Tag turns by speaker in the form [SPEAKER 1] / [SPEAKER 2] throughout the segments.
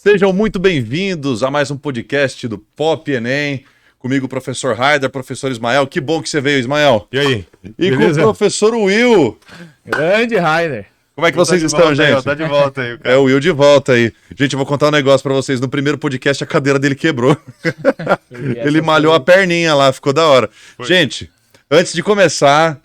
[SPEAKER 1] Sejam muito bem-vindos a mais um podcast do Pop Enem. Comigo, o professor Raider, professor Ismael. Que bom que você veio, Ismael.
[SPEAKER 2] E aí?
[SPEAKER 1] E
[SPEAKER 2] Beleza?
[SPEAKER 1] com o professor Will.
[SPEAKER 3] Grande Raider.
[SPEAKER 1] Como é que vocês estão, gente?
[SPEAKER 2] Tá de volta aí, cara.
[SPEAKER 1] É o Will de volta aí. Gente, eu vou contar um negócio pra vocês. No primeiro podcast, a cadeira dele quebrou. Ele malhou a perninha lá, ficou da hora. Gente, antes de começar,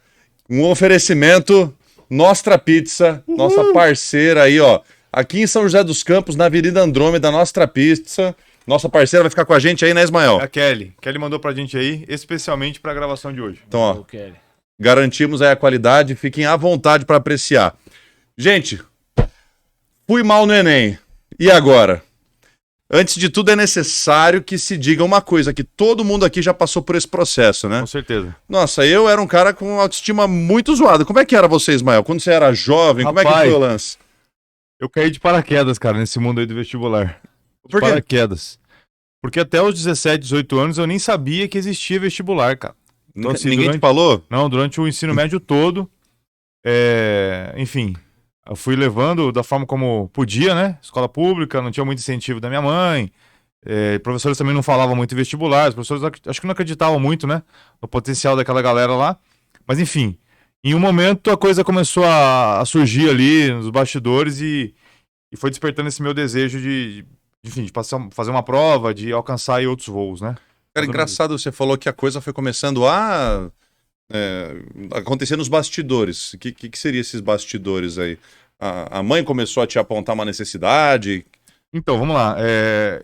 [SPEAKER 1] um oferecimento Nostra Pizza, nossa parceira aí, ó. Aqui em São José dos Campos, na Avenida Andrômeda, Nostra Pizza. Nossa parceira vai ficar com a gente aí, né, Ismael?
[SPEAKER 2] A Kelly. Kelly mandou pra gente aí, especialmente pra gravação de hoje.
[SPEAKER 1] Então, ó, garantimos aí a qualidade, fiquem à vontade para apreciar. Gente, fui mal no Enem. E agora? Antes de tudo, é necessário que se diga uma coisa, que todo mundo aqui já passou por esse processo, né?
[SPEAKER 2] Com certeza.
[SPEAKER 1] Nossa, eu era um cara com autoestima muito zoada. Como é que era você, Ismael? Quando você era jovem, como é que
[SPEAKER 2] Rapaz,
[SPEAKER 1] foi o lance?
[SPEAKER 2] Eu caí de paraquedas, cara, nesse mundo aí do vestibular.
[SPEAKER 1] Por quê?
[SPEAKER 2] Paraquedas. Porque até os 17, 18 anos eu nem sabia que existia vestibular, cara. Então, assim,
[SPEAKER 1] Ninguém
[SPEAKER 2] durante-
[SPEAKER 1] te falou?
[SPEAKER 2] Não, durante o ensino médio todo, enfim, eu fui levando da forma como podia, né? Escola pública, não tinha muito incentivo da minha mãe. Professores também não falavam muito em vestibular. Os professores acho que não acreditavam muito, né? No potencial daquela galera lá. Mas enfim, em um momento a coisa começou a surgir ali nos bastidores e foi despertando esse meu desejo enfim, de fazer uma prova, de alcançar aí outros voos, né?
[SPEAKER 1] Cara, engraçado, você falou que a coisa foi começando a acontecer nos bastidores. O que seria esses bastidores aí? A mãe começou a te apontar uma necessidade?
[SPEAKER 2] Então, vamos lá.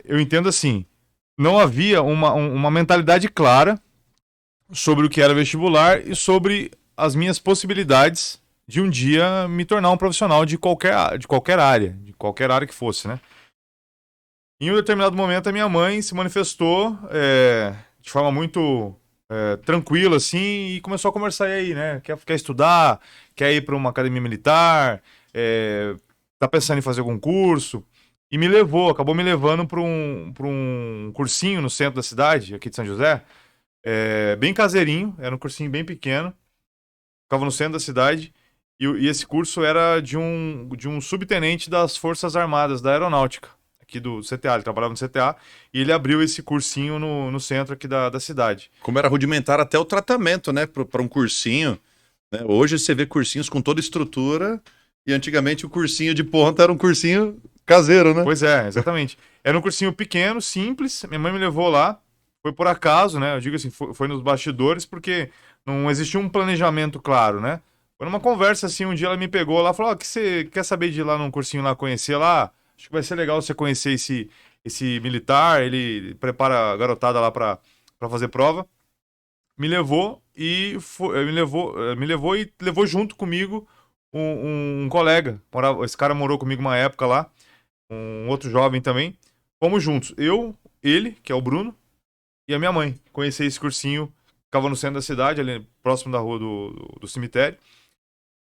[SPEAKER 2] Eu entendo assim, não havia uma mentalidade clara sobre o que era vestibular e sobre as minhas possibilidades de um dia me tornar um profissional de qualquer área que fosse, né? Em um determinado momento, a minha mãe se manifestou de forma muito tranquila, assim, e começou a conversar aí, né? Quer estudar, quer ir para uma academia militar, tá pensando em fazer algum curso. E acabou me levando para um cursinho no centro da cidade, aqui de São José, bem caseirinho, era um cursinho bem pequeno, ficava no centro da cidade, e esse curso era de um subtenente das Forças Armadas, da Aeronáutica, aqui do CTA, ele trabalhava no CTA, e ele abriu esse cursinho no centro aqui da cidade.
[SPEAKER 1] Como era rudimentar até o tratamento, né? Para um cursinho. Né? Hoje você vê cursinhos com toda estrutura e antigamente o cursinho de ponta era um cursinho caseiro, né?
[SPEAKER 2] Pois é, exatamente. Era um cursinho pequeno, simples, minha mãe me levou lá, foi por acaso, né? Eu digo assim, foi nos bastidores, porque não existia um planejamento claro, né? Foi numa conversa assim, um dia ela me pegou lá e falou: que você quer saber de ir lá num cursinho lá conhecer lá? Acho que vai ser legal você conhecer esse militar, ele prepara a garotada lá pra fazer prova. Me levou me levou e levou junto comigo um colega. Esse cara morou comigo uma época lá, um outro jovem também. Fomos juntos, ele, que é o Bruno, e a minha mãe. Conheci esse cursinho, ficava no centro da cidade, ali próximo da rua do cemitério.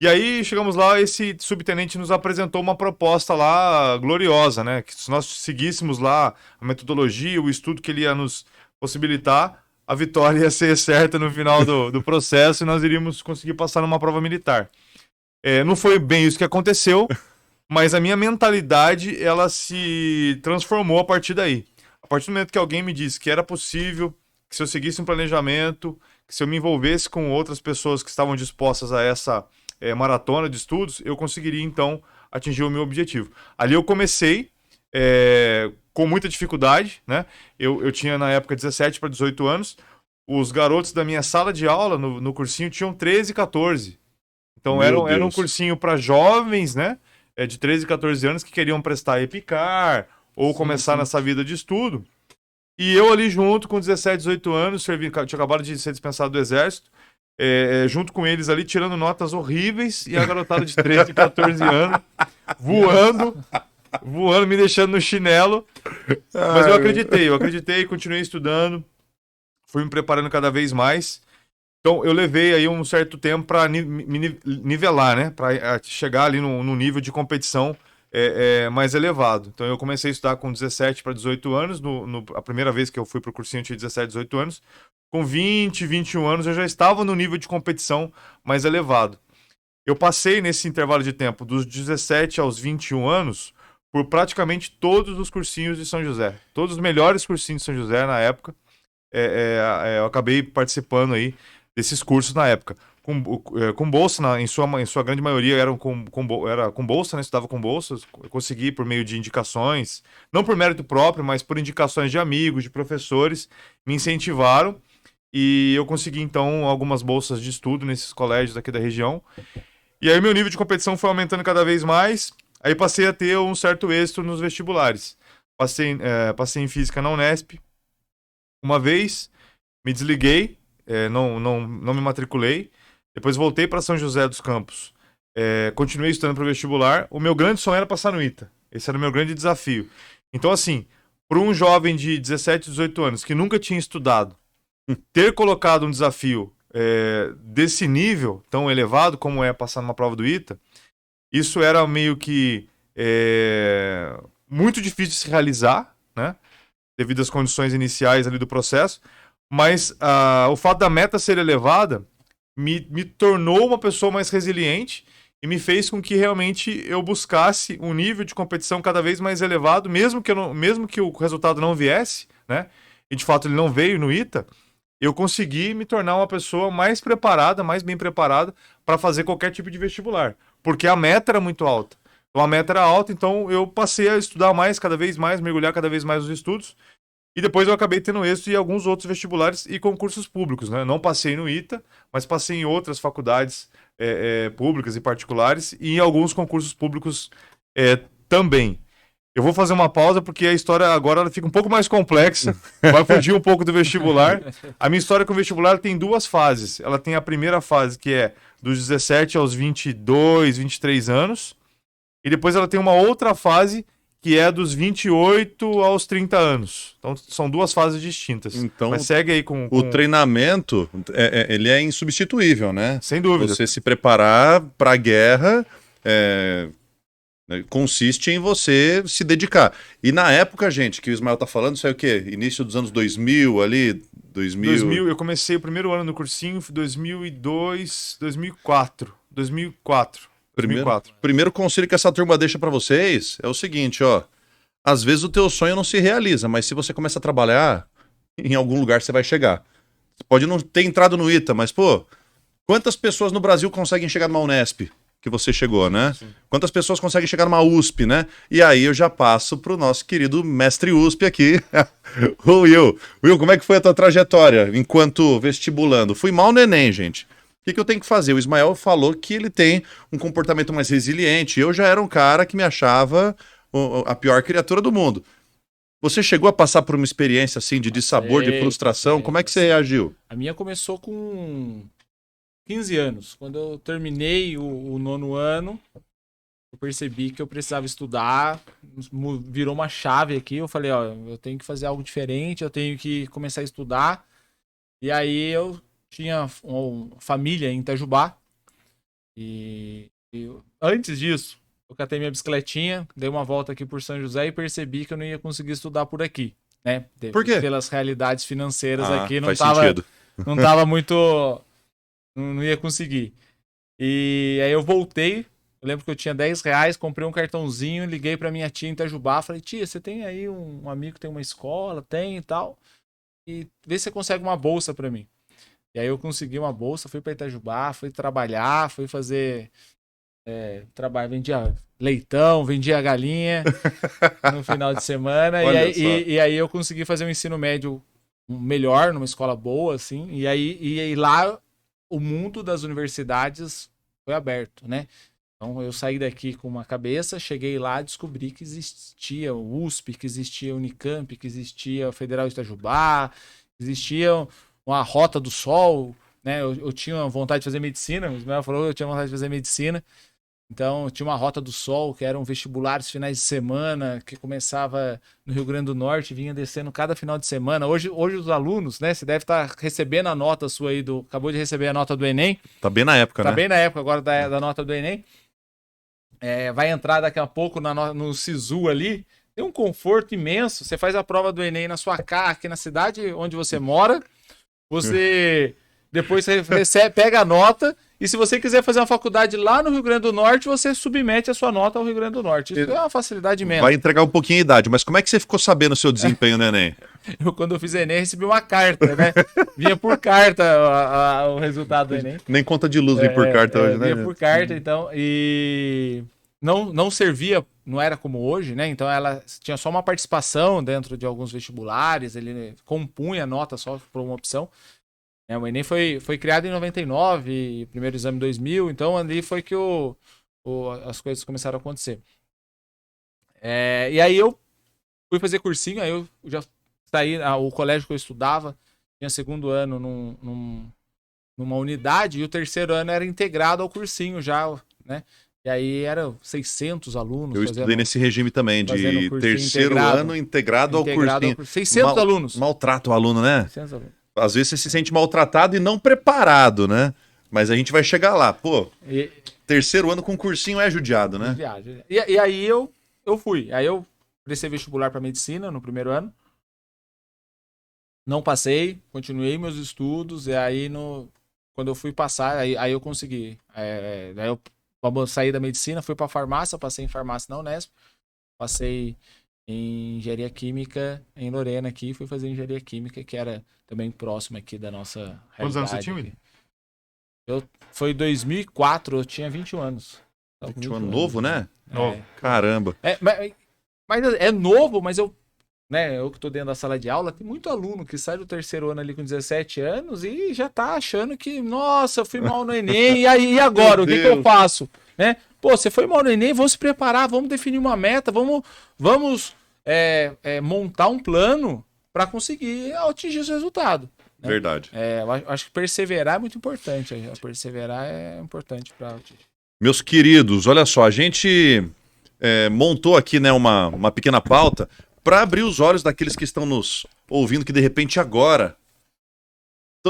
[SPEAKER 2] E aí chegamos lá, esse subtenente nos apresentou uma proposta lá gloriosa, né? Que se nós seguíssemos lá a metodologia, o estudo que ele ia nos possibilitar, a vitória ia ser certa no final do processo e nós iríamos conseguir passar numa prova militar. Não foi bem isso que aconteceu, mas a minha mentalidade, ela se transformou a partir daí. A partir do momento que alguém me disse que era possível, que se eu seguisse um planejamento, que se eu me envolvesse com outras pessoas que estavam dispostas a essa maratona de estudos, eu conseguiria, então, atingir o meu objetivo. Ali eu comecei com muita dificuldade, né? Eu tinha, na época, 17 para 18 anos. Os garotos da minha sala de aula, no cursinho, tinham 13 e 14. Então, era um cursinho para jovens, né? De 13 e 14 anos que queriam prestar EPICAR ou começar nessa vida de estudo. E eu ali junto, com 17, 18 anos, tinha acabado de ser dispensado do exército, junto com eles ali, tirando notas horríveis, e a garotada de 13 e 14 anos, voando, me deixando no chinelo. Mas eu acreditei, continuei estudando, fui me preparando cada vez mais. Então eu levei aí um certo tempo para me nivelar, né? Para chegar ali no nível de competição mais elevado. Então eu comecei a estudar com 17 para 18 anos, a primeira vez que eu fui para o cursinho eu tinha 17, 18 anos. Com 20, 21 anos eu já estava no nível de competição mais elevado. Eu passei nesse intervalo de tempo dos 17 aos 21 anos por praticamente todos os cursinhos de São José. Todos os melhores cursinhos de São José na época. Eu acabei participando aí desses cursos na época. Com bolsa, em sua grande maioria, era com bolsa, né? Estudava com bolsa. Eu consegui por meio de indicações, não por mérito próprio, mas por indicações de amigos, de professores, me incentivaram. E eu consegui, então, algumas bolsas de estudo nesses colégios aqui da região. E aí meu nível de competição foi aumentando cada vez mais. Aí passei a ter um certo êxito nos vestibulares. Passei em física na Unesp uma vez, me desliguei, não me matriculei. Depois voltei para São José dos Campos. Continuei estudando para o vestibular. O meu grande sonho era passar no ITA. Esse era o meu grande desafio. Então, assim, para um jovem de 17, 18 anos que nunca tinha estudado, ter colocado um desafio desse nível tão elevado como é passar numa prova do ITA, isso era meio que muito difícil de se realizar, né? Devido às condições iniciais ali do processo, mas o fato da meta ser elevada me tornou uma pessoa mais resiliente e me fez com que realmente eu buscasse um nível de competição cada vez mais elevado, mesmo que o resultado não viesse, né? E de fato ele não veio no ITA, eu consegui me tornar uma pessoa mais preparada, mais bem preparada para fazer qualquer tipo de vestibular, porque a meta era muito alta. Então a meta era alta, então eu passei a estudar mais, cada vez mais, mergulhar cada vez mais nos estudos. E depois eu acabei tendo êxito em alguns outros vestibulares e concursos públicos, né? Não passei no ITA, mas passei em outras faculdades públicas e particulares e em alguns concursos públicos também. Eu vou fazer uma pausa porque a história agora ela fica um pouco mais complexa, vai fugir um pouco do vestibular. A minha história com o vestibular tem duas fases. Ela tem a primeira fase, que é dos 17 aos 22, 23 anos. E depois ela tem uma outra fase, que é dos 28 aos 30 anos. Então, são duas fases distintas.
[SPEAKER 1] Então,
[SPEAKER 2] mas segue aí com...
[SPEAKER 1] O treinamento, ele é insubstituível, né?
[SPEAKER 2] Sem dúvida.
[SPEAKER 1] Você se preparar para a guerra consiste em você se dedicar. E na época, gente, que o Ismael tá falando, isso é o quê? Início dos anos 2000 ali? 2000,
[SPEAKER 2] eu comecei o primeiro ano no cursinho, 2002, 2004. 2004.
[SPEAKER 1] Primeiro conselho que essa turma deixa pra vocês é o seguinte, ó. Às vezes o teu sonho não se realiza, mas se você começa a trabalhar, em algum lugar você vai chegar. Você pode não ter entrado no ITA, mas, pô, quantas pessoas no Brasil conseguem chegar numa Unesp? Que você chegou, né? Sim. Quantas pessoas conseguem chegar numa USP, né? E aí eu já passo pro nosso querido mestre USP aqui, o Will. Will, como é que foi a tua trajetória enquanto vestibulando? Fui mal no Enem, gente. O que eu tenho que fazer? O Ismael falou que ele tem um comportamento mais resiliente. Eu já era um cara que me achava a pior criatura do mundo. Você chegou a passar por uma experiência assim de dissabor, de frustração? Como é que você reagiu?
[SPEAKER 3] A minha começou com 15 anos. Quando eu terminei o nono ano, eu percebi que eu precisava estudar. Virou uma chave aqui. Eu falei, ó, eu tenho que fazer algo diferente, eu tenho que começar a estudar. E aí eu tinha uma família em Itajubá. E antes disso, eu catei minha bicicletinha, dei uma volta aqui por São José e percebi que eu não ia conseguir estudar por aqui, né?
[SPEAKER 1] Por quê?
[SPEAKER 3] Pelas realidades financeiras aqui, não
[SPEAKER 1] sentido.
[SPEAKER 3] tava muito... Não ia conseguir. E aí eu voltei, eu lembro que eu tinha R$10, comprei um cartãozinho, liguei pra minha tia em Itajubá, falei, tia, você tem aí um amigo que tem uma escola? Tem e tal. E vê se você consegue uma bolsa pra mim. E aí eu consegui uma bolsa, fui pra Itajubá, fui trabalhar, fui fazer trabalho, vendia leitão, vendia galinha no final de semana. E aí eu consegui fazer um ensino médio melhor, numa escola boa, assim. E aí lá o mundo das universidades foi aberto, né? Então eu saí daqui com uma cabeça, cheguei lá, descobri que existia o USP, que existia a Unicamp, que existia a Federal de Itajubá, existia uma Rota do Sol, né? Eu tinha vontade de fazer medicina, o Ismael falou que eu tinha vontade de fazer medicina. Então, tinha uma Rota do Sol, que eram vestibulares finais de semana, que começava no Rio Grande do Norte, vinha descendo cada final de semana. Hoje os alunos, né? Você deve estar recebendo a nota sua aí acabou de receber a nota do Enem.
[SPEAKER 1] Tá bem na época, né?
[SPEAKER 3] Tá bem na época agora da nota do Enem. Vai entrar daqui a pouco no SISU ali. Tem um conforto imenso. Você faz a prova do Enem na sua casa, aqui na cidade onde você mora. Você depois você pega a nota E se você quiser fazer uma faculdade lá no Rio Grande do Norte, você submete a sua nota ao Rio Grande do Norte. Isso é uma facilidade imensa.
[SPEAKER 1] Vai entregar um pouquinho a idade, mas como é que você ficou sabendo o seu desempenho no Enem?
[SPEAKER 3] Quando eu fiz Enem, recebi uma carta, né? Vinha por carta o resultado do Enem.
[SPEAKER 1] Nem conta de luz vem por carta hoje, né?
[SPEAKER 3] Vinha por carta, então, e não servia, não era como hoje, né? Então ela tinha só uma participação dentro de alguns vestibulares, ele compunha a nota só por uma opção. O Enem foi criado em 99, e o primeiro exame em 2000, então ali foi que as coisas começaram a acontecer. E aí eu fui fazer cursinho, aí eu já saí, o colégio que eu estudava, tinha segundo ano numa unidade, e o terceiro ano era integrado ao cursinho já, né? E aí eram 600 alunos.
[SPEAKER 1] Eu estudei nesse regime também, de terceiro ano integrado ao cursinho.
[SPEAKER 3] 600 alunos.
[SPEAKER 1] Maltrata o aluno, né?
[SPEAKER 3] 600 alunos.
[SPEAKER 1] Às vezes você se sente maltratado e não preparado, né? Mas a gente vai chegar lá. Pô, terceiro ano com cursinho é judiado, né?
[SPEAKER 3] E aí eu fui. Aí eu prestei vestibular para medicina no primeiro ano. Não passei, continuei meus estudos. E aí, quando eu fui passar, aí eu consegui. Aí eu saí da medicina, fui para farmácia, passei em farmácia na Unesp. Passei em engenharia química em Lorena aqui, fui fazer engenharia química, que era também próximo aqui da nossa realidade.
[SPEAKER 2] Quantos anos você tinha, William?
[SPEAKER 3] Foi 2004, eu tinha 21 anos.
[SPEAKER 1] 21 anos, novo, né?
[SPEAKER 2] Novo.
[SPEAKER 1] Caramba.
[SPEAKER 3] Mas é novo, mas eu que tô dentro da sala de aula, tem muito aluno que sai do terceiro ano ali com 17 anos e já tá achando que, nossa, eu fui mal no Enem, e agora, o que eu faço? Né? Pô, você foi mal no Enem, vamos se preparar, vamos definir uma meta, vamos montar um plano para conseguir atingir esse resultado. Né?
[SPEAKER 1] Verdade.
[SPEAKER 3] Eu acho que perseverar é muito importante. Perseverar é importante para atingir.
[SPEAKER 1] Meus queridos, olha só, a gente montou aqui, né, uma pequena pauta para abrir os olhos daqueles que estão nos ouvindo, que de repente agora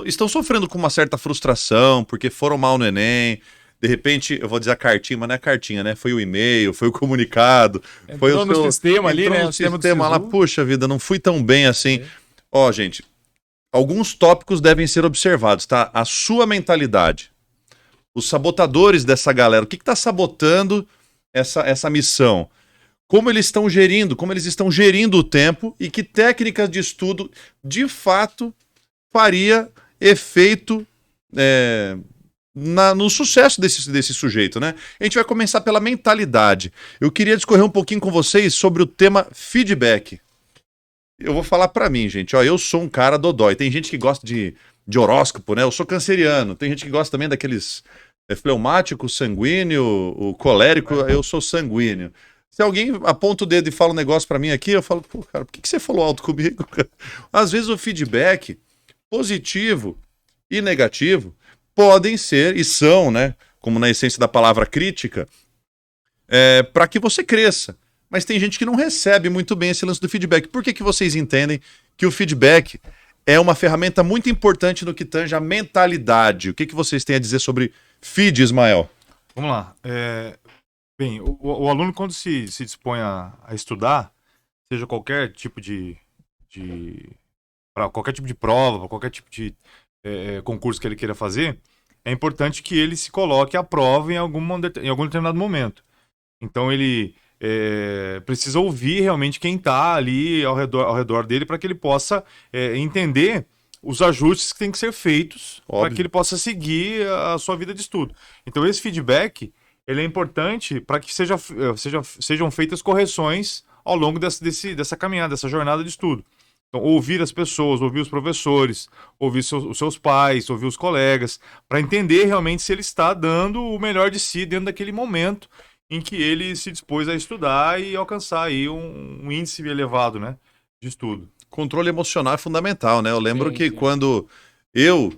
[SPEAKER 1] estão sofrendo com uma certa frustração, porque foram mal no Enem. De repente, eu vou dizer a cartinha, mas não é a cartinha, né? Foi o e-mail, foi o comunicado. Foi o
[SPEAKER 3] no sistema ali, né?
[SPEAKER 1] No sistema lá, puxa vida, não fui tão bem assim. Ó, gente, alguns tópicos devem ser observados, tá? A sua mentalidade. Os sabotadores dessa galera, o que está sabotando essa missão? Como eles estão gerindo o tempo e que técnicas de estudo, de fato, faria efeito no sucesso desse sujeito, né? A gente vai começar pela mentalidade. Eu queria discorrer um pouquinho com vocês sobre o tema feedback. Eu vou falar pra mim, gente. Ó, eu sou um cara dodói. Tem gente que gosta de horóscopo, né? Eu sou canceriano. Tem gente que gosta também daqueles fleumático, sanguíneo, o colérico. Eu sou sanguíneo. Se alguém aponta o dedo e fala um negócio pra mim aqui, eu falo, pô, cara, por que você falou alto comigo? Às vezes o feedback positivo e negativo podem ser, e são, né, como na essência da palavra crítica, para que você cresça. Mas tem gente que não recebe muito bem esse lance do feedback. Por que vocês entendem que o feedback é uma ferramenta muito importante no que tange a mentalidade? O que vocês têm a dizer sobre feed, Ismael?
[SPEAKER 2] Vamos lá. Bem, o aluno, quando se dispõe a estudar, seja qualquer tipo para qualquer tipo de prova, para qualquer tipo de concurso que ele queira fazer, é importante que ele se coloque à prova em algum determinado momento. Então ele precisa ouvir realmente quem está ali ao redor dele para que ele possa entender os ajustes que têm que ser feitos para que ele possa seguir a sua vida de estudo. Então esse feedback ele é importante para que sejam feitas correções ao longo dessa caminhada, dessa jornada de estudo. Então, ouvir as pessoas, ouvir os professores, ouvir os seus pais, ouvir os colegas, para entender realmente se ele está dando o melhor de si dentro daquele momento em que ele se dispôs a estudar e alcançar aí um índice elevado, né, de estudo.
[SPEAKER 1] Controle emocional é fundamental, né? Eu lembro que quando eu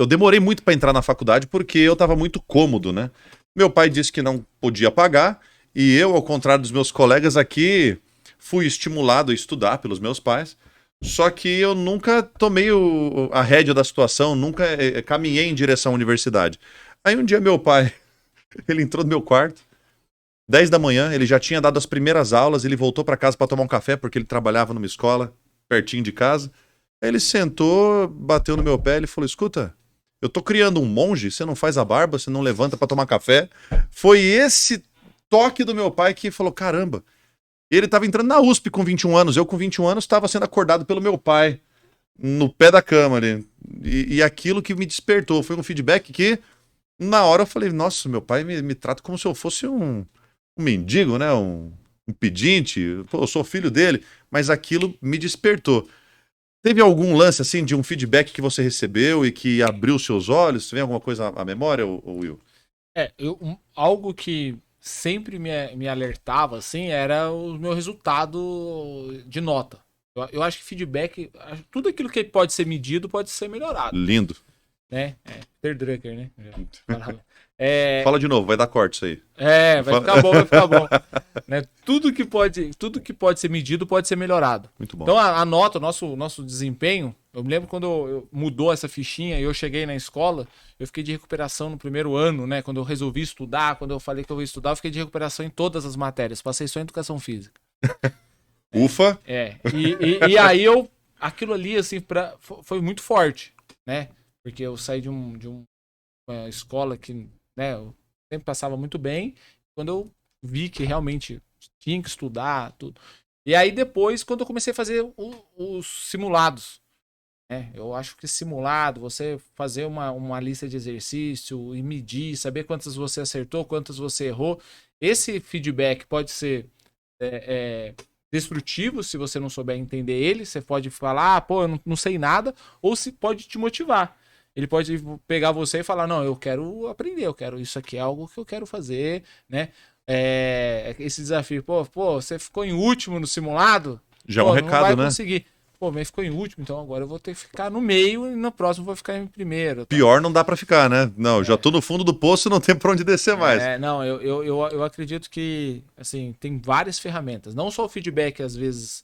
[SPEAKER 1] demorei muito para entrar na faculdade porque eu estava muito cômodo, né? Meu pai disse que não podia pagar e eu, ao contrário dos meus colegas aqui, fui estimulado a estudar pelos meus pais. Só que eu nunca tomei a rédea da situação, nunca caminhei em direção à universidade. Aí um dia meu pai, ele entrou no meu quarto, 10 da manhã, ele já tinha dado as primeiras aulas, ele voltou para casa para tomar um café porque ele trabalhava numa escola pertinho de casa. Aí ele sentou, bateu no meu pé e falou, escuta, Eu tô criando um monge, você não faz a barba, você não levanta pra tomar café. Foi esse toque do meu pai que falou, caramba, ele tava entrando na USP com 21 anos, eu com 21 anos estava sendo acordado pelo meu pai no pé da cama ali. E aquilo que me despertou foi um feedback que, na hora eu falei, nossa, meu pai me trata como se eu fosse um mendigo, né? Um pedinte. Pô, eu sou filho dele, mas aquilo me despertou. Teve algum lance, assim, de um feedback que você recebeu e que abriu seus olhos? Vem alguma coisa à memória, Will?
[SPEAKER 3] Algo que sempre me alertava, assim, era o meu resultado de nota. Eu acho que feedback, tudo aquilo que pode ser medido pode ser melhorado.
[SPEAKER 1] Lindo.
[SPEAKER 3] Né? Peter Drucker, né?
[SPEAKER 1] Fala de novo, vai dar corte isso aí.
[SPEAKER 3] Vai ficar bom. Né? Tudo que pode ser medido pode ser melhorado.
[SPEAKER 1] Muito bom.
[SPEAKER 3] Então a nota, o nosso desempenho, eu me lembro quando mudou essa fichinha e eu cheguei na escola, eu fiquei de recuperação no primeiro ano, né? Quando eu resolvi estudar, quando eu falei que eu vou estudar, eu fiquei de recuperação em todas as matérias, passei só em educação física.
[SPEAKER 1] Ufa!
[SPEAKER 3] E aí aquilo ali, assim, foi muito forte, né? Porque eu saí de uma escola que, né, eu sempre passava muito bem. Quando eu vi que realmente tinha que estudar, tudo. E aí depois, quando eu comecei a fazer os simulados, né? Eu acho que simulado, você fazer uma lista de exercício e medir, saber quantas você acertou, quantas você errou. Esse feedback pode ser destrutivo se você não souber entender ele. Você pode falar, pô, eu não sei nada, ou se pode te motivar. Ele pode pegar você e falar, não, eu quero aprender, isso aqui é algo que eu quero fazer, né? Esse desafio, pô, você ficou em último no simulado?
[SPEAKER 1] Já é um recado,
[SPEAKER 3] não vai
[SPEAKER 1] né?
[SPEAKER 3] conseguir. Pô, mas ficou em último, então agora eu vou ter que ficar no meio e no próximo eu vou ficar em primeiro. Tá?
[SPEAKER 1] Pior não dá pra ficar, né? Não, já tô no fundo do poço, não tem pra onde descer mais.
[SPEAKER 3] Não, eu acredito que, assim, tem várias ferramentas. Não só o feedback, às vezes,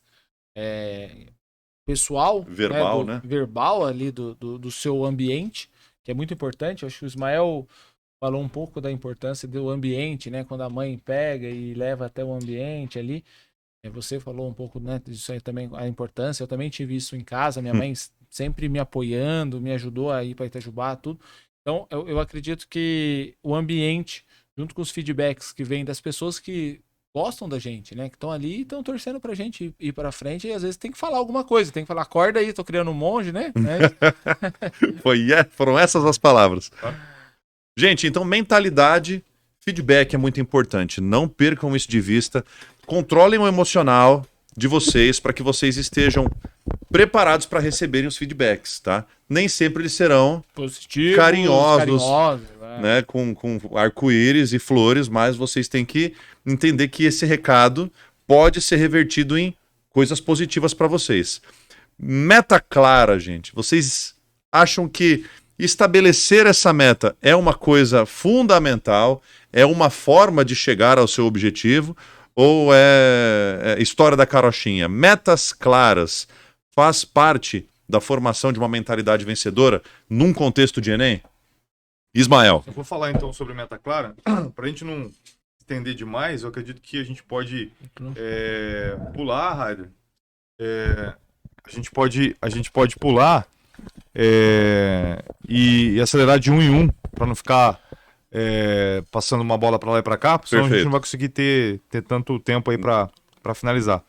[SPEAKER 3] pessoal,
[SPEAKER 1] verbal, né?
[SPEAKER 3] Verbal ali do seu ambiente, que é muito importante. Eu acho que o Ismael falou um pouco da importância do ambiente, né? Quando a mãe pega e leva até o ambiente ali. Você falou um pouco, né, disso aí também, a importância. Eu também tive isso em casa, minha mãe sempre me apoiando, me ajudou a ir para Itajubá, tudo. Então, eu acredito que o ambiente, junto com os feedbacks que vêm das pessoas que gostam da gente, né, que estão ali e estão torcendo pra gente ir pra frente, e às vezes tem que falar alguma coisa, tem que falar, acorda aí, tô criando um monge, né?
[SPEAKER 1] Foram essas as palavras. Gente, então mentalidade, feedback é muito importante. Não percam isso de vista. Controlem o emocional de vocês para que vocês estejam preparados para receberem os feedbacks, tá? Nem sempre eles serão
[SPEAKER 3] positivos,
[SPEAKER 1] carinhosos, né? Com arco-íris e flores, mas vocês têm que entender que esse recado pode ser revertido em coisas positivas para vocês. Meta clara, gente. Vocês acham que estabelecer essa meta é uma coisa fundamental, é uma forma de chegar ao seu objetivo, ou é história da carochinha? Metas claras faz parte da formação de uma mentalidade vencedora num contexto de Enem? Ismael.
[SPEAKER 2] Eu vou falar então sobre meta clara. Para a gente não estender demais, eu acredito que a gente pode pular, Raider. A gente pode pular e acelerar de 1 em 1 para não ficar passando uma bola para lá e para cá, senão a gente não vai conseguir ter tanto tempo aí para finalizar.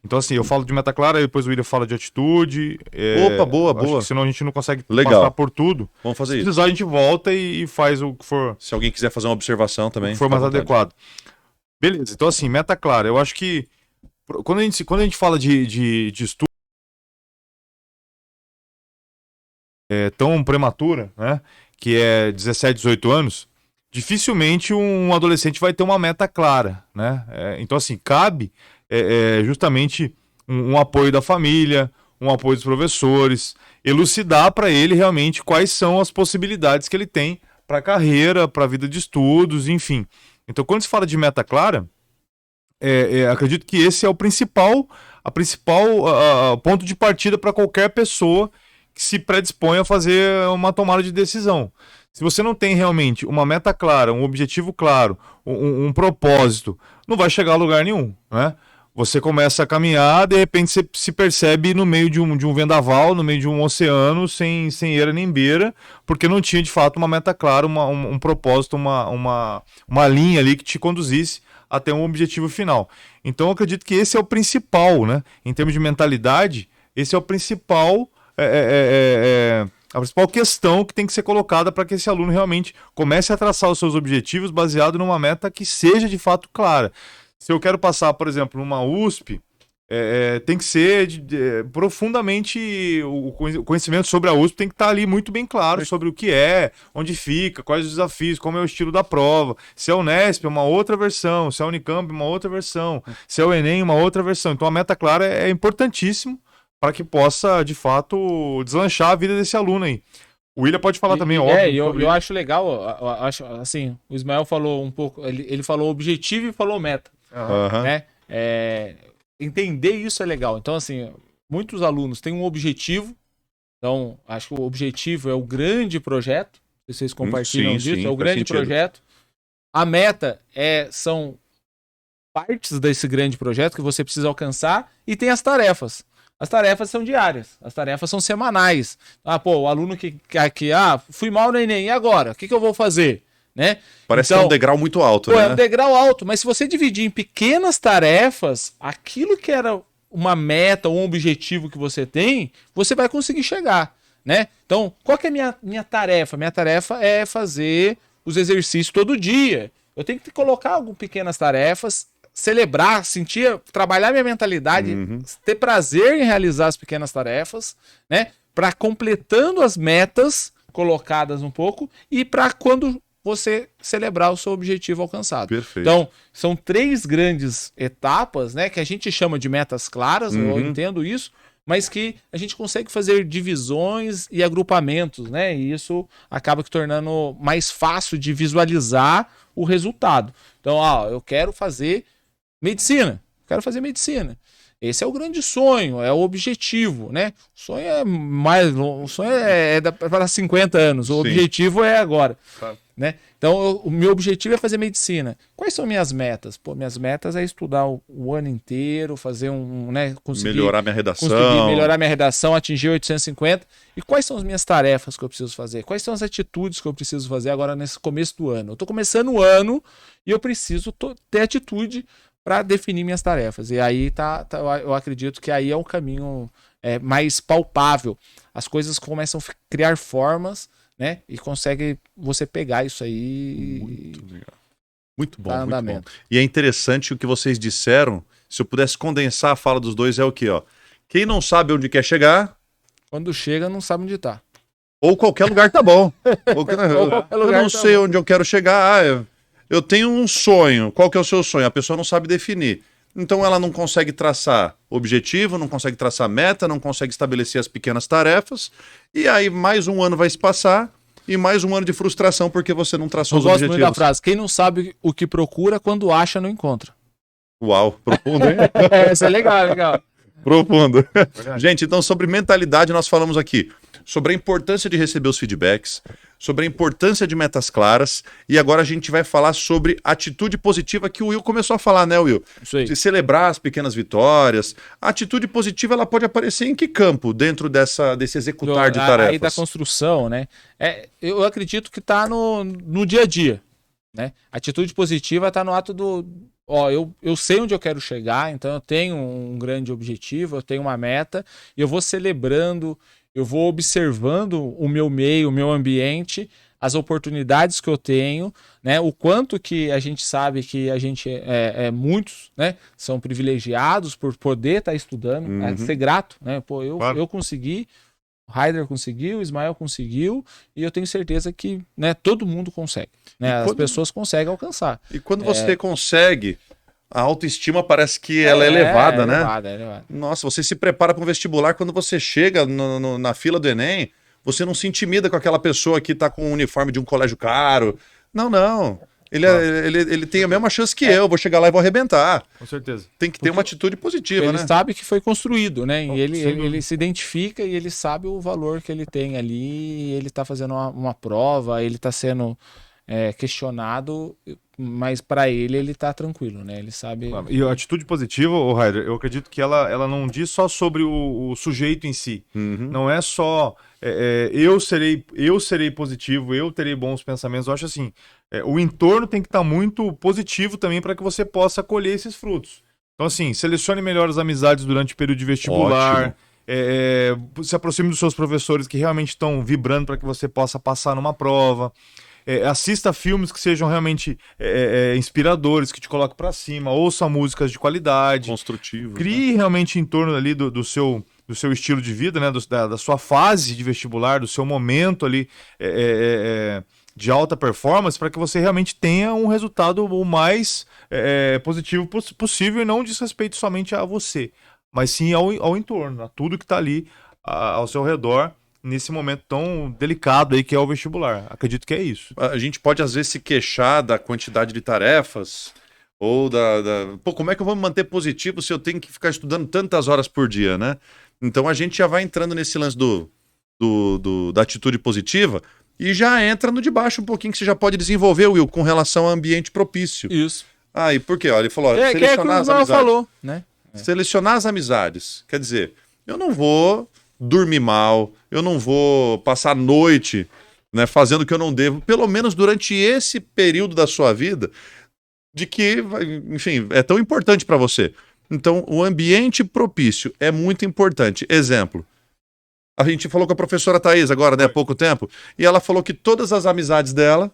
[SPEAKER 2] Então, assim, eu falo de meta clara, depois o William fala de atitude.
[SPEAKER 1] Opa, boa.
[SPEAKER 2] Senão a gente não consegue passar por tudo.
[SPEAKER 1] Vamos fazer
[SPEAKER 2] isso. Se
[SPEAKER 1] precisar,
[SPEAKER 2] a gente volta e faz o que for.
[SPEAKER 1] Se alguém quiser fazer uma observação também.
[SPEAKER 2] O que for mais adequado. Beleza, então, assim, meta clara. Eu acho que quando a gente fala de estudo tão prematura, né? Que é 17, 18 anos, dificilmente um adolescente vai ter uma meta clara, né? Então, assim, cabe justamente um apoio da família, um apoio dos professores, elucidar para ele realmente quais são as possibilidades que ele tem para a carreira, para a vida de estudos, enfim. Então, quando se fala de meta clara, acredito que esse é o principal ponto de partida para qualquer pessoa que se predispõe a fazer uma tomada de decisão. Se você não tem realmente uma meta clara, um objetivo claro, um propósito, não vai chegar a lugar nenhum, né? Você começa a caminhar, de repente você se percebe no meio de um vendaval, no meio de um oceano, sem eira nem beira, porque não tinha de fato uma meta clara, um propósito, uma linha ali que te conduzisse até um objetivo final. Então eu acredito que esse é o principal, né? Em termos de mentalidade, esse é o principal, a principal questão que tem que ser colocada para que esse aluno realmente comece a traçar os seus objetivos baseado numa meta que seja de fato clara. Se eu quero passar, por exemplo, numa USP, tem que ser profundamente. O conhecimento sobre a USP tem que estar ali muito bem claro sobre o que é, onde fica, quais os desafios, como é o estilo da prova. Se é o Unesp, é uma outra versão. Se é o Unicamp, uma outra versão. Se é o Enem, uma outra versão. Então a meta clara é importantíssimo para que possa, de fato, deslanchar a vida desse aluno aí. O William pode falar também, óbvio.
[SPEAKER 3] Eu acho legal, acho, assim, o Ismael falou um pouco, ele falou objetivo e falou meta. Né? Entender isso é legal. Então, assim, muitos alunos têm um objetivo. Então, acho que o objetivo é o grande projeto. Vocês compartilham disso, é o grande projeto. A meta são partes desse grande projeto que você precisa alcançar e tem as tarefas. As tarefas são diárias, as tarefas são semanais. O aluno que fui mal no Enem, e agora? O que eu vou fazer? Né?
[SPEAKER 1] Parece que é um degrau muito alto, né?
[SPEAKER 3] É um degrau alto, mas se você dividir em pequenas tarefas, aquilo que era uma meta ou um objetivo que você tem, você vai conseguir chegar, né? Então, qual que é a minha tarefa? Minha tarefa é fazer os exercícios todo dia. Eu tenho que colocar algumas pequenas tarefas, celebrar, trabalhar minha mentalidade, ter prazer em realizar as pequenas tarefas, né? Para completando as metas colocadas um pouco e para quando você celebrar o seu objetivo alcançado.
[SPEAKER 1] Perfeito.
[SPEAKER 3] Então, são 3 grandes etapas, né, que a gente chama de metas claras, eu entendo isso, mas que a gente consegue fazer divisões e agrupamentos, né, e isso acaba que tornando mais fácil de visualizar o resultado. Então, eu quero fazer medicina. Esse é o grande sonho, é o objetivo, né? O sonho é para 50 anos, o objetivo é agora. Tá. Né? Então, o meu objetivo é fazer medicina. Quais são minhas metas? Minhas metas é estudar o ano inteiro, fazer conseguir
[SPEAKER 1] melhorar minha redação,
[SPEAKER 3] atingir 850. E quais são as minhas tarefas que eu preciso fazer? Quais são as atitudes que eu preciso fazer agora nesse começo do ano? Eu estou começando o ano e eu preciso ter atitude para definir minas tarefas. E aí eu acredito que aí é um caminho mais palpável. As coisas começam a criar formas, né? E consegue você pegar isso aí.
[SPEAKER 1] Muito legal. Muito bom, muito bom. E é interessante o que vocês disseram. Se eu pudesse condensar a fala dos dois, é o quê? Quem não sabe onde quer chegar...
[SPEAKER 3] Quando chega, não sabe onde tá.
[SPEAKER 1] Ou qualquer lugar tá bom. Eu não sei onde eu quero chegar. Eu tenho um sonho. Qual que é o seu sonho? A pessoa não sabe definir. Então ela não consegue traçar objetivo, não consegue traçar meta, não consegue estabelecer as pequenas tarefas. E aí mais um ano vai se passar e mais um ano de frustração porque você não traçou os objetivos. Eu gosto muito
[SPEAKER 3] da frase. Quem não sabe o que procura, quando acha, não encontra.
[SPEAKER 1] Uau, profundo, hein?
[SPEAKER 3] Isso é legal.
[SPEAKER 1] Profundo. Gente, então sobre mentalidade nós falamos aqui sobre a importância de receber os feedbacks, sobre a importância de metas claras, e agora a gente vai falar sobre atitude positiva que o Will começou a falar, né, Will?
[SPEAKER 3] Isso aí.
[SPEAKER 1] De celebrar as pequenas vitórias. A atitude positiva, ela pode aparecer em que campo dentro desse executar de tarefas?
[SPEAKER 3] Aí da construção, né? Eu acredito que está no dia a dia, né? A atitude positiva está no ato eu sei onde eu quero chegar, então eu tenho um grande objetivo, eu tenho uma meta, e eu vou celebrando, eu vou observando o meu meio, o meu ambiente, as oportunidades que eu tenho, né? O quanto que a gente sabe que a gente muitos, né, são privilegiados por poder estar estudando, ser grato, né? Eu consegui, o Raider conseguiu, o Ismael conseguiu, e eu tenho certeza que, né, todo mundo consegue, né? As pessoas conseguem alcançar.
[SPEAKER 1] E quando você consegue, a autoestima parece que ela é elevada, né?
[SPEAKER 3] Elevada.
[SPEAKER 1] Nossa, você se prepara para um vestibular, quando você chega na fila do Enem, você não se intimida com aquela pessoa que está com o uniforme de um colégio caro. Não. Ele tem a mesma chance que eu, vou chegar lá e vou arrebentar.
[SPEAKER 2] Com certeza.
[SPEAKER 1] Tem que ter uma atitude positiva, né?
[SPEAKER 3] Ele sabe que foi construído, né? E ele se identifica e ele sabe o valor que ele tem ali, ele está fazendo uma prova, ele está sendo questionado, mas para ele tá tranquilo, né? Ele sabe.
[SPEAKER 2] E a atitude positiva, ô Raider, eu acredito que ela não diz só sobre o sujeito em si. Não é só eu serei positivo, eu terei bons pensamentos. Eu acho assim, o entorno tem que estar muito positivo também para que você possa colher esses frutos. Então, assim, selecione melhores amizades durante o período de vestibular. Se aproxime dos seus professores que realmente estão vibrando para que você possa passar numa prova. Assista filmes que sejam realmente inspiradores, que te coloquem para cima. Ouça músicas de qualidade.
[SPEAKER 1] Construtivo.
[SPEAKER 2] Crie realmente em torno ali do seu estilo de vida, né? Da sua fase de vestibular, do seu momento ali de alta performance, para que você realmente tenha um resultado o mais positivo possível e não diz respeito somente a você, mas sim ao entorno, a tudo que está ali ao seu redor, nesse momento tão delicado aí que é o vestibular. Acredito que é isso.
[SPEAKER 1] A gente pode, às vezes, se queixar da quantidade de tarefas ou Pô, como é que eu vou me manter positivo se eu tenho que ficar estudando tantas horas por dia, né? Então a gente já vai entrando nesse lance da atitude positiva e já entra no de baixo um pouquinho que você já pode desenvolver, Will, com relação ao ambiente propício.
[SPEAKER 3] Isso.
[SPEAKER 1] E por quê? Olha, ele falou,
[SPEAKER 3] selecionar as amizades. Falou, né?
[SPEAKER 1] Selecionar as amizades. Quer dizer, eu não vou dormir mal, eu não vou passar a noite, né, fazendo o que eu não devo, pelo menos durante esse período da sua vida, de que, enfim, é tão importante para você. Então, o ambiente propício é muito importante. Exemplo, a gente falou com a professora Thaís agora, né, há pouco tempo, e ela falou que todas as amizades dela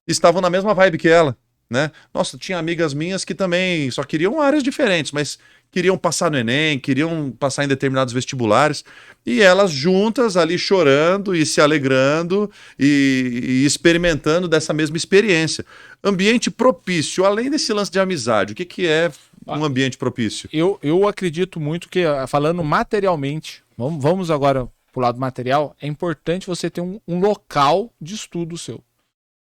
[SPEAKER 1] estavam na mesma vibe que ela, né? Nossa, tinha amigas minhas que também só queriam áreas diferentes, mas queriam passar no Enem, queriam passar em determinados vestibulares, e elas juntas ali chorando e se alegrando e experimentando dessa mesma experiência. Ambiente propício, além desse lance de amizade, o que é um ambiente propício?
[SPEAKER 3] Eu acredito muito que, falando materialmente, vamos agora pro lado material, é importante você ter um local de estudo seu.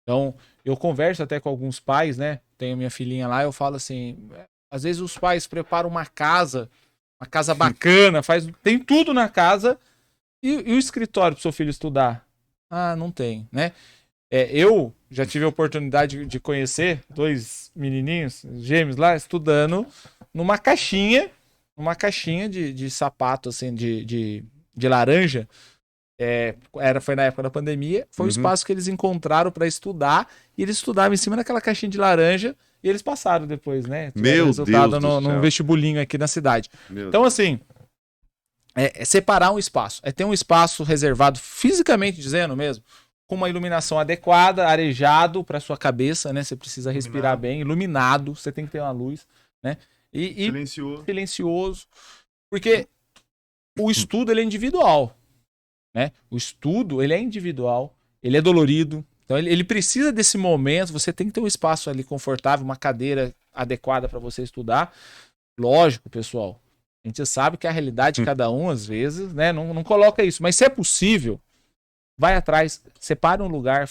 [SPEAKER 3] Então, eu converso até com alguns pais, né? Tenho minha filhinha lá, eu falo assim, às vezes os pais preparam uma casa bacana, tem tudo na casa, e o escritório pro seu filho estudar? Ah, não tem, né? Eu já tive a oportunidade de conhecer 2 menininhos, gêmeos lá, estudando numa caixinha de sapato, assim, de laranja. Foi na época da pandemia, foi o espaço que eles encontraram para estudar, e eles estudavam em cima daquela caixinha de laranja, e eles passaram depois, né?
[SPEAKER 1] Meu
[SPEAKER 3] resultado
[SPEAKER 1] Deus
[SPEAKER 3] num vestibulinho aqui na cidade. Então, assim, separar um espaço, ter um espaço reservado, fisicamente dizendo mesmo, com uma iluminação adequada, arejado para sua cabeça, né? Você precisa respirar bem, iluminado, você tem que ter uma luz, né? E silencioso, porque o estudo ele é individual, né? O estudo ele é individual, ele é dolorido, então ele precisa desse momento. Você tem que ter um espaço ali confortável, uma cadeira adequada para você estudar. Lógico, pessoal, a gente sabe que a realidade de cada um, às vezes, né, não coloca isso, mas se é possível, vai atrás, separa um lugar,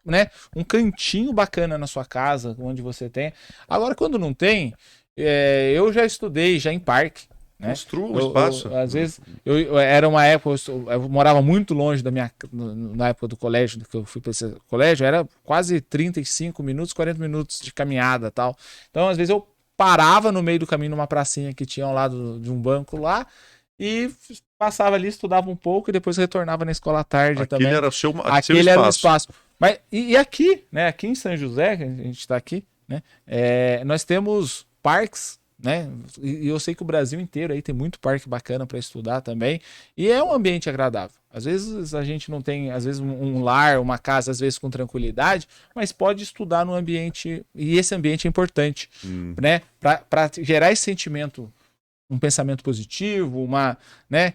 [SPEAKER 3] né, um cantinho bacana na sua casa, onde você tem. Agora, quando não tem, eu já estudei já em parque, né?
[SPEAKER 1] Construa um espaço.
[SPEAKER 3] Às vezes, era uma época, eu morava muito longe na época do colégio, que eu fui para esse colégio, era quase 35 minutos, 40 minutos de caminhada e tal. Então, às vezes, eu parava no meio do caminho numa pracinha que tinha ao lado de um banco lá, e passava ali, estudava um pouco e depois retornava na escola à tarde também. Aquele era o espaço. Mas, e aqui, né? Aqui em São José, que a gente está aqui, né? Nós temos parques, né? E eu sei que o Brasil inteiro aí tem muito parque bacana para estudar também. E é um ambiente agradável. Às vezes a gente não tem, às vezes, um lar, uma casa, às vezes com tranquilidade, mas pode estudar no ambiente, e esse ambiente é importante, né? Para gerar esse sentimento, um pensamento positivo, né?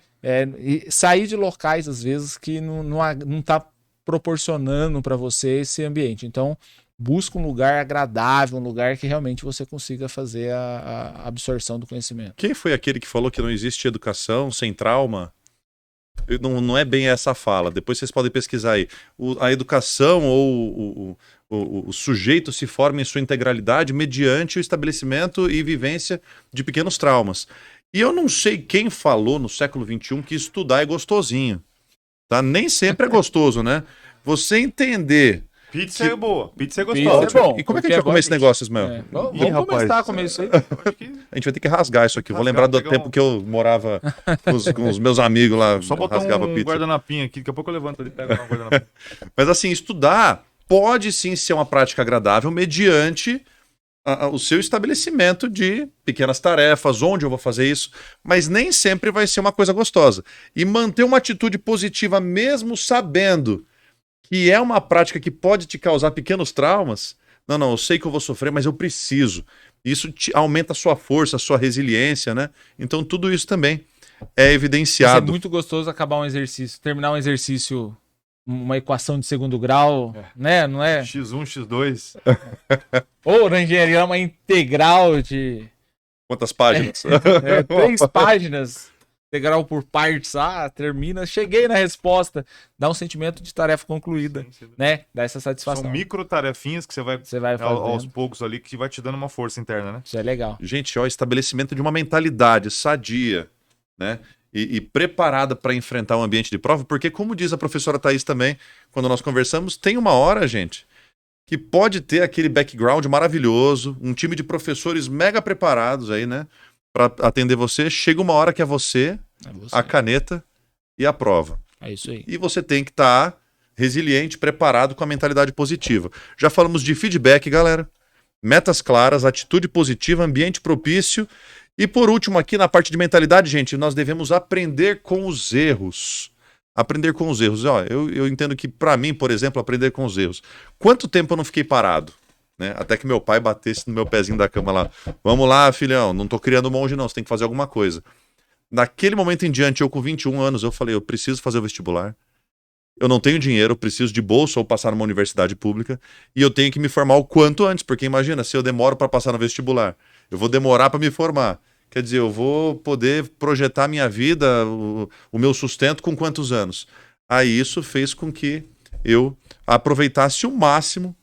[SPEAKER 3] E sair de locais, às vezes, que não está proporcionando para você esse ambiente. Então, busca um lugar agradável, um lugar que realmente você consiga fazer a absorção do conhecimento.
[SPEAKER 1] Quem foi aquele que falou que não existe educação sem trauma? Não é bem essa fala. Depois vocês podem pesquisar aí. A educação ou o sujeito se forma em sua integralidade mediante o estabelecimento e vivência de pequenos traumas. E eu não sei quem falou no século XXI que estudar é gostosinho. Tá? Nem sempre é gostoso, né? Você entender
[SPEAKER 2] Pizza é boa. Pizza é
[SPEAKER 3] Pizza
[SPEAKER 2] gostosa.
[SPEAKER 3] é bom.
[SPEAKER 1] E como é que a
[SPEAKER 3] Porque
[SPEAKER 1] gente vai comer
[SPEAKER 3] bom,
[SPEAKER 1] esse negócio, Ismael?
[SPEAKER 3] Vamos
[SPEAKER 2] Ih, rapaz.
[SPEAKER 3] começar a comer isso aí.
[SPEAKER 1] A gente vai ter que rasgar isso aqui. Eu vou lembrar do
[SPEAKER 2] pegar
[SPEAKER 1] tempo
[SPEAKER 2] um-
[SPEAKER 1] que eu morava com os meus amigos lá,
[SPEAKER 2] Só botar
[SPEAKER 1] rasgava
[SPEAKER 2] um
[SPEAKER 1] pizza.
[SPEAKER 2] guardanapinho aqui, daqui a pouco eu levanto ali e pego um guardanapinho.
[SPEAKER 1] Mas assim, estudar pode sim ser uma prática agradável mediante o seu estabelecimento de pequenas tarefas, onde eu vou fazer isso, mas nem sempre vai ser uma coisa gostosa. E manter uma atitude positiva mesmo sabendo que é uma prática que pode te causar pequenos traumas. Não, eu sei que eu vou sofrer, mas eu preciso. Isso aumenta a sua força, a sua resiliência, né? Então tudo isso também é
[SPEAKER 3] Mas é
[SPEAKER 1] evidenciado.
[SPEAKER 3] muito gostoso acabar um exercício, terminar um exercício, uma equação de segundo grau, né? Não é?
[SPEAKER 2] X1, X2.
[SPEAKER 3] Ou na engenharia uma integral de
[SPEAKER 1] Quantas páginas?
[SPEAKER 3] 3 páginas, integral por partes. Termina, cheguei na resposta. Dá um sentimento de tarefa concluída, né? Dá essa satisfação.
[SPEAKER 2] São micro tarefinhas que você vai
[SPEAKER 3] fazendo.
[SPEAKER 2] aos poucos ali, que vai te dando uma força interna, né?
[SPEAKER 3] Isso é legal.
[SPEAKER 1] Gente, estabelecimento de uma mentalidade sadia, né? E preparada para enfrentar um ambiente de prova, porque, como diz a professora Thaís também, quando nós conversamos, tem uma hora, gente, que pode ter aquele background maravilhoso, um time de professores mega preparados aí, né? Para atender você. Chega uma hora que é você, a caneta e a prova.
[SPEAKER 3] É isso aí.
[SPEAKER 1] E você tem que estar resiliente, preparado, com a mentalidade positiva. Já falamos de feedback, galera. Metas claras, atitude positiva, ambiente propício. E por último, aqui na parte de mentalidade, gente, nós devemos aprender com os erros. Aprender com os erros. Ó, eu entendo que, para mim, por exemplo, aprender com os erros. Quanto tempo eu não fiquei parado? Né? Até que meu pai batesse no meu pezinho da cama lá. Vamos lá, filhão, não tô criando monge não, você tem que fazer alguma coisa. Naquele momento em diante, eu com 21 anos, eu falei, eu preciso fazer o vestibular. Eu não tenho dinheiro, eu preciso de bolsa ou passar numa universidade pública. E eu tenho que me formar o quanto antes, porque imagina, se eu demoro para passar no vestibular, eu vou demorar para me formar. Quer dizer, eu vou poder projetar minha vida, o meu sustento com quantos anos? Aí isso fez com que eu aproveitasse o máximo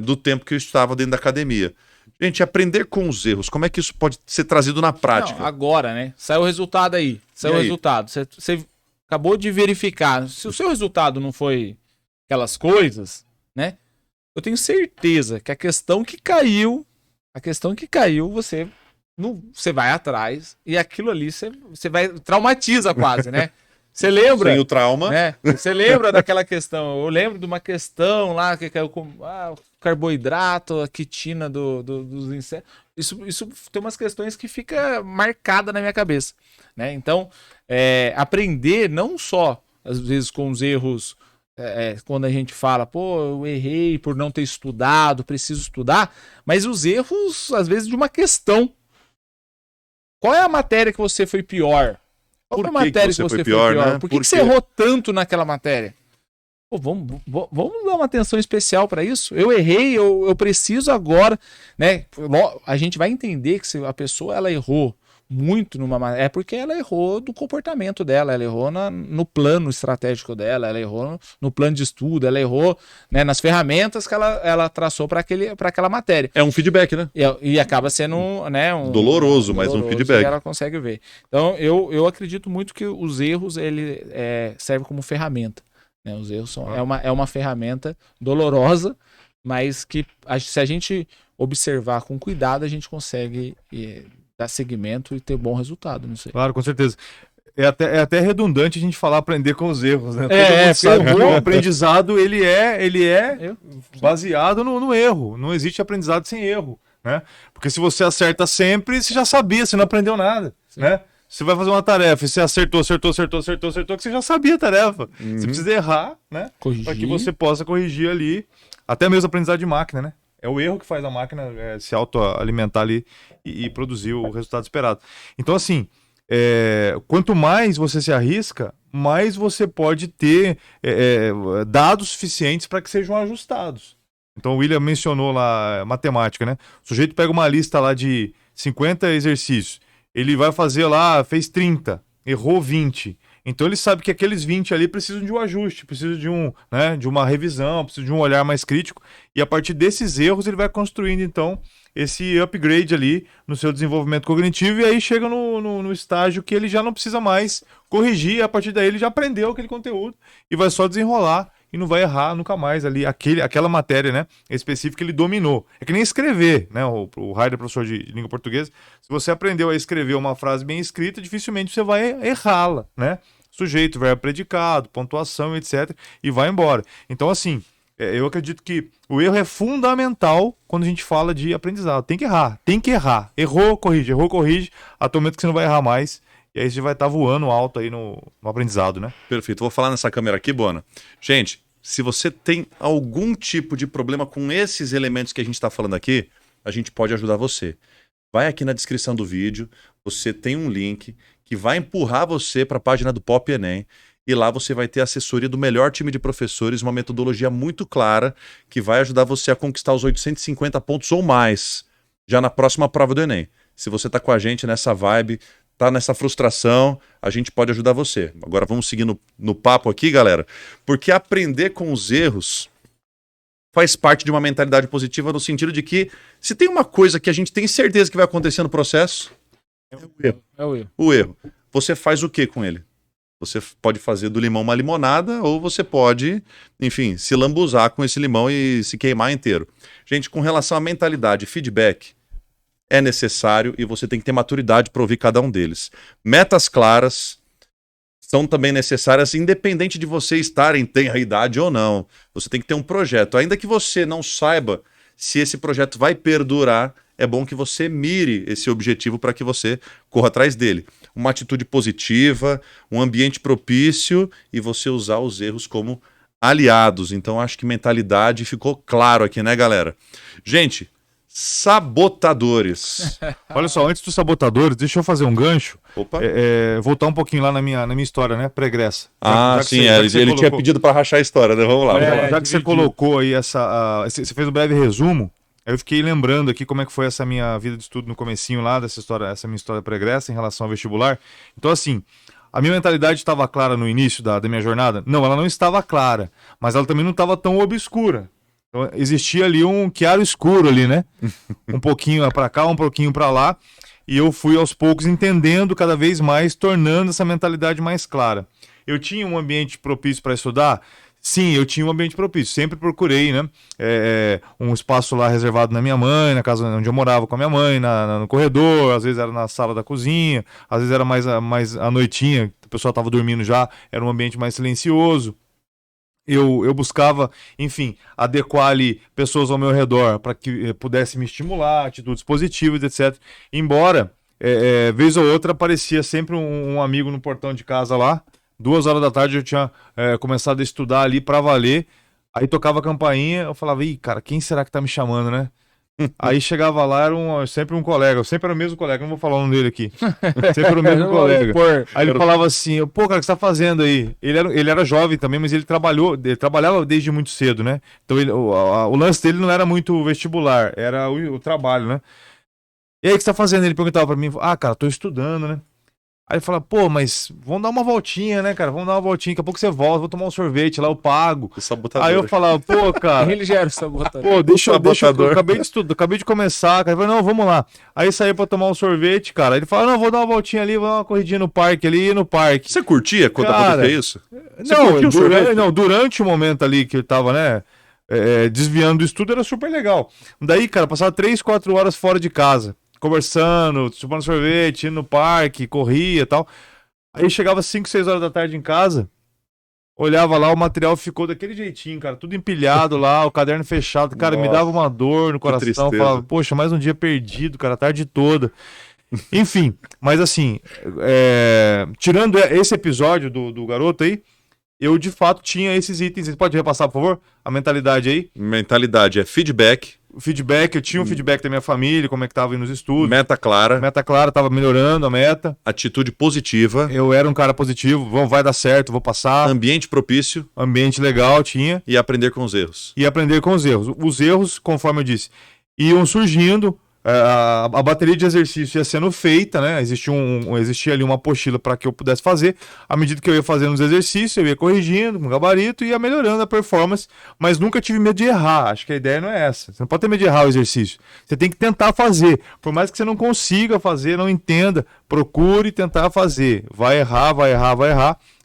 [SPEAKER 1] do tempo que eu estava dentro da academia. Gente, aprender com os erros, como é que isso pode ser trazido na prática?
[SPEAKER 3] Não, agora, né? Saiu o resultado aí. Saiu o resultado. Você acabou de verificar. Se o seu resultado não foi aquelas coisas, né? Eu tenho certeza que a questão que caiu, você vai atrás e aquilo ali você vai traumatiza quase, né? Você lembra?
[SPEAKER 1] Sem o trauma.
[SPEAKER 3] Né? Você lembra daquela questão? Eu lembro de uma questão lá que caiu com o carboidrato, a quitina dos insetos. Isso tem umas questões que fica marcada na minha cabeça, né? Então, aprender não só às vezes com os erros, quando a gente fala, pô, eu errei por não ter estudado, preciso estudar, mas os erros às vezes de uma questão. Qual é a matéria que você foi pior? Qual foi a matéria que você foi pior?
[SPEAKER 1] Né?
[SPEAKER 3] Por que você errou tanto naquela matéria? Pô, vamos dar uma atenção especial para isso? Eu errei, eu preciso agora, né? A gente vai entender que se a pessoa ela errou muito numa matéria, é porque ela errou do comportamento dela, ela errou no plano estratégico dela, ela errou no plano de estudo, ela errou, né, nas ferramentas que ela traçou para aquela matéria.
[SPEAKER 1] É um feedback, né?
[SPEAKER 3] E acaba sendo, né,
[SPEAKER 1] doloroso, mas um feedback.
[SPEAKER 3] Ela consegue ver. Então, eu acredito muito que os erros ele servem como ferramenta. Né? Os erros é uma ferramenta dolorosa, mas que se a gente observar com cuidado, a gente consegue dar seguimento e ter bom resultado. Não sei.
[SPEAKER 2] Claro, com certeza. É até redundante a gente falar aprender com os erros, né? Todo
[SPEAKER 3] É,
[SPEAKER 2] mundo sabe
[SPEAKER 3] porque
[SPEAKER 2] que
[SPEAKER 3] o
[SPEAKER 2] o aprendizado ele é baseado no erro. Não existe aprendizado sem erro, né? Porque se você acerta sempre, você já sabia, você não aprendeu nada, né? Você vai fazer uma tarefa e você acertou, que você já sabia a tarefa. Você precisa errar, né? Para que você possa corrigir ali, até mesmo aprendizado de máquina, né? É o erro que faz a máquina se autoalimentar ali e produzir o resultado esperado. Então, assim, quanto mais você se arrisca, mais você pode ter dados suficientes para que sejam ajustados. Então, o William mencionou lá matemática, né? O sujeito pega uma lista lá de 50 exercícios. Ele vai fazer lá, fez 30, errou 20. Então ele sabe que aqueles 20 ali precisam de um ajuste, precisam de uma revisão, precisam de um olhar mais crítico. E a partir desses erros ele vai construindo, então, esse upgrade ali no seu desenvolvimento cognitivo. E aí chega no estágio que ele já não precisa mais corrigir. A partir daí ele já aprendeu aquele conteúdo e vai só desenrolar e não vai errar nunca mais ali. Aquela matéria, né, específica, ele dominou. É que nem escrever, né? O Raider, professor de língua portuguesa, se você aprendeu a escrever uma frase bem escrita, dificilmente você vai errá-la, né? Sujeito, verbo, predicado, pontuação, etc. E vai embora. Então, assim, eu acredito que o erro é fundamental quando a gente fala de aprendizado. Tem que errar. Errou, corrige. Até o momento que você não vai errar mais. E aí você vai estar voando alto aí no aprendizado, né?
[SPEAKER 1] Perfeito. Vou falar nessa câmera aqui, Bona. Gente, se você tem algum tipo de problema com esses elementos que a gente está falando aqui, a gente pode ajudar você. Vai aqui na descrição do vídeo, você tem um link que vai empurrar você para a página do Pop Enem. E lá você vai ter a assessoria do melhor time de professores, uma metodologia muito clara que vai ajudar você a conquistar os 850 pontos ou mais já na próxima prova do Enem. Se você está com a gente nessa vibe, tá nessa frustração, a gente pode ajudar você. Agora vamos seguir no papo aqui, galera, porque aprender com os erros faz parte de uma mentalidade positiva no sentido de que se tem uma coisa que a gente tem certeza que vai acontecer no processo, é o erro.
[SPEAKER 3] É o erro.
[SPEAKER 1] O erro. Você faz o que com ele? Você pode fazer do limão uma limonada ou você pode, enfim, se lambuzar com esse limão e se queimar inteiro. Gente, com relação à mentalidade, feedback é necessário e você tem que ter maturidade para ouvir cada um deles. Metas claras são também necessárias, independente de você estar em tenra idade ou não. Você tem que ter um projeto. Ainda que você não saiba se esse projeto vai perdurar, é bom que você mire esse objetivo para que você corra atrás dele. Uma atitude positiva, um ambiente propício e você usar os erros como aliados. Então, acho que mentalidade ficou claro aqui, né, galera? Gente, sabotadores.
[SPEAKER 2] Olha só, antes dos sabotadores, deixa eu fazer um gancho.
[SPEAKER 1] Opa.
[SPEAKER 2] Voltar um pouquinho lá na minha história, né? Pregressa.
[SPEAKER 1] Sim, ele tinha pedido para rachar a história, né? Vamos lá.
[SPEAKER 2] Já que você colocou aí você fez um breve resumo, eu fiquei lembrando aqui como é que foi essa minha vida de estudo no comecinho lá, essa minha história pregressa em relação ao vestibular. Então, assim, a minha mentalidade estava clara no início da minha jornada? Não, ela não estava clara, mas ela também não estava tão obscura. Então, existia ali um chiaro escuro ali, né? Um pouquinho para cá, um pouquinho para lá, e eu fui aos poucos entendendo cada vez mais, tornando essa mentalidade mais clara. Eu tinha um ambiente propício para estudar? Sim, eu tinha um ambiente propício, sempre procurei, né, um espaço lá reservado na minha mãe, na casa onde eu morava com a minha mãe, no corredor, às vezes era na sala da cozinha, às vezes era mais à noitinha, o pessoal estava dormindo já, era um ambiente mais silencioso. Eu buscava, enfim, adequar ali pessoas ao meu redor para que pudesse me estimular, atitudes positivas, etc. Embora, vez ou outra, aparecia sempre um amigo no portão de casa lá. 2 horas da tarde eu tinha começado a estudar ali pra valer. Aí tocava a campainha, eu falava, ih, cara, quem será que tá me chamando, né? Aí chegava lá, era sempre um colega, sempre era o mesmo colega, não vou falar o nome dele aqui. Sempre era o mesmo colega. Aí ele falava assim, pô, cara, o que você tá fazendo aí? Ele era jovem também, mas ele trabalhava desde muito cedo, né? Então o lance dele não era muito vestibular, era o trabalho, né? E aí, o que você tá fazendo? Ele perguntava pra mim, cara, tô estudando, né? Aí ele fala, pô, mas vamos dar uma voltinha, né, cara? Vamos dar uma voltinha, daqui a pouco você volta, vou tomar um sorvete lá, eu pago. Aí eu falava, pô, cara.
[SPEAKER 3] Ele já era o sabotador.
[SPEAKER 2] Pô, deixa eu acabei de estudar, acabei de começar, cara. Ele falou, não, vamos lá. Aí saí pra tomar um sorvete, cara. Ele falou, não, vou dar uma voltinha ali, vou dar uma corridinha no parque ali, ia no parque.
[SPEAKER 1] Você curtia quando acontecia isso?
[SPEAKER 2] Durante o momento ali que eu tava, né, desviando do estudo, era super legal. Daí, cara, passava 3, 4 horas fora de casa, conversando, tomando sorvete, indo no parque, corria e tal. Aí chegava 5, 6 horas da tarde em casa, olhava lá, o material ficou daquele jeitinho, cara, tudo empilhado lá, o caderno fechado. Cara, me dava uma dor no coração. Falava, poxa, mais um dia perdido, cara, a tarde toda. Enfim, mas assim, tirando esse episódio do garoto aí, eu de fato tinha esses itens. Você pode repassar, por favor? A mentalidade aí?
[SPEAKER 1] Mentalidade é feedback.
[SPEAKER 2] Feedback, eu tinha um feedback da minha família, como é que tava aí nos estudos.
[SPEAKER 1] Meta clara.
[SPEAKER 2] Meta clara, tava melhorando a meta.
[SPEAKER 1] Atitude positiva.
[SPEAKER 2] Eu era um cara positivo, vai dar certo, vou passar.
[SPEAKER 1] Ambiente propício.
[SPEAKER 2] Ambiente legal, tinha.
[SPEAKER 1] E aprender com os erros.
[SPEAKER 2] E aprender com os erros. Os erros, conforme eu disse, iam surgindo. A bateria de exercício ia sendo feita, né? Existia ali uma apostila para que eu pudesse fazer. À medida que eu ia fazendo os exercícios, eu ia corrigindo com o gabarito e ia melhorando a performance, mas nunca tive medo de errar. Acho que a ideia não é essa. Você não pode ter medo de errar o exercício. Você tem que tentar fazer. Por mais que você não consiga fazer, não entenda, procure tentar fazer. Vai errar.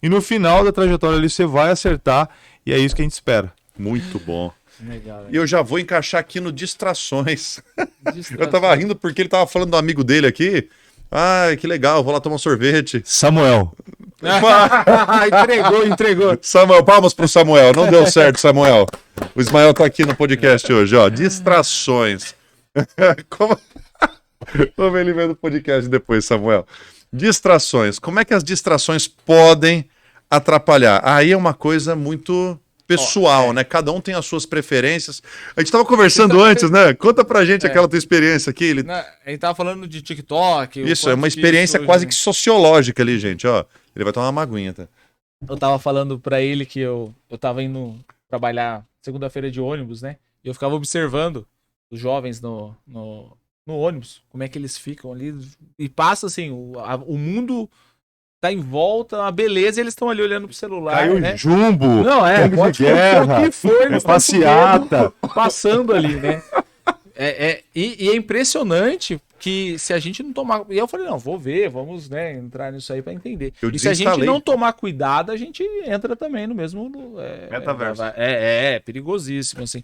[SPEAKER 2] E no final da trajetória ali você vai acertar E é isso que a gente espera.
[SPEAKER 1] Muito bom.
[SPEAKER 3] Legal,
[SPEAKER 1] E eu já vou encaixar aqui no Distrações.
[SPEAKER 3] Distrações.
[SPEAKER 1] Eu tava rindo porque ele tava falando do amigo dele aqui. Ai, que legal, vou lá tomar um sorvete.
[SPEAKER 2] Samuel.
[SPEAKER 3] Entregou.
[SPEAKER 1] Samuel, palmas pro Samuel. Não deu certo, Samuel. O Ismael tá aqui no podcast hoje, ó. Distrações. Como... Vamos ver ele vendo o podcast depois, Samuel. Distrações. Como é que as distrações podem atrapalhar? Aí é uma coisa muito pessoal, né? Cada um tem as suas preferências. A gente tava conversando antes, né? Conta pra gente aquela tua experiência aqui.
[SPEAKER 3] Ele tava falando de TikTok.
[SPEAKER 1] Isso, é uma experiência quase que sociológica ali, gente, ó. Ele vai tomar uma maguinha, tá?
[SPEAKER 3] Eu tava falando pra ele que eu tava indo trabalhar segunda-feira de ônibus, né? E eu ficava observando os jovens no ônibus, como é que eles ficam ali. E passa assim, o mundo tá em volta, uma beleza, e eles estão ali olhando pro celular,
[SPEAKER 2] Caiu
[SPEAKER 3] né?
[SPEAKER 2] jumbo.
[SPEAKER 3] Não,
[SPEAKER 2] tanque de
[SPEAKER 3] pode
[SPEAKER 2] guerra,
[SPEAKER 3] o que for, eles estão
[SPEAKER 2] passeata.
[SPEAKER 3] passando ali, né? E é impressionante que se a gente não tomar... E eu falei, não, vou ver, vamos, né, entrar nisso aí pra entender.
[SPEAKER 1] Eu
[SPEAKER 3] E se a gente
[SPEAKER 1] desinstalei.
[SPEAKER 3] não tomar cuidado, a gente entra também no mesmo...
[SPEAKER 2] Metaverso.
[SPEAKER 3] É perigosíssimo, assim.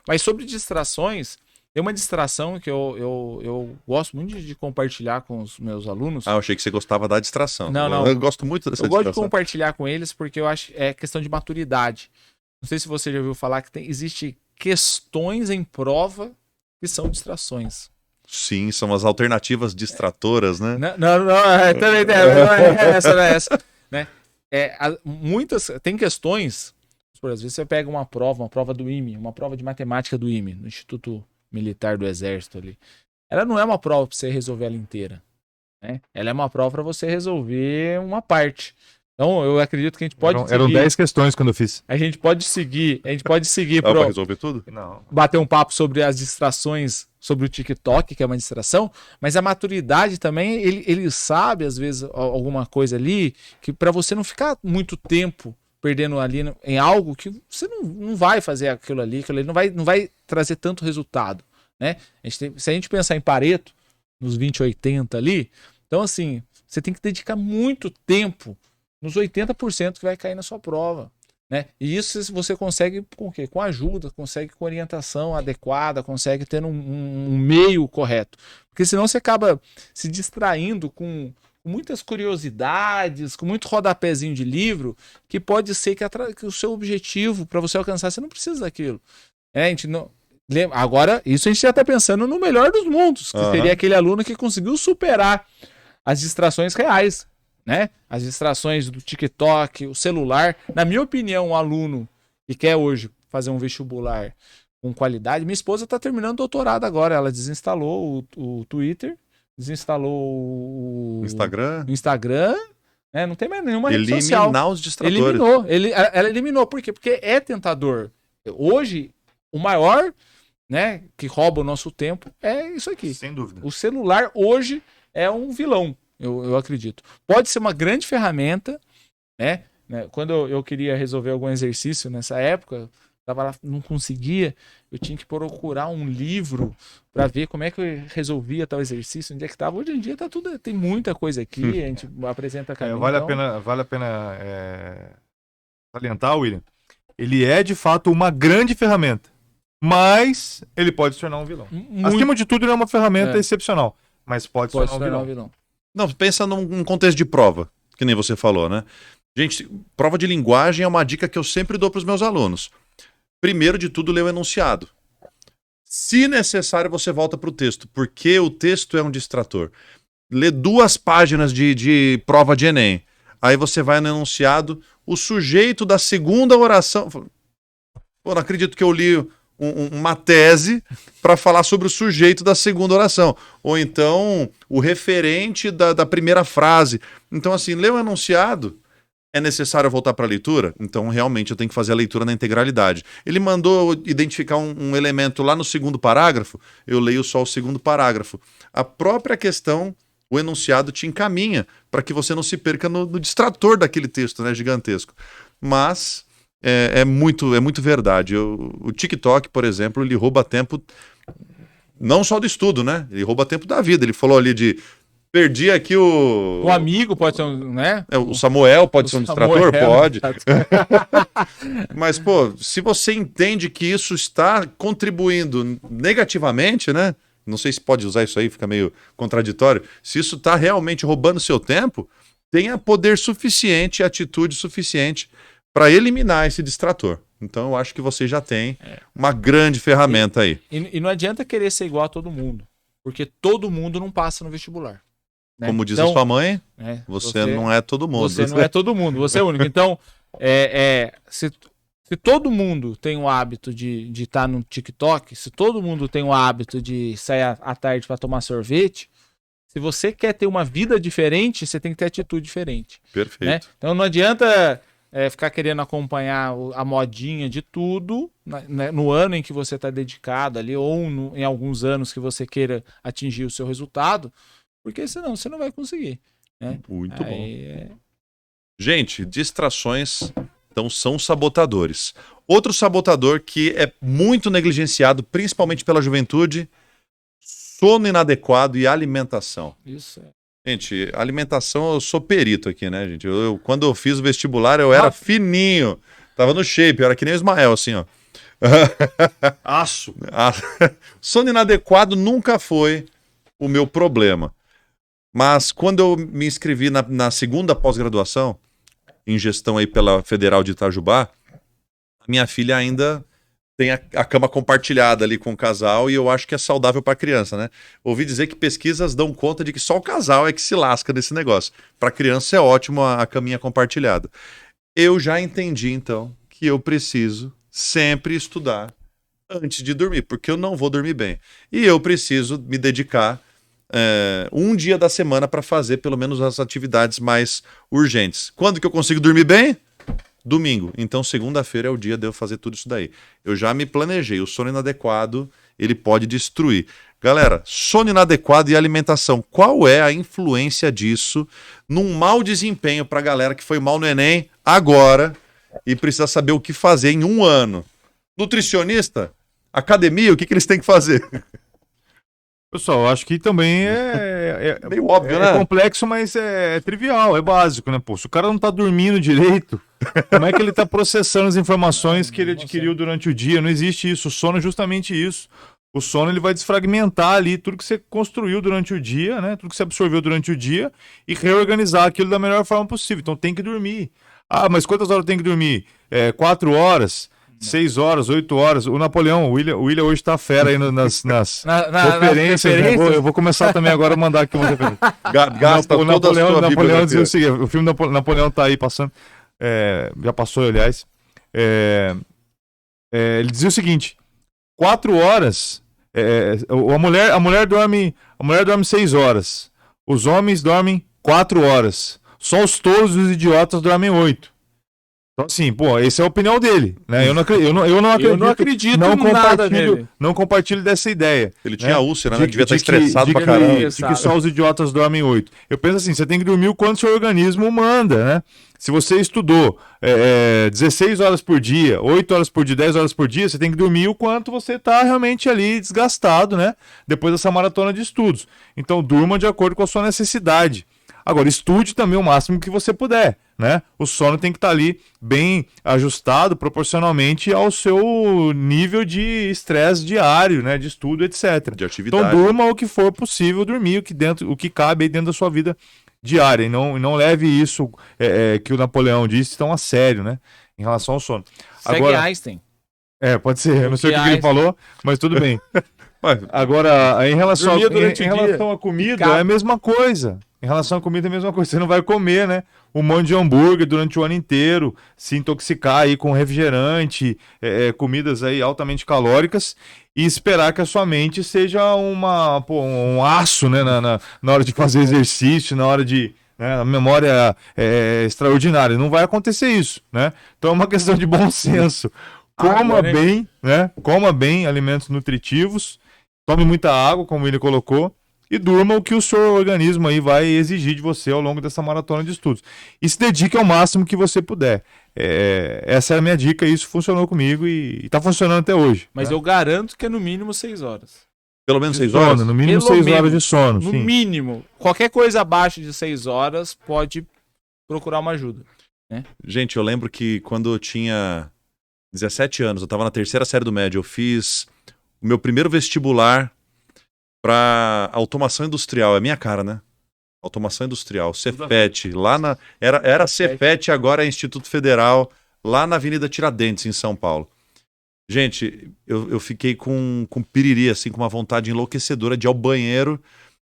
[SPEAKER 3] Mas sobre distrações, tem uma distração que eu gosto muito de compartilhar com os meus alunos.
[SPEAKER 1] Ah, eu achei que você gostava da distração.
[SPEAKER 3] Não.
[SPEAKER 1] Eu gosto muito dessa
[SPEAKER 3] Eu gosto de
[SPEAKER 1] distração.
[SPEAKER 3] compartilhar com eles porque eu acho é questão de maturidade. Não sei se você já ouviu falar que existe questões em prova que são distrações.
[SPEAKER 1] Sim, são as alternativas distratoras, né?
[SPEAKER 3] Não, também não é essa, né? Tem questões, por às vezes você pega uma prova do IME, uma prova de matemática do IME, no Instituto Militar do Exército ali. Ela não é uma prova para você resolver ela inteira, né? Ela é uma prova para você resolver uma parte. Então, eu acredito que a gente pode
[SPEAKER 2] Eram 10 questões quando eu fiz.
[SPEAKER 3] A gente pode seguir
[SPEAKER 1] Dá pra resolver tudo?
[SPEAKER 2] Não.
[SPEAKER 3] bater um papo sobre as distrações, sobre o TikTok, que é uma distração, mas a maturidade também, ele sabe, às vezes, alguma coisa ali, que para você não ficar muito tempo perdendo ali em algo que você não vai fazer aquilo ali não vai trazer tanto resultado, né? Se a gente pensar em Pareto, nos 20-80 ali, então assim, você tem que dedicar muito tempo nos 80% que vai cair na sua prova, né? E isso você consegue com o quê? Com ajuda, consegue com orientação adequada, consegue ter um meio correto. Porque senão você acaba se distraindo com muitas curiosidades, com muito rodapézinho de livro, que pode ser que o seu objetivo para você alcançar, você não precisa daquilo. A gente não... Agora, isso a gente já está pensando no melhor dos mundos, que seria aquele aluno que conseguiu superar as distrações reais, né? As distrações do TikTok, o celular. Na minha opinião, um aluno que quer hoje fazer um vestibular com qualidade, minha esposa está terminando o doutorado agora, ela desinstalou o Twitter, desinstalou o Instagram, né? Não tem mais nenhuma rede social.
[SPEAKER 1] Eliminar os distratores.
[SPEAKER 3] Ela eliminou, por quê? Porque é tentador. Hoje, o maior, né, que rouba o nosso tempo é isso aqui.
[SPEAKER 2] Sem dúvida.
[SPEAKER 3] O celular hoje é um vilão. Eu acredito. Pode ser uma grande ferramenta, né? Quando eu queria resolver algum exercício nessa época, tava lá, não conseguia, eu tinha que procurar um livro para ver como é que eu resolvia tal exercício, onde é que estava. Hoje em dia tá tudo, tem muita coisa aqui, a gente apresenta caminho.
[SPEAKER 2] Vale a pena salientar, William. Ele é de fato uma grande ferramenta, mas ele pode se tornar um vilão. Acima de tudo, ele é uma ferramenta excepcional, mas pode se tornar um vilão.
[SPEAKER 1] Não, pensa num contexto de prova, que nem você falou, né? Gente, prova de linguagem é uma dica que eu sempre dou para os meus alunos. Primeiro de tudo, lê o enunciado. Se necessário, você volta para o texto, porque o texto é um distrator. Lê 2 páginas de prova de Enem. Aí você vai no enunciado, o sujeito da segunda oração... Pô, não acredito que eu li uma tese para falar sobre o sujeito da segunda oração. Ou então, o referente da primeira frase. Então, assim, lê o enunciado, é necessário voltar para a leitura? Então, realmente, eu tenho que fazer a leitura na integralidade. Ele mandou identificar um elemento lá no segundo parágrafo, eu leio só o segundo parágrafo. A própria questão, o enunciado te encaminha para que você não se perca no distrator daquele texto, né, gigantesco. Mas... É muito verdade. O TikTok, por exemplo, ele rouba tempo não só do estudo, né? Ele rouba tempo da vida. Ele falou ali de Perdi aqui o...
[SPEAKER 3] O amigo pode ser um, né?
[SPEAKER 1] O Samuel pode ser um distrator?
[SPEAKER 3] Samuel,
[SPEAKER 1] Pode.
[SPEAKER 3] exato.
[SPEAKER 1] Mas, pô, se você entende que isso está contribuindo negativamente, né? Não sei se pode usar isso aí, fica meio contraditório. Se isso está realmente roubando seu tempo, tenha poder suficiente e atitude suficiente para eliminar esse distrator. Então, eu acho que você já tem uma grande ferramenta aí.
[SPEAKER 3] E não adianta querer ser igual a todo mundo, porque todo mundo não passa no vestibular. Né?
[SPEAKER 1] Como diz a sua mãe,
[SPEAKER 3] né,
[SPEAKER 1] você não é todo mundo.
[SPEAKER 3] Você não é todo mundo, você é único. Então, se todo mundo tem o hábito de estar no TikTok, se todo mundo tem o hábito de sair à tarde para tomar sorvete, se você quer ter uma vida diferente, você tem que ter atitude diferente.
[SPEAKER 1] Perfeito.
[SPEAKER 3] Né? Então não adianta ficar querendo acompanhar a modinha de tudo no ano em que você está dedicado ali, ou em alguns anos que você queira atingir o seu resultado, porque senão você não vai conseguir. Né?
[SPEAKER 1] Muito bom. Gente, distrações então são sabotadores. Outro sabotador que é muito negligenciado, principalmente pela juventude, sono inadequado e alimentação.
[SPEAKER 3] Isso é.
[SPEAKER 1] Gente, alimentação eu sou perito aqui, né, gente? Quando eu fiz o vestibular, eu era fininho. Tava no shape, eu era que nem o Ismael, assim, ó.
[SPEAKER 2] Aço.
[SPEAKER 1] Sono inadequado nunca foi o meu problema. Mas quando eu me inscrevi na segunda pós-graduação, em gestão aí pela Federal de Itajubá, a minha filha ainda tem a cama compartilhada ali com o casal e eu acho que é saudável para a criança, né? Ouvi dizer que pesquisas dão conta de que só o casal é que se lasca nesse negócio. Para a criança é ótimo a caminha compartilhada. Eu já entendi, então, que eu preciso sempre estudar antes de dormir, porque eu não vou dormir bem. E eu preciso me dedicar um dia da semana para fazer pelo menos as atividades mais urgentes. Quando que eu consigo dormir bem? Domingo. Então, segunda-feira é o dia de eu fazer tudo isso daí. Eu já me planejei. O sono inadequado, ele pode destruir. Galera, sono inadequado e alimentação. Qual é a influência disso num mau desempenho para a galera que foi mal no Enem agora e precisa saber o que fazer em um ano? Nutricionista? Academia? O que eles têm que fazer?
[SPEAKER 2] Pessoal, eu acho que também é
[SPEAKER 1] meio óbvio, né?
[SPEAKER 2] É complexo, mas é trivial, é básico, né? Pô, se o cara não tá dormindo direito, como é que ele tá processando as informações que ele adquiriu durante o dia? Não existe isso. O sono é justamente isso. O sono ele vai desfragmentar ali tudo que você construiu durante o dia, né? Tudo que você absorveu durante o dia e reorganizar aquilo da melhor forma possível. Então tem que dormir. Ah, mas quantas horas tem que dormir? 4 horas? 6 horas, 8 horas. O Napoleão, o William hoje tá fera aí nas referências. Né? Eu vou começar também agora a mandar aqui uma referência.
[SPEAKER 1] Gasta
[SPEAKER 2] o Napoleão dizia o seguinte: o filme Napoleão tá aí passando. Já passou, aliás. Ele dizia o seguinte: 4 horas. A mulher dorme 6 horas. Os homens dormem 4 horas. Só os tolos e os idiotas dormem 8. Então, assim, pô, essa é a opinião dele, né? Eu não acredito
[SPEAKER 3] nada nele.
[SPEAKER 2] Não compartilho dessa ideia.
[SPEAKER 1] Ele tinha úlcera, né? Devia estar estressado pra caramba.
[SPEAKER 2] De que só os idiotas dormem 8. Eu penso assim, você tem que dormir o quanto seu organismo manda, né? Se você estudou 16 horas por dia, 8 horas por dia, 10 horas por dia, você tem que dormir o quanto você tá realmente ali desgastado, né? Depois dessa maratona de estudos. Então, durma de acordo com a sua necessidade. Agora, estude também o máximo que você puder, né? O sono tem que estar ali bem ajustado proporcionalmente ao seu nível de estresse diário, né? De estudo, etc.
[SPEAKER 1] De atividade.
[SPEAKER 2] Então, durma o que for possível dormir, o que cabe aí dentro da sua vida diária. E não leve isso que o Napoleão disse tão a sério, né? Em relação ao sono.
[SPEAKER 3] Segue
[SPEAKER 2] Agora,
[SPEAKER 3] Einstein.
[SPEAKER 2] Pode ser. Eu não sei o que ele falou, mas tudo bem. Agora, em relação à comida, é a mesma coisa. Em relação à comida, é a mesma coisa. Você não vai comer, né? Um monte de hambúrguer durante o ano inteiro, se intoxicar aí com refrigerante, comidas aí altamente calóricas e esperar que a sua mente seja um aço, né? Na hora de fazer exercício, na hora de... Né, a memória é extraordinária. Não vai acontecer isso, né? Então é uma questão de bom senso. Coma bem, né? Coma bem alimentos nutritivos, tome muita água, como ele colocou, e durma o que o seu organismo aí vai exigir de você ao longo dessa maratona de estudos. E se dedique ao máximo que você puder. Essa é a minha dica, e isso funcionou comigo e está funcionando até hoje.
[SPEAKER 3] Mas
[SPEAKER 2] né?
[SPEAKER 3] eu garanto que é no mínimo 6 horas.
[SPEAKER 1] Pelo menos
[SPEAKER 2] De
[SPEAKER 1] 6 horas?
[SPEAKER 2] sono, no mínimo
[SPEAKER 3] Pelo
[SPEAKER 2] 6 horas
[SPEAKER 3] menos.
[SPEAKER 2] de sono,
[SPEAKER 3] No
[SPEAKER 2] sim.
[SPEAKER 3] mínimo. Qualquer coisa abaixo de 6 horas pode procurar uma ajuda.
[SPEAKER 1] Gente, eu lembro que quando eu tinha 17 anos, eu tava na terceira série do médio, eu fiz o meu primeiro vestibular pra automação industrial. É minha cara, né? Automação industrial, Cefet, lá na... Era Cefet, agora é Instituto Federal, lá na Avenida Tiradentes, em São Paulo. Gente, eu fiquei com piriri, assim, com uma vontade enlouquecedora de ir ao banheiro.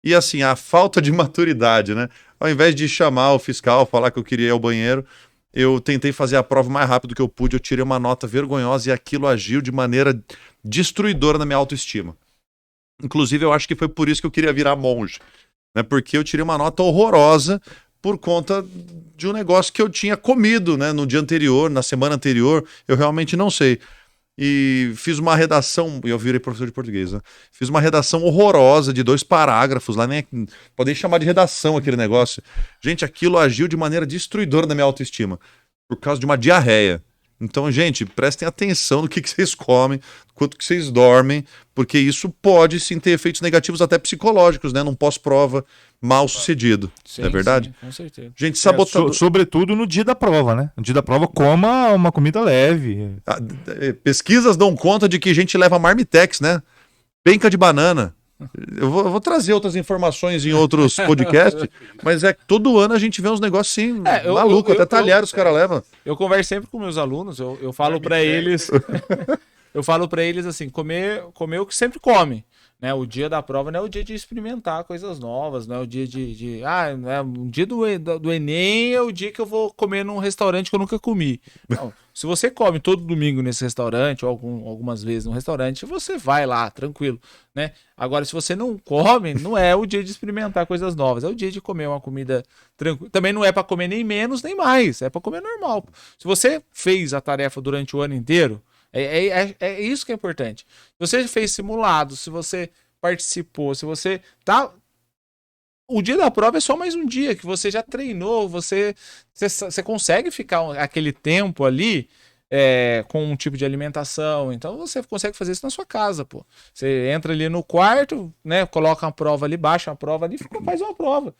[SPEAKER 1] E assim, a falta de maturidade, né? Ao invés de chamar o fiscal, falar que eu queria ir ao banheiro, eu tentei fazer a prova o mais rápido que eu pude, eu tirei uma nota vergonhosa e aquilo agiu de maneira destruidora na minha autoestima. Inclusive, eu acho que foi por isso que eu queria virar monge, né? Porque eu tirei uma nota horrorosa por conta de um negócio que eu tinha comido, né? No dia anterior, na semana anterior, eu realmente não sei. E fiz uma redação, eu virei professor de português, né? Fiz uma redação horrorosa de 2 parágrafos, lá nem podem chamar de redação aquele negócio. Gente, aquilo agiu de maneira destruidora na minha autoestima, por causa de uma diarreia. Então, gente, prestem atenção no que vocês comem, quanto que vocês dormem, porque isso pode sim ter efeitos negativos até psicológicos, né? Num pós-prova mal sucedido.
[SPEAKER 3] Sim,
[SPEAKER 1] Não é verdade?
[SPEAKER 3] sim, com certeza.
[SPEAKER 1] Gente, sabotador...
[SPEAKER 2] Sobretudo no dia da prova, né? No dia da prova, coma uma comida leve.
[SPEAKER 1] Pesquisas dão conta de que gente leva marmitex, né? Penca de banana. Eu vou trazer outras informações em outros podcasts, mas é que todo ano a gente vê uns negócios assim, maluco, até talher os caras levam.
[SPEAKER 3] Eu converso sempre com meus alunos, eu falo pra eles, eu falo para eles assim, comer o que sempre come, né? O dia da prova não é o dia de experimentar coisas novas, não é o dia o dia do Enem é o dia que eu vou comer num restaurante que eu nunca comi. Não, se você come todo domingo nesse restaurante, ou algumas vezes no restaurante, você vai lá, tranquilo, né? Agora, se você não come, não é o dia de experimentar coisas novas, é o dia de comer uma comida tranquila. Também não é para comer nem menos nem mais, é para comer normal. Se você fez a tarefa durante o ano inteiro, é isso que é importante. Se você fez simulado, se você participou, se você tá... O dia da prova é só mais um dia que você já treinou, você consegue ficar aquele tempo ali com um tipo de alimentação, então você consegue fazer isso na sua casa, pô. Você entra ali no quarto, né, coloca uma prova ali, baixa uma prova ali, faz uma prova.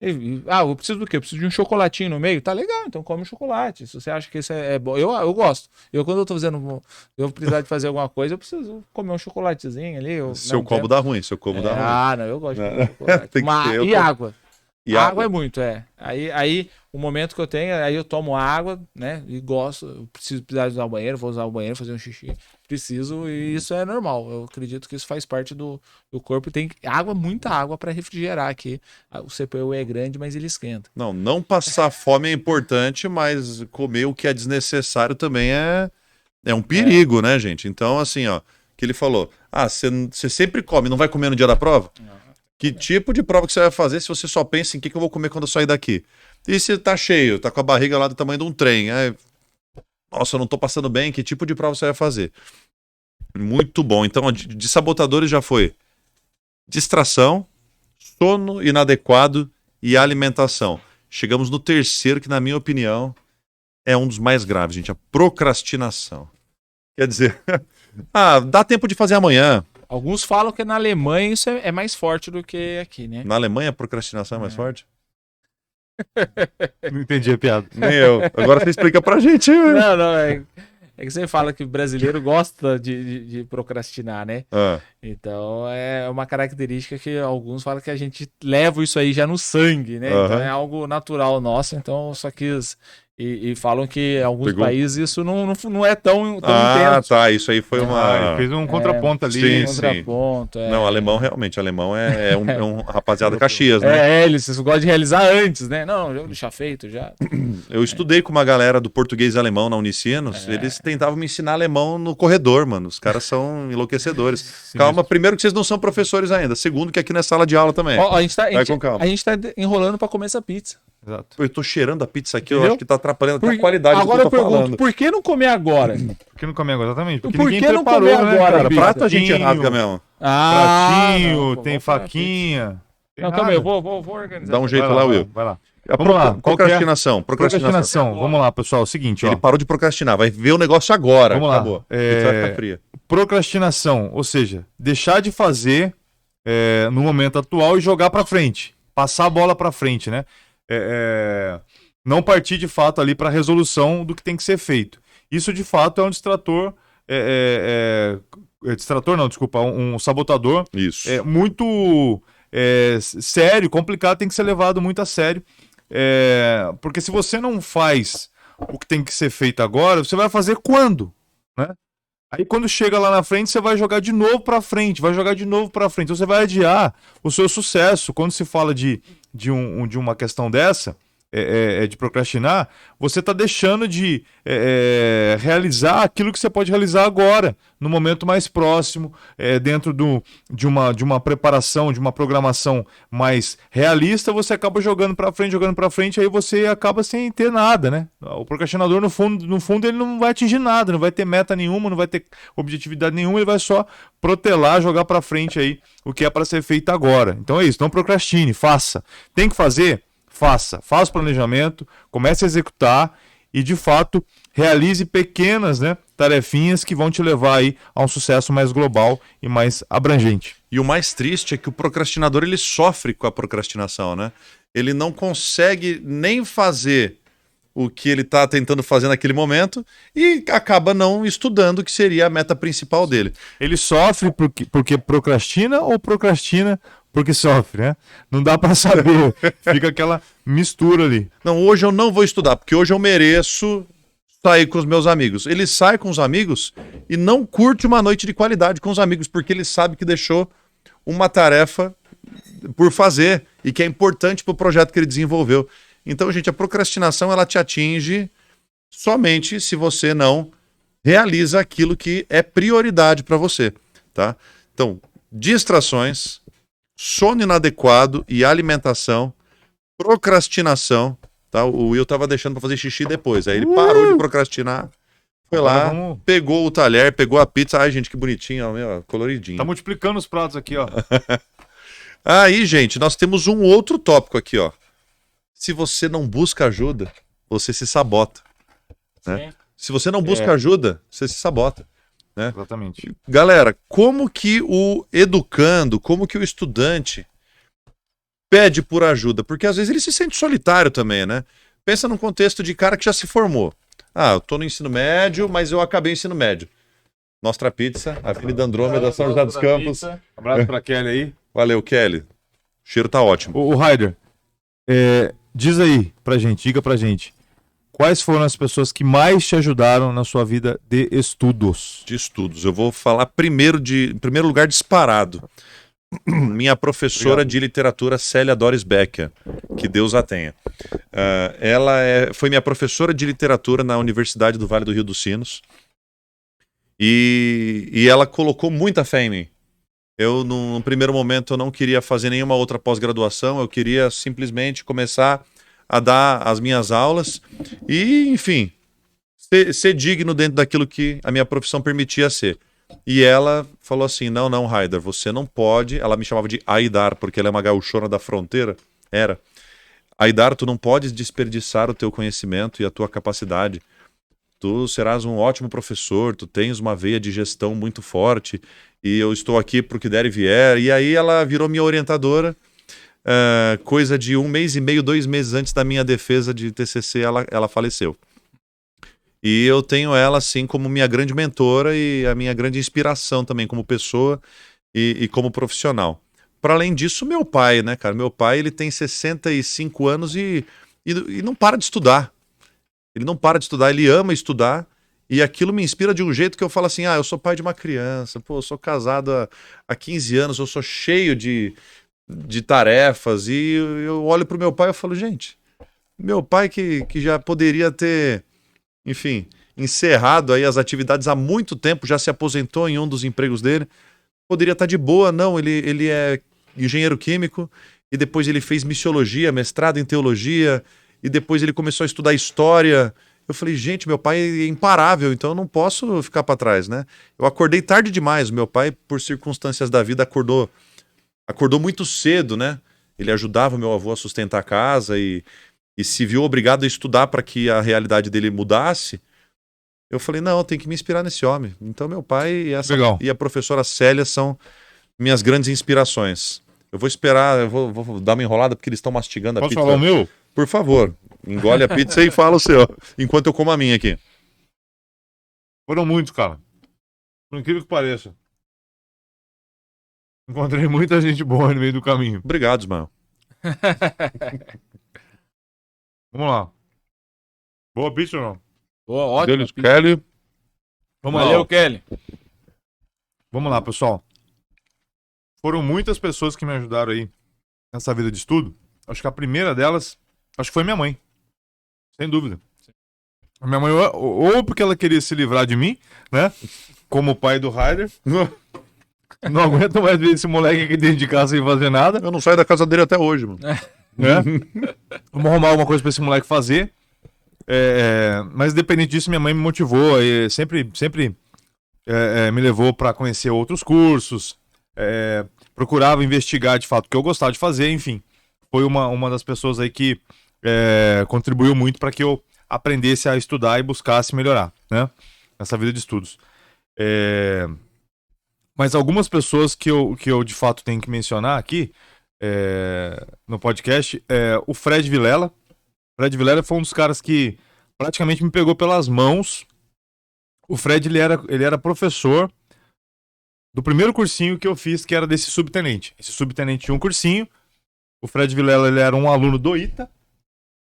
[SPEAKER 3] Eu preciso do quê? Eu preciso de um chocolatinho no meio? Tá legal, então come um chocolate. Se você acha que isso é bom. Eu gosto. Quando eu tô fazendo. Eu precisar de fazer alguma coisa, eu preciso comer um chocolatezinho ali.
[SPEAKER 1] Seu combo dá ruim, seu combo dá ruim.
[SPEAKER 3] Ah, não, eu gosto de comer chocolate. E água. E água é muito, Aí, o momento que eu tenho, aí eu tomo água, né? E gosto. Eu precisar usar o banheiro, vou usar o banheiro, fazer um xixi. Preciso, e isso é normal. Eu acredito que isso faz parte do corpo. Tem água, muita água para refrigerar aqui. O CPU é grande, mas ele esquenta.
[SPEAKER 1] Não passar fome é importante, mas comer o que é desnecessário também é um perigo, né, gente? Então, assim, ó, que ele falou, você sempre come, não vai comer no dia da prova? Não. Que tipo de prova que você vai fazer se você só pensa em que eu vou comer quando eu sair daqui? E se tá cheio, tá com a barriga lá do tamanho de um trem? Nossa, eu não tô passando bem, que tipo de prova você vai fazer? Muito bom. Então, de sabotadores já foi distração, sono inadequado e alimentação. Chegamos no terceiro, que na minha opinião é um dos mais graves, gente, a procrastinação. Quer dizer, dá tempo de fazer amanhã.
[SPEAKER 3] Alguns falam que na Alemanha isso é mais forte do que aqui, né?
[SPEAKER 1] Na Alemanha a procrastinação é mais forte?
[SPEAKER 2] Não entendi a piada.
[SPEAKER 1] Nem eu. Agora você explica pra gente.
[SPEAKER 3] Não, é que você fala que o brasileiro gosta de procrastinar, né? Então é uma característica que alguns falam que a gente leva isso aí já no sangue, né? Então é algo natural nosso, então só quis... E falam que em alguns países isso não é tão intenso.
[SPEAKER 1] Tá, isso aí foi
[SPEAKER 2] ele fez um contraponto ali.
[SPEAKER 1] Sim. Não, alemão realmente, alemão é um rapaziada Caxias, né?
[SPEAKER 3] Eles gostam de realizar antes, né? Não, eu deixar feito já.
[SPEAKER 1] Eu estudei com uma galera do português e alemão na Unicinos, eles tentavam me ensinar alemão no corredor, mano, os caras são enlouquecedores. Sim. Calma, primeiro que vocês não são professores ainda, segundo que aqui não é sala de aula também.
[SPEAKER 3] A gente tá enrolando pra comer essa pizza.
[SPEAKER 1] Exato. Eu tô cheirando a pizza aqui, eu acho que tá atrapalhando a qualidade do que
[SPEAKER 3] eu tô falando. Por que não comer agora?
[SPEAKER 2] Por que não comer agora? Exatamente.
[SPEAKER 3] Porque por que não comer agora, cara?
[SPEAKER 1] Prato a gente rasga mesmo.
[SPEAKER 2] Pratinho, tem faquinha.
[SPEAKER 3] Não, calma aí, eu vou organizar.
[SPEAKER 1] Dá um jeito lá, Will.
[SPEAKER 2] Vai lá.
[SPEAKER 1] Vamos lá. Procrastinação.
[SPEAKER 2] Vamos lá, pessoal. É o seguinte, ó.
[SPEAKER 1] Ele parou de procrastinar, vai ver o negócio agora.
[SPEAKER 2] Vamos lá.
[SPEAKER 1] Acabou. Vai ficar fria.
[SPEAKER 2] procrastinação, ou seja, deixar de fazer no momento atual e jogar para frente, passar a bola para frente, né? Não partir de fato ali para a resolução do que tem que ser feito. Isso de fato é um distrator, distrator não, desculpa, um sabotador.
[SPEAKER 1] Isso.
[SPEAKER 2] Muito sério, complicado, tem que ser levado muito a sério. Porque se você não faz o que tem que ser feito agora, você vai fazer quando? Né? Aí quando chega lá na frente, você vai jogar de novo pra frente, Então você vai adiar o seu sucesso. Quando se fala de uma questão dessa, de procrastinar, você está deixando de realizar aquilo que você pode realizar agora, no momento mais próximo, dentro de uma preparação, de uma programação mais realista, você acaba jogando para frente, aí você acaba sem ter nada, né? O procrastinador, no fundo, ele não vai atingir nada, não vai ter meta nenhuma, não vai ter objetividade nenhuma, ele vai só protelar, jogar para frente aí o que é para ser feito agora. Então é isso, não procrastine, faça. Tem que fazer? Faça o planejamento, comece a executar e, de fato, realize pequenas, né, tarefinhas que vão te levar aí a um sucesso mais global e mais abrangente.
[SPEAKER 1] E o mais triste é que o procrastinador, ele sofre com a procrastinação, né? Ele não consegue nem fazer o que ele está tentando fazer naquele momento e acaba não estudando o que seria a meta principal dele.
[SPEAKER 2] Ele sofre porque procrastina ou procrastina porque sofre, né? Não dá para saber. Fica aquela mistura ali.
[SPEAKER 1] Não, hoje eu não vou estudar, porque hoje eu mereço sair com os meus amigos. Ele sai com os amigos e não curte uma noite de qualidade com os amigos, porque ele sabe que deixou uma tarefa por fazer e que é importante para o projeto que ele desenvolveu. Então, gente, a procrastinação, ela te atinge somente se você não realiza aquilo que é prioridade para você, tá? Então, distrações, sono inadequado e alimentação, procrastinação, tá? O Will tava deixando para fazer xixi depois, aí ele parou de procrastinar, foi lá, pegou o talher, pegou a pizza, ai gente, que bonitinho, ó, meu, coloridinho.
[SPEAKER 2] Tá multiplicando os pratos aqui, ó.
[SPEAKER 1] Aí, gente, nós temos um outro tópico aqui, ó. Se você não busca ajuda, você se sabota, né? Se você não busca ajuda, você se sabota. Né?
[SPEAKER 2] Exatamente.
[SPEAKER 1] Galera, como que o educando, como que o estudante pede por ajuda? Porque às vezes ele se sente solitário também, né? Pensa num contexto de cara que já se formou. Ah, eu tô no ensino médio, mas eu acabei o ensino médio. Nostra Pizza, Avenida Andrômeda, São José dos Campos.
[SPEAKER 2] Abraço pra Kelly aí.
[SPEAKER 1] Valeu, Kelly. O cheiro tá ótimo.
[SPEAKER 2] O Raider, diz aí pra gente, diga pra gente. Quais foram as pessoas que mais te ajudaram na sua vida de estudos?
[SPEAKER 1] De estudos. Eu vou falar em primeiro lugar, disparado. Minha professora de literatura, Célia Doris Becker, que Deus a tenha. Ela foi minha professora de literatura na Universidade do Vale do Rio dos Sinos. E ela colocou muita fé em mim. Eu, num primeiro momento, eu não queria fazer nenhuma outra pós-graduação, eu queria simplesmente começar a dar as minhas aulas e, enfim, ser digno dentro daquilo que a minha profissão permitia ser. E ela falou assim, não, Raider, você não pode... Ela me chamava de Aidar, porque ela é uma gauchona da fronteira. Aidar, tu não podes desperdiçar o teu conhecimento e a tua capacidade. Tu serás um ótimo professor, tu tens uma veia de gestão muito forte e eu estou aqui pro que der e vier. E aí ela virou minha orientadora. Coisa de 1 mês e meio, 2 meses antes da minha defesa de TCC, ela faleceu. E eu tenho ela, assim, como minha grande mentora e a minha grande inspiração também como pessoa e como profissional. Para além disso, meu pai, né, cara? Meu pai, ele tem 65 anos e não para de estudar. Ele não para de estudar, ele ama estudar e aquilo me inspira de um jeito que eu falo assim, eu sou pai de uma criança, pô, eu sou casado há 15 anos, eu sou cheio de tarefas e eu olho pro meu pai e falo, gente, meu pai que já poderia ter, enfim, encerrado aí as atividades há muito tempo, já se aposentou em um dos empregos dele, poderia estar de boa, não, ele é engenheiro químico e depois ele fez missiologia, mestrado em teologia e depois ele começou a estudar história. Eu falei, gente, meu pai é imparável, então eu não posso ficar para trás, né? Eu acordei tarde demais, meu pai, por circunstâncias da vida, acordou muito cedo, né? Ele ajudava meu avô a sustentar a casa e se viu obrigado a estudar para que a realidade dele mudasse. Eu falei, não, tem que me inspirar nesse homem. Então meu pai
[SPEAKER 2] Legal.
[SPEAKER 1] e a professora Célia são minhas grandes inspirações. Eu vou esperar, vou dar uma enrolada porque eles estão mastigando a
[SPEAKER 2] Posso
[SPEAKER 1] pizza.
[SPEAKER 2] falar o meu?
[SPEAKER 1] Por favor, engole a pizza e fala o seu, enquanto eu como a minha aqui.
[SPEAKER 2] Foram muitos, cara. Por incrível que pareça. Encontrei muita gente boa no meio do caminho.
[SPEAKER 1] Obrigado, Ismael.
[SPEAKER 2] Vamos lá. Boa pizza ou não?
[SPEAKER 3] Boa, ótimo.
[SPEAKER 1] Deles, Kelly.
[SPEAKER 2] Vamos lá.
[SPEAKER 3] Valeu, Kelly.
[SPEAKER 2] Vamos lá, pessoal. Foram muitas pessoas que me ajudaram aí nessa vida de estudo. Acho que a primeira delas, acho que foi minha mãe. Sem dúvida. A minha mãe, ou porque ela queria se livrar de mim, né? Como pai do Ryder. Não aguento mais ver esse moleque aqui dentro de casa sem fazer nada.
[SPEAKER 1] Eu não saio da casa dele até hoje, mano.
[SPEAKER 2] Né? Vamos arrumar alguma coisa pra esse moleque fazer. Mas independente disso, minha mãe me motivou. E sempre me levou para conhecer outros cursos. Procurava investigar de fato o que eu gostava de fazer. Enfim, foi uma das pessoas aí que contribuiu muito para que eu aprendesse a estudar e buscasse melhorar, né? Nessa vida de estudos. Mas algumas pessoas que eu de fato tenho que mencionar aqui no podcast, o Fred Vilela. O Fred Vilela foi um dos caras que praticamente me pegou pelas mãos. O Fred, ele era professor do primeiro cursinho que eu fiz, que era desse subtenente. Esse subtenente tinha um cursinho. O Fred Vilela, ele era um aluno do ITA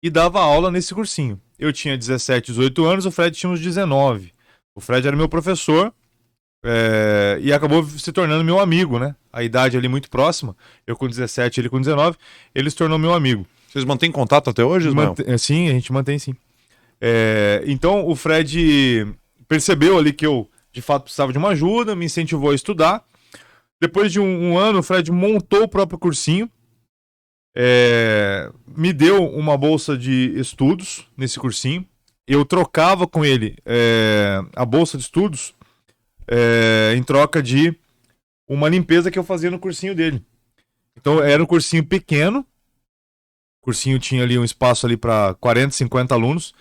[SPEAKER 2] e dava aula nesse cursinho. Eu tinha 17, 18 anos, o Fred tinha uns 19. O Fred era meu professor e acabou se tornando meu amigo, né? A idade ali muito próxima. Eu com 17, ele com 19. Ele se tornou meu amigo.
[SPEAKER 1] Vocês mantêm contato até hoje, Ismael?
[SPEAKER 2] Sim, a gente mantém sim. Então o Fred percebeu ali que eu de fato precisava de uma ajuda, me incentivou a estudar. Depois de um ano, o Fred montou o próprio cursinho, me deu uma bolsa de estudos nesse cursinho. Eu trocava com ele a bolsa de estudos em troca de uma limpeza que eu fazia no cursinho dele. Então era um cursinho pequeno. O cursinho tinha ali um espaço ali para 40, 50 alunos.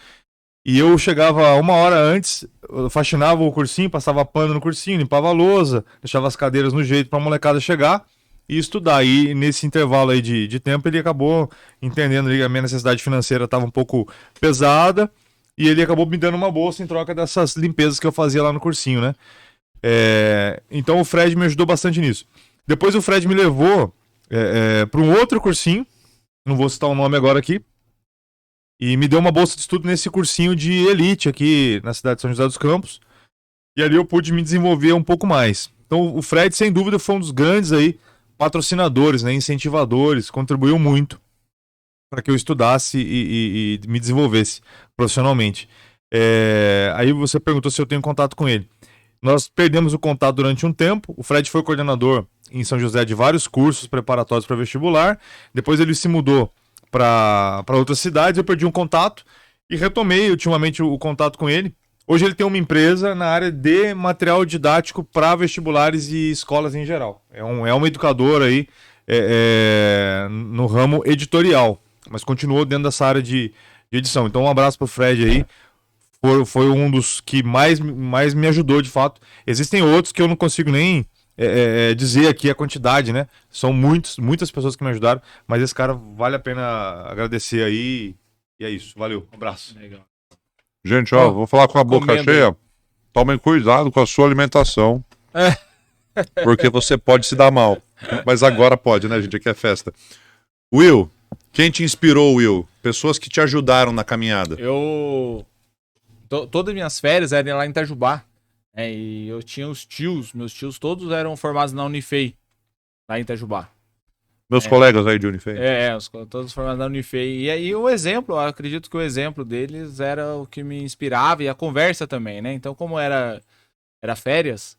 [SPEAKER 2] E eu chegava uma hora antes, faxinava o cursinho, passava pano no cursinho, limpava a lousa, deixava as cadeiras no jeito para a molecada chegar e estudar. E nesse intervalo aí de tempo ele acabou entendendo que a minha necessidade financeira estava um pouco pesada e ele acabou me dando uma bolsa em troca dessas limpezas que eu fazia lá no cursinho, né? Então o Fred me ajudou bastante nisso. Depois o Fred me levou para um outro cursinho, não vou citar o nome agora aqui, e me deu uma bolsa de estudo nesse cursinho de elite aqui na cidade de São José dos Campos. E ali eu pude me desenvolver um pouco mais. Então o Fred, sem dúvida, foi um dos grandes aí patrocinadores, né, incentivadores, contribuiu muito para que eu estudasse e me desenvolvesse profissionalmente. Aí você perguntou se eu tenho contato com ele. Nós perdemos o contato durante um tempo. O Fred foi coordenador em São José de vários cursos preparatórios para vestibular. Depois ele se mudou para outras cidades, eu perdi um contato e retomei ultimamente o contato com ele. Hoje ele tem uma empresa na área de material didático para vestibulares e escolas em geral. É um educador aí no ramo editorial, mas continuou dentro dessa área de edição. Então um abraço pro Fred aí. Foi um dos que mais me ajudou de fato. Existem outros que eu não consigo nem dizer aqui a quantidade, né? São muitas pessoas que me ajudaram, mas esse cara vale a pena agradecer aí. E é isso. Valeu. Um abraço.
[SPEAKER 3] Legal.
[SPEAKER 1] Gente, ó, vou falar com a boca
[SPEAKER 3] comendo
[SPEAKER 1] cheia. Tomem cuidado com a sua alimentação. Porque você pode se dar mal. Mas agora pode, né, gente? Aqui é festa. Will, quem te inspirou, Will? Pessoas que te ajudaram na caminhada.
[SPEAKER 3] Todas as minhas férias eram lá em Itajubá. E eu tinha meus tios todos eram formados na Unifei, lá em Itajubá.
[SPEAKER 1] Meus colegas aí de Unifei.
[SPEAKER 3] Todos formados na Unifei. E aí eu acredito que o exemplo deles era o que me inspirava e a conversa também, né? Então, como era férias,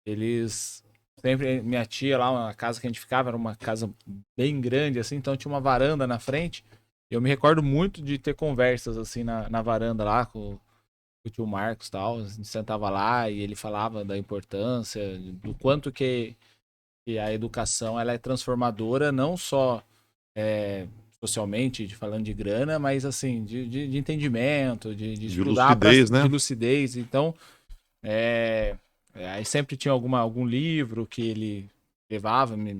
[SPEAKER 3] eles sempre, minha tia lá, a casa que a gente ficava, era uma casa bem grande, assim, então tinha uma varanda na frente. Eu me recordo muito de ter conversas, assim, na varanda lá com o tio Marcos e tal. A gente sentava lá e ele falava da importância, do quanto que a educação ela é transformadora, não só socialmente, falando de grana, mas assim, de entendimento, de
[SPEAKER 1] estudar lucidez, né?
[SPEAKER 3] De lucidez. Então, aí sempre tinha algum livro que ele levava, me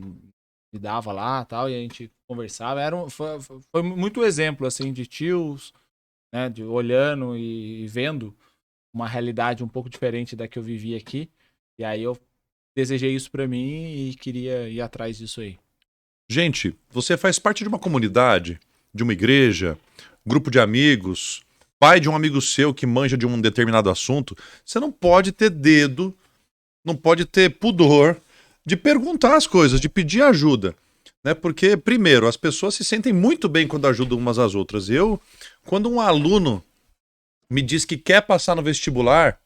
[SPEAKER 3] dava lá tal, e a gente conversava. Foi muito exemplo, assim, de tios, né, de olhando e vendo uma realidade um pouco diferente da que eu vivia aqui. E aí eu desejei isso pra mim e queria ir atrás disso aí.
[SPEAKER 1] Gente, você faz parte de uma comunidade, de uma igreja, grupo de amigos, pai de um amigo seu que manja de um determinado assunto. Você não pode ter dedo, não pode ter pudor de perguntar as coisas, de pedir ajuda. Né? Porque, primeiro, as pessoas se sentem muito bem quando ajudam umas às outras. Quando um aluno me diz que quer passar no vestibular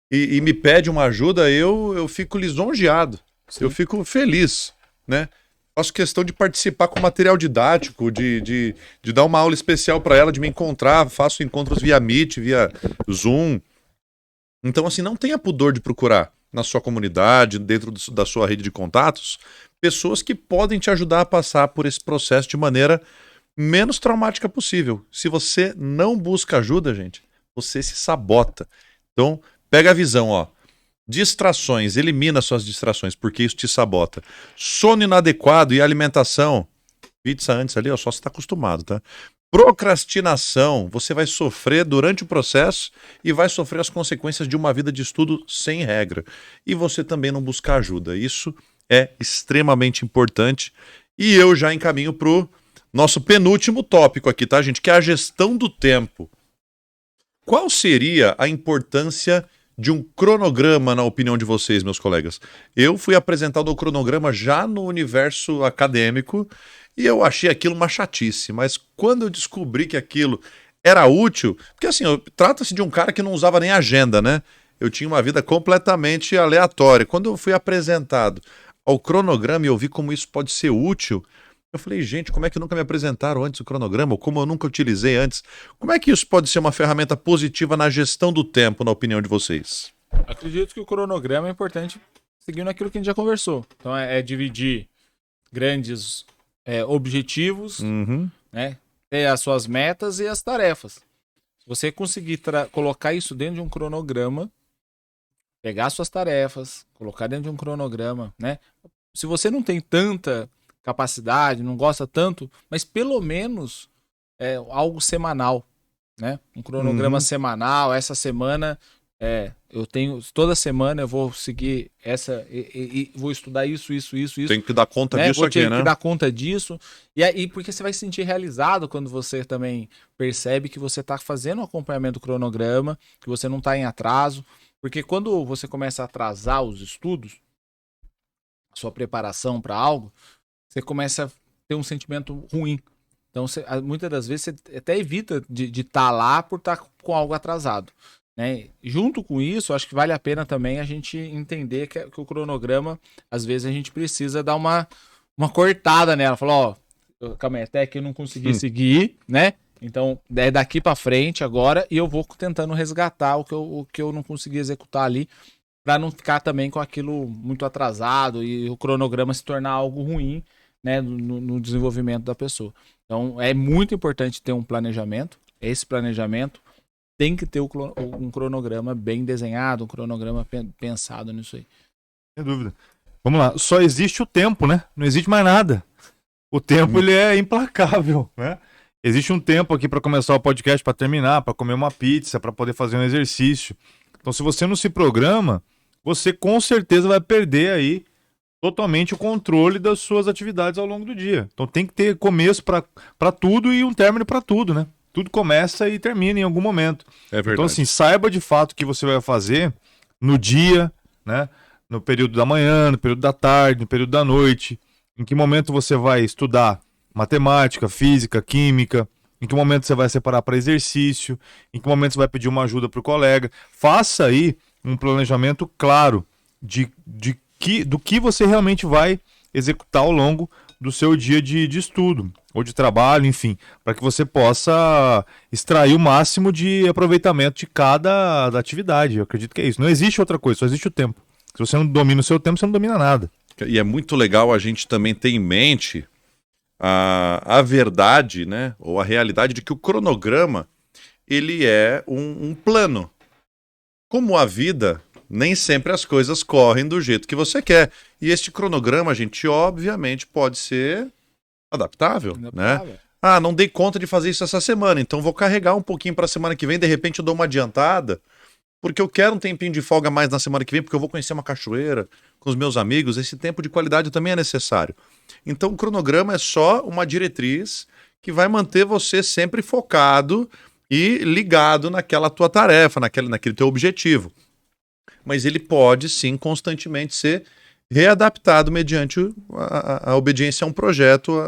[SPEAKER 1] e me pede uma ajuda, eu fico lisonjeado. Sim. Eu fico feliz, né? Faço questão de participar com material didático, de dar uma aula especial para ela, de me encontrar, faço encontros via Meet, via Zoom. Então, assim, não tenha pudor de procurar na sua comunidade, dentro da sua rede de contatos, pessoas que podem te ajudar a passar por esse processo de maneira menos traumática possível. Se você não busca ajuda, gente, você se sabota. Então, pega a visão, ó. Distrações, elimina suas distrações, porque isso te sabota. Sono inadequado e alimentação. Pizza antes ali, ó, só você está acostumado, tá? Procrastinação, você vai sofrer durante o processo e vai sofrer as consequências de uma vida de estudo sem regra. E você também não buscar ajuda. Isso é extremamente importante. E eu já encaminho pro nosso penúltimo tópico aqui, tá, gente? Que é a gestão do tempo. Qual seria a importância de um cronograma, na opinião de vocês, meus colegas? Eu fui apresentado ao cronograma já no universo acadêmico e eu achei aquilo uma chatice, mas quando eu descobri que aquilo era útil, porque assim, trata-se de um cara que não usava nem agenda, né? Eu tinha uma vida completamente aleatória. Quando eu fui apresentado ao cronograma e eu vi como isso pode ser útil, eu falei, gente, como é que nunca me apresentaram antes o cronograma? Ou como eu nunca utilizei antes? Como é que isso pode ser uma ferramenta positiva na gestão do tempo, na opinião de vocês?
[SPEAKER 3] Acredito que o cronograma é importante seguindo aquilo que a gente já conversou. Então é dividir grandes objetivos, né? Ter as suas metas e as tarefas. Se você conseguir colocar isso dentro de um cronograma, pegar suas tarefas, colocar dentro de um cronograma, né? Se você não tem tanta capacidade, não gosta tanto, mas pelo menos algo semanal, né? Um cronograma semanal. Essa semana eu tenho, toda semana eu vou seguir essa e vou estudar isso.
[SPEAKER 1] Tem que dar conta disso
[SPEAKER 3] vou
[SPEAKER 1] aqui,
[SPEAKER 3] ter
[SPEAKER 1] né?
[SPEAKER 3] que dar conta disso. E aí, porque você vai se sentir realizado quando você também percebe que você está fazendo o acompanhamento do cronograma, que você não está em atraso. Porque quando você começa a atrasar os estudos, a sua preparação para algo, você começa a ter um sentimento ruim. Então, muitas das vezes, você até evita de estar lá por estar com algo atrasado. Né? Junto com isso, acho que vale a pena também a gente entender que o cronograma, às vezes, a gente precisa dar uma cortada nela. Falar, calma aí, até que eu não consegui seguir, né? Então, é daqui para frente agora, e eu vou tentando resgatar o que eu não consegui executar ali, para não ficar também com aquilo muito atrasado e o cronograma se tornar algo ruim, né, no desenvolvimento da pessoa. Então, é muito importante ter um planejamento. Esse planejamento tem que ter um cronograma bem desenhado, um cronograma pensado nisso aí.
[SPEAKER 2] Sem dúvida. Vamos lá. Só existe o tempo, né? Não existe mais nada. O tempo, ele é implacável, né? Existe um tempo aqui para começar o podcast, para terminar, para comer uma pizza, para poder fazer um exercício. Então, se você não se programa, você com certeza vai perder aí totalmente o controle das suas atividades ao longo do dia. Então tem que ter começo para tudo e um término para tudo, né? Tudo começa e termina em algum momento.
[SPEAKER 1] É verdade.
[SPEAKER 2] Então assim, saiba de fato o que você vai fazer no dia, né? No período da manhã, no período da tarde, no período da noite. Em que momento você vai estudar matemática, física, química. Em que momento você vai separar para exercício. Em que momento você vai pedir uma ajuda para o colega. Faça aí um planejamento claro do que você realmente vai executar ao longo do seu dia de estudo ou de trabalho, enfim, para que você possa extrair o máximo de aproveitamento de cada atividade. Eu acredito que é isso. Não existe outra coisa, só existe o tempo. Se você não domina o seu tempo, você não domina nada.
[SPEAKER 1] E é muito legal a gente também ter em mente a verdade, né, ou a realidade de que o cronograma ele é um plano. Como a vida, nem sempre as coisas correm do jeito que você quer. E este cronograma, gente, obviamente pode ser adaptável, né? Ah, não dei conta de fazer isso essa semana, então vou carregar um pouquinho para a semana que vem, de repente eu dou uma adiantada, porque eu quero um tempinho de folga mais na semana que vem, porque eu vou conhecer uma cachoeira com os meus amigos, esse tempo de qualidade também é necessário. Então o cronograma é só uma diretriz que vai manter você sempre focado e ligado naquela tua tarefa, naquele teu objetivo. Mas ele pode sim constantemente ser readaptado mediante a obediência a um projeto,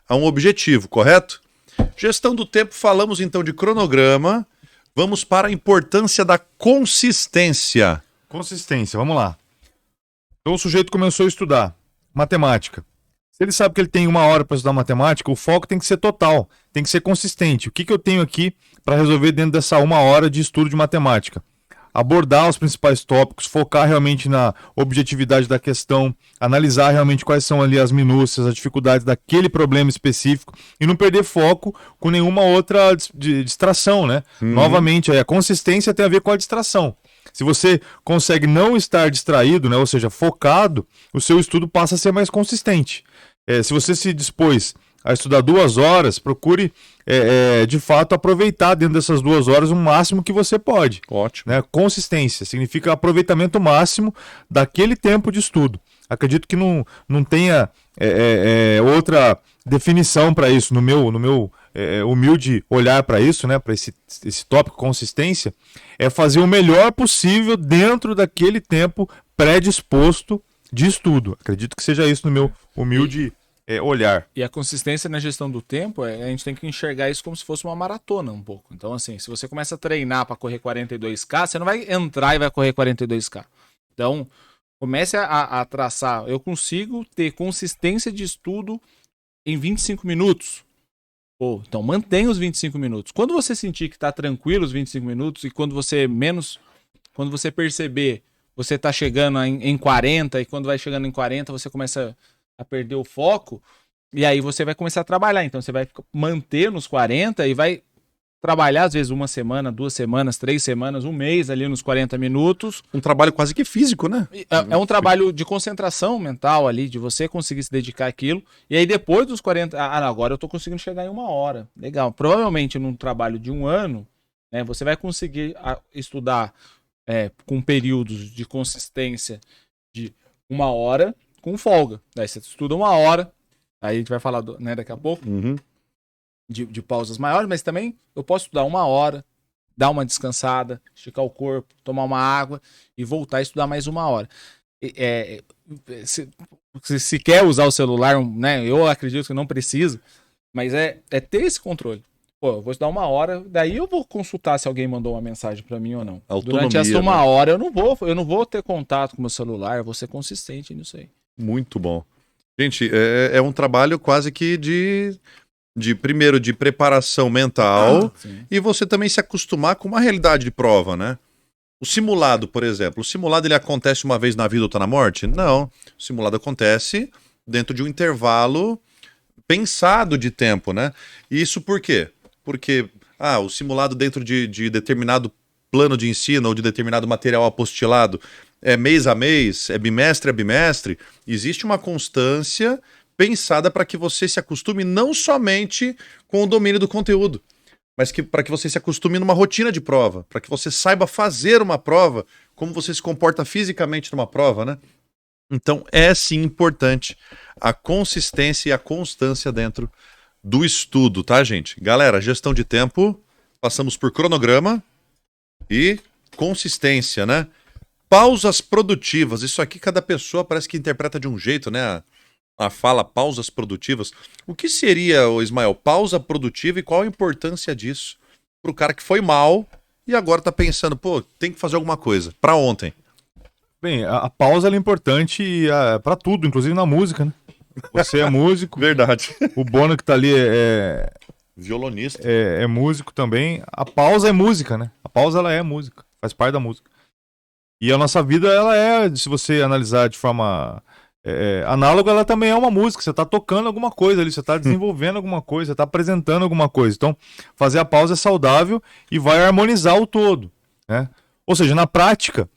[SPEAKER 1] a um objetivo, correto? Gestão do tempo, falamos então de cronograma, vamos para a importância da consistência.
[SPEAKER 2] Consistência, vamos lá. Então o sujeito começou a estudar matemática. Se ele sabe que ele tem 1 hora para estudar matemática, o foco tem que ser total, tem que ser consistente. O que eu tenho aqui para resolver dentro dessa 1 hora de estudo de matemática? Abordar os principais tópicos, focar realmente na objetividade da questão, analisar realmente quais são ali as minúcias, as dificuldades daquele problema específico e não perder foco com nenhuma outra distração, né? Novamente, a consistência tem a ver com a distração. Se você consegue não estar distraído, né, ou seja, focado, o seu estudo passa a ser mais consistente. Se você se dispôs a estudar 2 horas, procure de fato aproveitar dentro dessas 2 horas o máximo que você pode.
[SPEAKER 1] Ótimo.
[SPEAKER 2] Né? Consistência significa aproveitamento máximo daquele tempo de estudo. Acredito que não tenha outra definição para isso no meu humilde olhar para isso, né? Para esse tópico consistência, é fazer o melhor possível dentro daquele tempo predisposto de estudo. Acredito que seja isso no meu humilde olhar.
[SPEAKER 3] E a consistência na gestão do tempo, a gente tem que enxergar isso como se fosse uma maratona um pouco. Então, assim, se você começa a treinar para correr 42K, você não vai entrar e vai correr 42K. Então, comece a traçar. Eu consigo ter consistência de estudo em 25 minutos. Pô, então mantenha os 25 minutos. Quando você sentir que está tranquilo os 25 minutos e quando você perceber, você está chegando em 40 e quando vai chegando em 40 você começa a perder o foco e aí você vai começar a trabalhar. Então você vai manter nos 40 e vai trabalhar às vezes 1 semana, 2 semanas, 3 semanas, 1 mês ali nos 40 minutos.
[SPEAKER 1] Um trabalho quase que físico, né?
[SPEAKER 3] É um trabalho de concentração mental ali, de você conseguir se dedicar àquilo. E aí depois dos 40... não, agora eu tô conseguindo chegar em 1 hora. Legal. Provavelmente num trabalho de 1 ano, né, você vai conseguir estudar com períodos de consistência de 1 hora com folga. Daí você estuda 1 hora, aí a gente vai falar daqui a pouco, de pausas maiores, mas também eu posso estudar 1 hora, dar uma descansada, esticar o corpo, tomar uma água e voltar a estudar mais 1 hora. Se quer usar o celular, né, eu acredito que não precisa, mas é ter esse controle. Pô, eu vou estudar 1 hora, daí eu vou consultar se alguém mandou uma mensagem para mim ou não.
[SPEAKER 1] Autonomia,
[SPEAKER 3] durante essa 1
[SPEAKER 1] né?
[SPEAKER 3] hora eu não vou ter contato com o meu celular, eu vou ser consistente nisso aí.
[SPEAKER 1] Muito bom. Gente, é um trabalho quase que primeiro, de preparação mental e você também se acostumar com uma realidade de prova, né? O simulado, por exemplo, o simulado ele acontece uma vez na vida ou tá na morte? Não. O simulado acontece dentro de um intervalo pensado de tempo, né? E isso por quê? Porque o simulado dentro de determinado plano de ensino ou de determinado material apostilado é mês a mês, é bimestre a bimestre, existe uma constância pensada para que você se acostume não somente com o domínio do conteúdo, mas para que você se acostume numa rotina de prova, para que você saiba fazer uma prova, como você se comporta fisicamente numa prova, né? Então é sim importante a consistência e a constância dentro do estudo, tá, gente? Galera, gestão de tempo, passamos por cronograma e consistência, né? Pausas produtivas, isso aqui cada pessoa parece que interpreta de um jeito, né? A fala pausas produtivas. O que seria, Ismael, pausa produtiva e qual a importância disso pro cara que foi mal e agora tá pensando, pô, tem que fazer alguma coisa, pra ontem?
[SPEAKER 2] Bem, a pausa ela é importante para tudo, inclusive na música, né? Você é músico.
[SPEAKER 1] Verdade.
[SPEAKER 2] O Bono que tá ali
[SPEAKER 1] violonista.
[SPEAKER 2] É músico também. A pausa é música, né? A pausa ela é música, faz parte da música. E a nossa vida, ela se você analisar de forma Análogo, ela também é uma música, você está tocando alguma coisa ali, você está desenvolvendo alguma coisa, você está apresentando alguma coisa. Então, fazer a pausa é saudável e vai harmonizar o todo, né? Ou seja, na prática,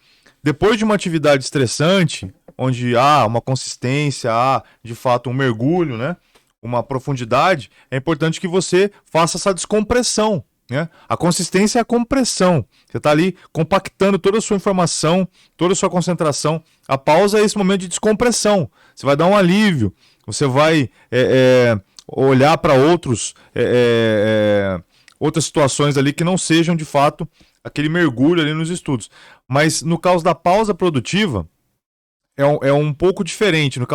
[SPEAKER 2] depois de uma atividade estressante, onde há uma consistência, há de fato um mergulho, né? Uma profundidade, é importante que você faça essa descompressão, né? A consistência é a compressão. Você está ali compactando toda a sua informação, toda a sua concentração. A pausa é esse momento de descompressão. Você vai dar um alívio, você vai olhar para outras situações ali que não sejam de fato aquele mergulho ali nos estudos. Mas no caso da pausa produtiva, é um pouco diferente. No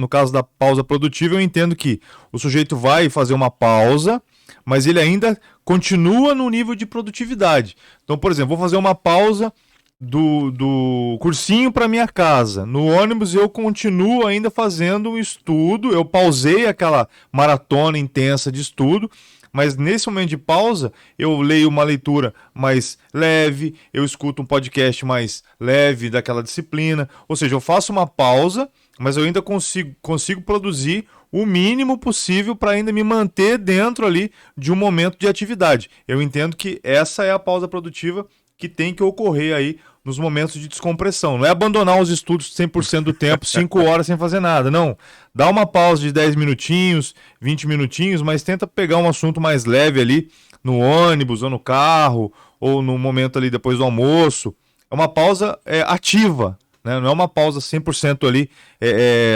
[SPEAKER 2] caso da pausa produtiva, eu entendo que o sujeito vai fazer uma pausa, mas ele ainda continua no nível de produtividade. Então, por exemplo, vou fazer uma pausa do cursinho para minha casa. No ônibus eu continuo ainda fazendo um estudo, eu pausei aquela maratona intensa de estudo, mas nesse momento de pausa eu leio uma leitura mais leve, eu escuto um podcast mais leve daquela disciplina, ou seja, eu faço uma pausa, mas eu ainda consigo produzir o mínimo possível para ainda me manter dentro ali de um momento de atividade. Eu entendo que essa é a pausa produtiva que tem que ocorrer aí nos momentos de descompressão. Não é abandonar os estudos 100% do tempo, 5 horas sem fazer nada, não. Dá uma pausa de 10 minutinhos, 20 minutinhos, mas tenta pegar um assunto mais leve ali no ônibus ou no carro, ou no momento ali depois do almoço. É uma pausa ativa, né? Não é uma pausa 100% ali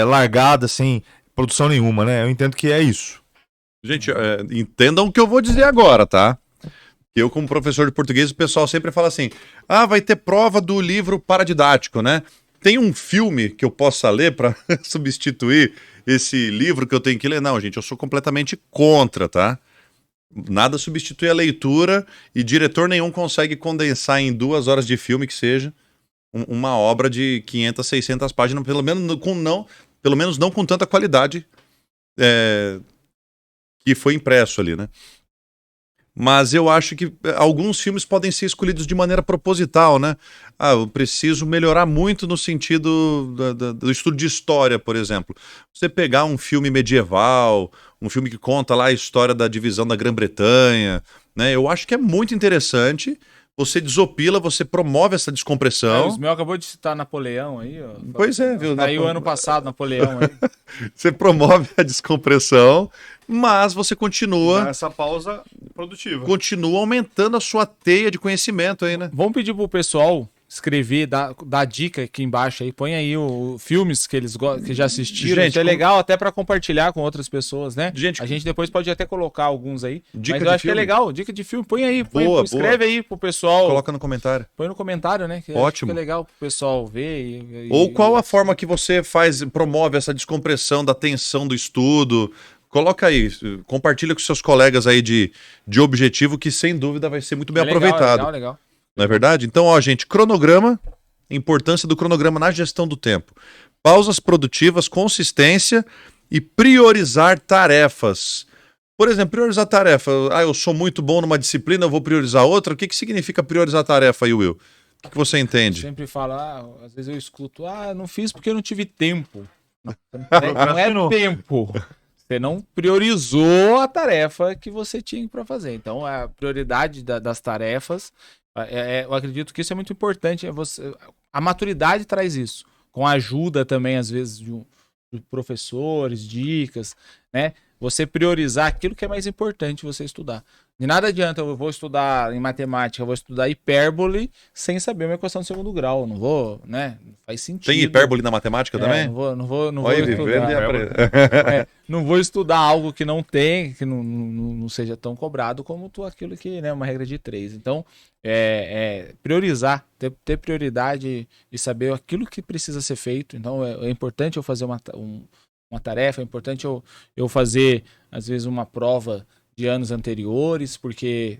[SPEAKER 2] largada, sem produção nenhuma, né? Eu entendo que é isso.
[SPEAKER 1] Gente, entendam o que eu vou dizer agora, tá? Eu, como professor de português, o pessoal sempre fala assim: vai ter prova do livro paradidático, né? Tem um filme que eu possa ler para substituir esse livro que eu tenho que ler? Não, gente, eu sou completamente contra, tá? Nada substitui a leitura e diretor nenhum consegue condensar em 2 horas de filme que seja uma obra de 500, 600 páginas, pelo menos não com tanta qualidade que foi impresso ali, né? Mas eu acho que alguns filmes podem ser escolhidos de maneira proposital, né? Eu preciso melhorar muito no sentido do estudo de história, por exemplo. Você pegar um filme medieval, um filme que conta lá a história da divisão da Grã-Bretanha, né? Eu acho que é muito interessante. Você desopila, você promove essa descompressão.
[SPEAKER 3] O Ismael acabou de citar Napoleão aí, ó.
[SPEAKER 1] Pois é, viu?
[SPEAKER 3] Saiu ano passado, Napoleão aí.
[SPEAKER 1] Você promove a descompressão, mas você continua...
[SPEAKER 2] Essa pausa produtiva.
[SPEAKER 1] Continua aumentando a sua teia de conhecimento aí, né?
[SPEAKER 3] Vamos pedir pro pessoal escrever, dar dica aqui embaixo aí, põe aí os filmes que eles que já assistiram.
[SPEAKER 1] Gente,
[SPEAKER 3] isso é legal até para compartilhar com outras pessoas, né?
[SPEAKER 1] Gente,
[SPEAKER 3] a gente depois pode até colocar alguns aí.
[SPEAKER 1] Dica
[SPEAKER 3] mas eu acho que é legal, dica de filme, põe aí, escreve aí pro pessoal.
[SPEAKER 1] Coloca no comentário.
[SPEAKER 3] Põe no comentário, né? Que
[SPEAKER 1] ótimo.
[SPEAKER 3] É legal pro pessoal ver.
[SPEAKER 1] Ou qual a forma que você promove essa descompressão da tensão do estudo. Coloca aí, compartilha com seus colegas aí de objetivo, que sem dúvida vai ser muito bem aproveitado.
[SPEAKER 3] Legal.
[SPEAKER 1] Não é verdade? Então, ó, gente, cronograma, importância do cronograma na gestão do tempo. Pausas produtivas, consistência e priorizar tarefas. Por exemplo, priorizar tarefa. Eu sou muito bom numa disciplina, eu vou priorizar outra. O que significa priorizar tarefa aí, Will? O que você entende?
[SPEAKER 3] Eu sempre falo, às vezes eu escuto, não fiz porque eu não tive tempo. Não é tempo. Você não priorizou a tarefa que você tinha para fazer. Então, a prioridade das tarefas, eu acredito que isso é muito importante. A maturidade traz isso. Com a ajuda também, às vezes, de professores, dicas, né? Você priorizar aquilo que é mais importante você estudar. De nada adianta eu vou estudar em matemática, eu vou estudar hipérbole sem saber uma equação de segundo grau. Não vou, né? Não faz sentido.
[SPEAKER 1] Tem hipérbole na matemática também?
[SPEAKER 3] Não vou
[SPEAKER 1] estudar.
[SPEAKER 3] Não vou estudar algo que não tem, que não seja tão cobrado como aquilo que, né, uma regra de 3. Então, priorizar, ter prioridade e saber aquilo que precisa ser feito. Então, é importante eu fazer uma tarefa, é importante eu fazer, às vezes, uma prova de anos anteriores, porque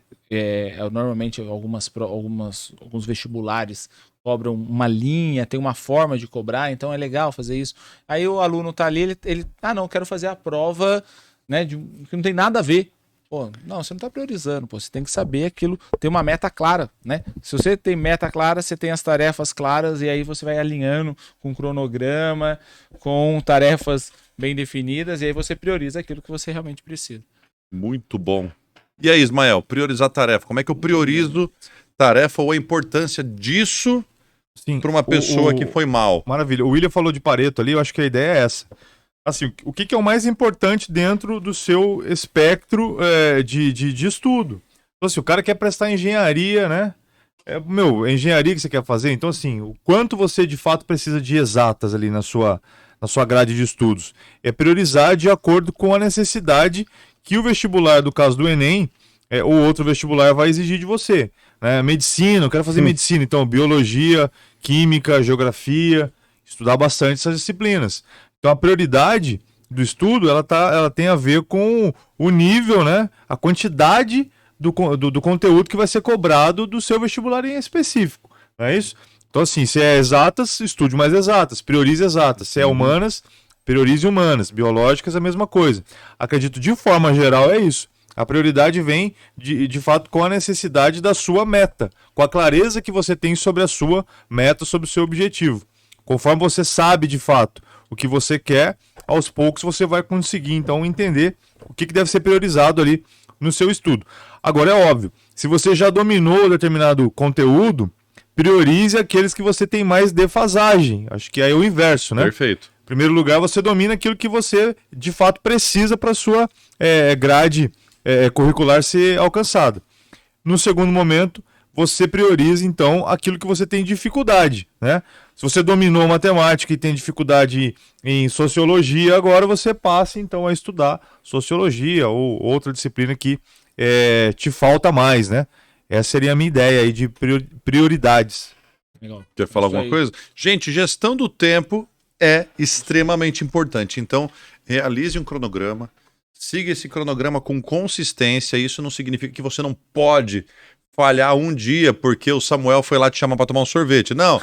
[SPEAKER 3] normalmente alguns vestibulares cobram uma linha, tem uma forma de cobrar, então é legal fazer isso. Aí o aluno tá ali, ele não, quero fazer a prova, né, que não tem nada a ver. Pô, não, você não tá priorizando, pô. Você tem que saber aquilo, ter uma meta clara, né? Se você tem meta clara, você tem as tarefas claras e aí você vai alinhando com cronograma, com tarefas bem definidas e aí você prioriza aquilo que você realmente precisa.
[SPEAKER 1] Muito bom. E aí, Ismael, priorizar tarefa. Como é que eu priorizo tarefa ou a importância disso
[SPEAKER 2] Sim,
[SPEAKER 1] para uma pessoa que foi mal?
[SPEAKER 2] Maravilha. O William falou de Pareto ali, eu acho que a ideia é essa. Assim, o que é o mais importante dentro do seu espectro de estudo? Então, assim, o cara quer prestar engenharia, né? É engenharia que você quer fazer. Então, assim, o quanto você de fato precisa de exatas ali na sua grade de estudos? É priorizar de acordo com a necessidade que o vestibular, do caso do Enem, ou outro vestibular vai exigir de você. Né? Medicina, eu quero fazer medicina, então biologia, química, geografia, estudar bastante essas disciplinas. Então a prioridade do estudo ela tem a ver com o nível, né? A quantidade do conteúdo que vai ser cobrado do seu vestibular em específico. Não é isso? Então, assim, se é exatas, estude mais exatas, priorize exatas. Se é humanas, priorize humanas. Biológicas, a mesma coisa. Acredito, de forma geral, é isso. A prioridade vem, de fato, com a necessidade da sua meta, com a clareza que você tem sobre a sua meta, sobre o seu objetivo. Conforme você sabe, de fato, o que você quer, aos poucos você vai conseguir, então, entender o que deve ser priorizado ali no seu estudo. Agora, é óbvio, se você já dominou determinado conteúdo, priorize aqueles que você tem mais defasagem. Acho que é o inverso, né?
[SPEAKER 1] Perfeito.
[SPEAKER 2] Em primeiro lugar, você domina aquilo que você, de fato, precisa para a sua grade curricular ser alcançada. No segundo momento, você prioriza, então, aquilo que você tem dificuldade, né? Se você dominou matemática e tem dificuldade em sociologia, agora você passa, então, a estudar sociologia ou outra disciplina que te falta mais, né? Essa seria a minha ideia aí de prioridades.
[SPEAKER 3] Legal.
[SPEAKER 1] Quer falar
[SPEAKER 3] Isso
[SPEAKER 1] alguma
[SPEAKER 3] aí.
[SPEAKER 1] coisa? Gente, gestão do tempo é extremamente importante. Então, realize um cronograma, siga esse cronograma com consistência. Isso não significa que você não pode falhar um dia porque o Samuel foi lá te chamar para tomar um sorvete. Não,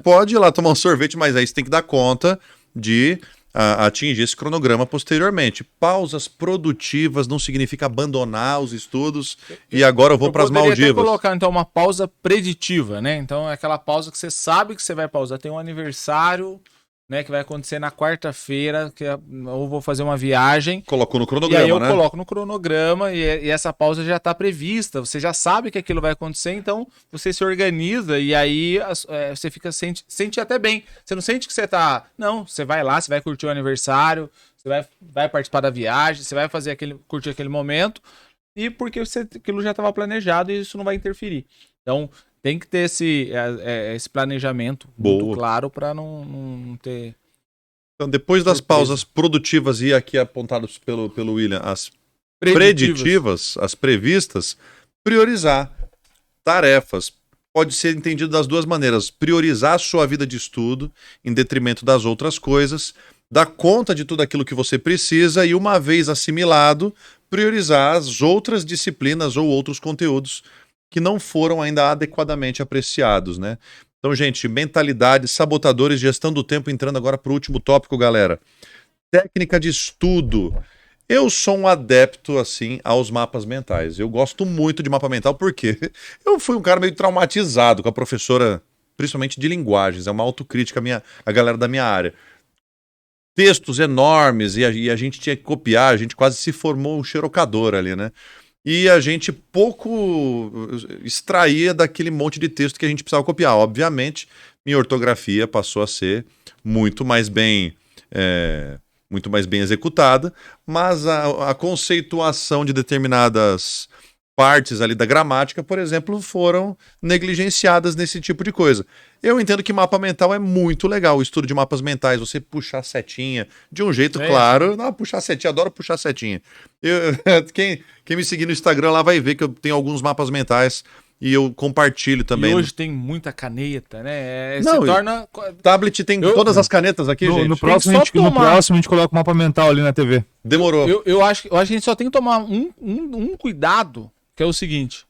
[SPEAKER 1] pode ir lá tomar um sorvete, mas aí você tem que dar conta de atingir esse cronograma posteriormente. Pausas produtivas não significa abandonar os estudos e agora eu vou para as
[SPEAKER 3] poderia até
[SPEAKER 1] Maldivas.
[SPEAKER 3] colocar, então, uma pausa preditiva, né? Então, é aquela pausa que você sabe que você vai pausar. Tem um aniversário, né, que vai acontecer na quarta-feira, eu vou fazer uma viagem.
[SPEAKER 1] Colocou no
[SPEAKER 3] E
[SPEAKER 1] cronograma,
[SPEAKER 3] aí eu
[SPEAKER 1] né?
[SPEAKER 3] coloco no cronograma e essa pausa já está prevista. Você já sabe que aquilo vai acontecer, então você se organiza e aí você sente até bem. Você não sente que você tá... Não, você vai lá, você vai curtir o aniversário, você vai participar da viagem, você vai curtir aquele momento e porque aquilo já estava planejado e isso não vai interferir. Então tem que ter esse planejamento muito
[SPEAKER 1] Boa.
[SPEAKER 3] claro para não ter...
[SPEAKER 1] Então, depois das
[SPEAKER 3] Surpresa.
[SPEAKER 1] pausas produtivas e aqui apontadas pelo William, as preditivas, as previstas, priorizar tarefas. Pode ser entendido das duas maneiras. Priorizar a sua vida de estudo em detrimento das outras coisas, dar conta de tudo aquilo que você precisa e, uma vez assimilado, priorizar as outras disciplinas ou outros conteúdos que não foram ainda adequadamente apreciados, né? Então, gente, mentalidade, sabotadores, gestão do tempo, entrando agora para o último tópico, galera. Técnica de estudo. Eu sou um adepto, assim, aos mapas mentais. Eu gosto muito de mapa mental porque eu fui um cara meio traumatizado com a professora, principalmente de linguagens. É uma autocrítica a galera da minha área. Textos enormes e a gente tinha que copiar, a gente quase se formou um xerocador ali, né? E a gente pouco extraía daquele monte de texto que a gente precisava copiar. Obviamente, minha ortografia passou a ser muito mais bem executada, mas a conceituação de determinadas partes ali da gramática, por exemplo, foram negligenciadas nesse tipo de coisa. Eu entendo que mapa mental é muito legal, o estudo de mapas mentais, você puxar setinha, de um jeito claro. Não, puxar setinha, adoro puxar setinha. Quem me seguir no Instagram lá vai ver que eu tenho alguns mapas mentais e eu compartilho também.
[SPEAKER 3] E hoje tem muita caneta, né?
[SPEAKER 1] Não,
[SPEAKER 3] se torna...
[SPEAKER 1] Tablet tem todas as canetas aqui, gente.
[SPEAKER 2] No próximo a gente coloca o mapa mental ali na TV.
[SPEAKER 1] Demorou.
[SPEAKER 3] Eu acho que a gente só tem que tomar um cuidado, que é o seguinte,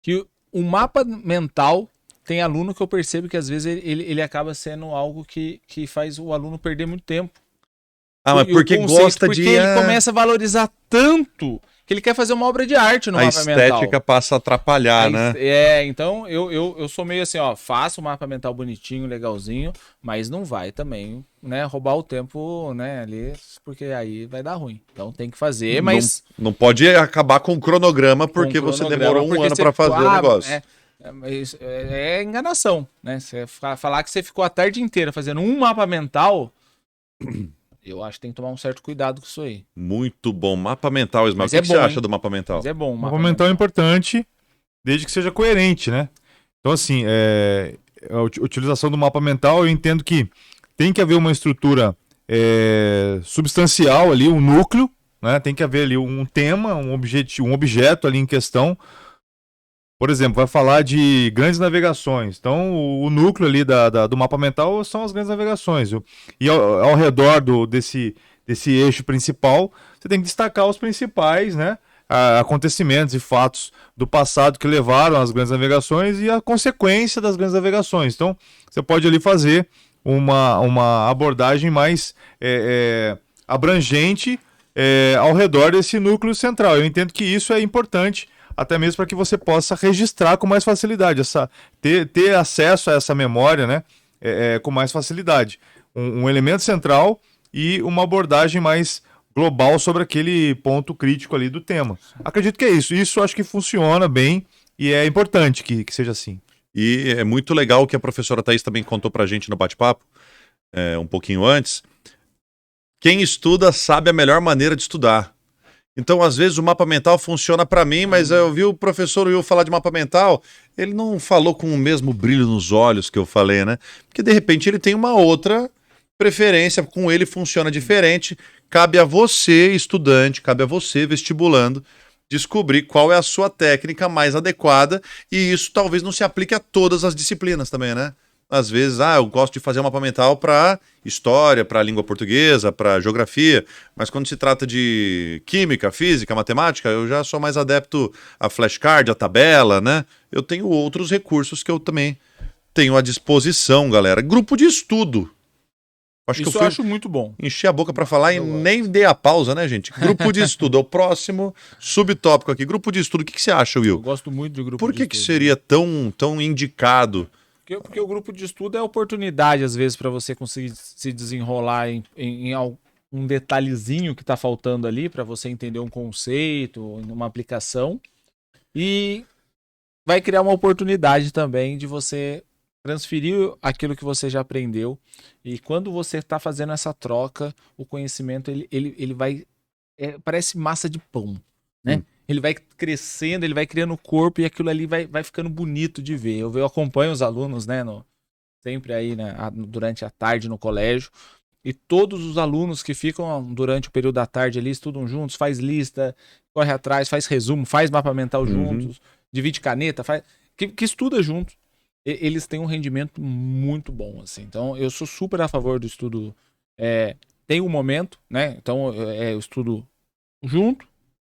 [SPEAKER 3] que o mapa mental tem aluno que eu percebo que às vezes ele acaba sendo algo que faz o aluno perder muito tempo.
[SPEAKER 1] Ah, mas
[SPEAKER 3] o
[SPEAKER 1] porque
[SPEAKER 3] conceito,
[SPEAKER 1] gosta
[SPEAKER 3] porque
[SPEAKER 1] de...
[SPEAKER 3] ele começa a valorizar tanto que ele quer fazer uma obra de arte no
[SPEAKER 1] A
[SPEAKER 3] mapa mental.
[SPEAKER 1] estética passa a atrapalhar, né?
[SPEAKER 3] Então eu sou meio assim, ó, faço o mapa mental bonitinho, legalzinho, mas não vai também, né, roubar o tempo, né, ali, porque aí vai dar ruim. Então tem que fazer, mas...
[SPEAKER 1] Não pode acabar com o cronograma porque
[SPEAKER 3] com
[SPEAKER 1] você
[SPEAKER 3] cronograma,
[SPEAKER 1] demorou um
[SPEAKER 3] porque
[SPEAKER 1] ano
[SPEAKER 3] você
[SPEAKER 1] para
[SPEAKER 3] ficou-
[SPEAKER 1] fazer o negócio.
[SPEAKER 3] Mas é enganação, né? Você falar que você ficou a tarde inteira fazendo um mapa mental, eu acho que tem que tomar um certo cuidado com isso aí.
[SPEAKER 1] Muito bom. Mapa mental, Ismael. O
[SPEAKER 3] Mas
[SPEAKER 1] que
[SPEAKER 3] é
[SPEAKER 1] que
[SPEAKER 3] bom,
[SPEAKER 1] você acha
[SPEAKER 3] hein?
[SPEAKER 1] do mapa mental?
[SPEAKER 3] Mas é bom,
[SPEAKER 2] O mapa mental é importante, desde que seja coerente, né? Então, assim, a utilização do mapa mental, eu entendo que tem que haver uma estrutura substancial ali, um núcleo, né? Tem que haver ali um tema, um objeto ali em questão. Por exemplo, vai falar de grandes navegações. Então, o núcleo ali do mapa mental são as grandes navegações. E ao redor desse eixo principal, você tem que destacar os principais, né, acontecimentos e fatos do passado que levaram às grandes navegações e a consequência das grandes navegações. Então, você pode ali fazer uma abordagem mais abrangente ao redor desse núcleo central. Eu entendo que isso é importante, até mesmo para que você possa registrar com mais facilidade, ter acesso a essa memória, né, com mais facilidade. Um elemento central e uma abordagem mais global sobre aquele ponto crítico ali do tema. Acredito que é isso. Isso acho que funciona bem e é importante que seja assim.
[SPEAKER 1] E é muito legal o que a professora Thaís também contou pra gente no bate-papo, um pouquinho antes. Quem estuda sabe a melhor maneira de estudar. Então, às vezes, o mapa mental funciona para mim, mas eu vi o professor Will falar de mapa mental, ele não falou com o mesmo brilho nos olhos que eu falei, né? Porque, de repente, ele tem uma outra preferência, com ele funciona diferente. Cabe a você, estudante, cabe a você, vestibulando, descobrir qual é a sua técnica mais adequada, e isso talvez não se aplique a todas as disciplinas também, né? Às vezes, eu gosto de fazer um mapa mental para história, para língua portuguesa, para geografia, mas quando se trata de química, física, matemática, eu já sou mais adepto a flashcard, a tabela, né? Eu tenho outros recursos que eu também tenho à disposição, galera. Grupo de estudo.
[SPEAKER 3] Isso eu acho muito bom.
[SPEAKER 1] Enchi a boca para falar e nem dei a pausa, né, gente? Grupo de estudo. É o próximo subtópico aqui. Grupo de estudo. O que você acha, Will?
[SPEAKER 3] Eu gosto muito de grupo
[SPEAKER 1] Por
[SPEAKER 3] de
[SPEAKER 1] que
[SPEAKER 3] estudo.
[SPEAKER 1] que seria tão indicado?
[SPEAKER 3] Porque o grupo de estudo é oportunidade, às vezes, para você conseguir se desenrolar em um detalhezinho que está faltando ali, para você entender um conceito, uma aplicação. E vai criar uma oportunidade também de você transferir aquilo que você já aprendeu. E quando você está fazendo essa troca, o conhecimento ele vai... parece massa de pão, né? Ele vai crescendo, ele vai criando corpo e aquilo ali vai ficando bonito de ver. Eu acompanho os alunos, né, sempre aí, né, durante a tarde no colégio, e todos os alunos que ficam durante o período da tarde ali, estudam juntos, faz lista, corre atrás, faz resumo, faz mapa mental juntos, divide caneta, que estuda junto. Eles têm um rendimento muito bom, assim. Então, eu sou super a favor do estudo. Tem um momento, né? Então, eu estudo junto,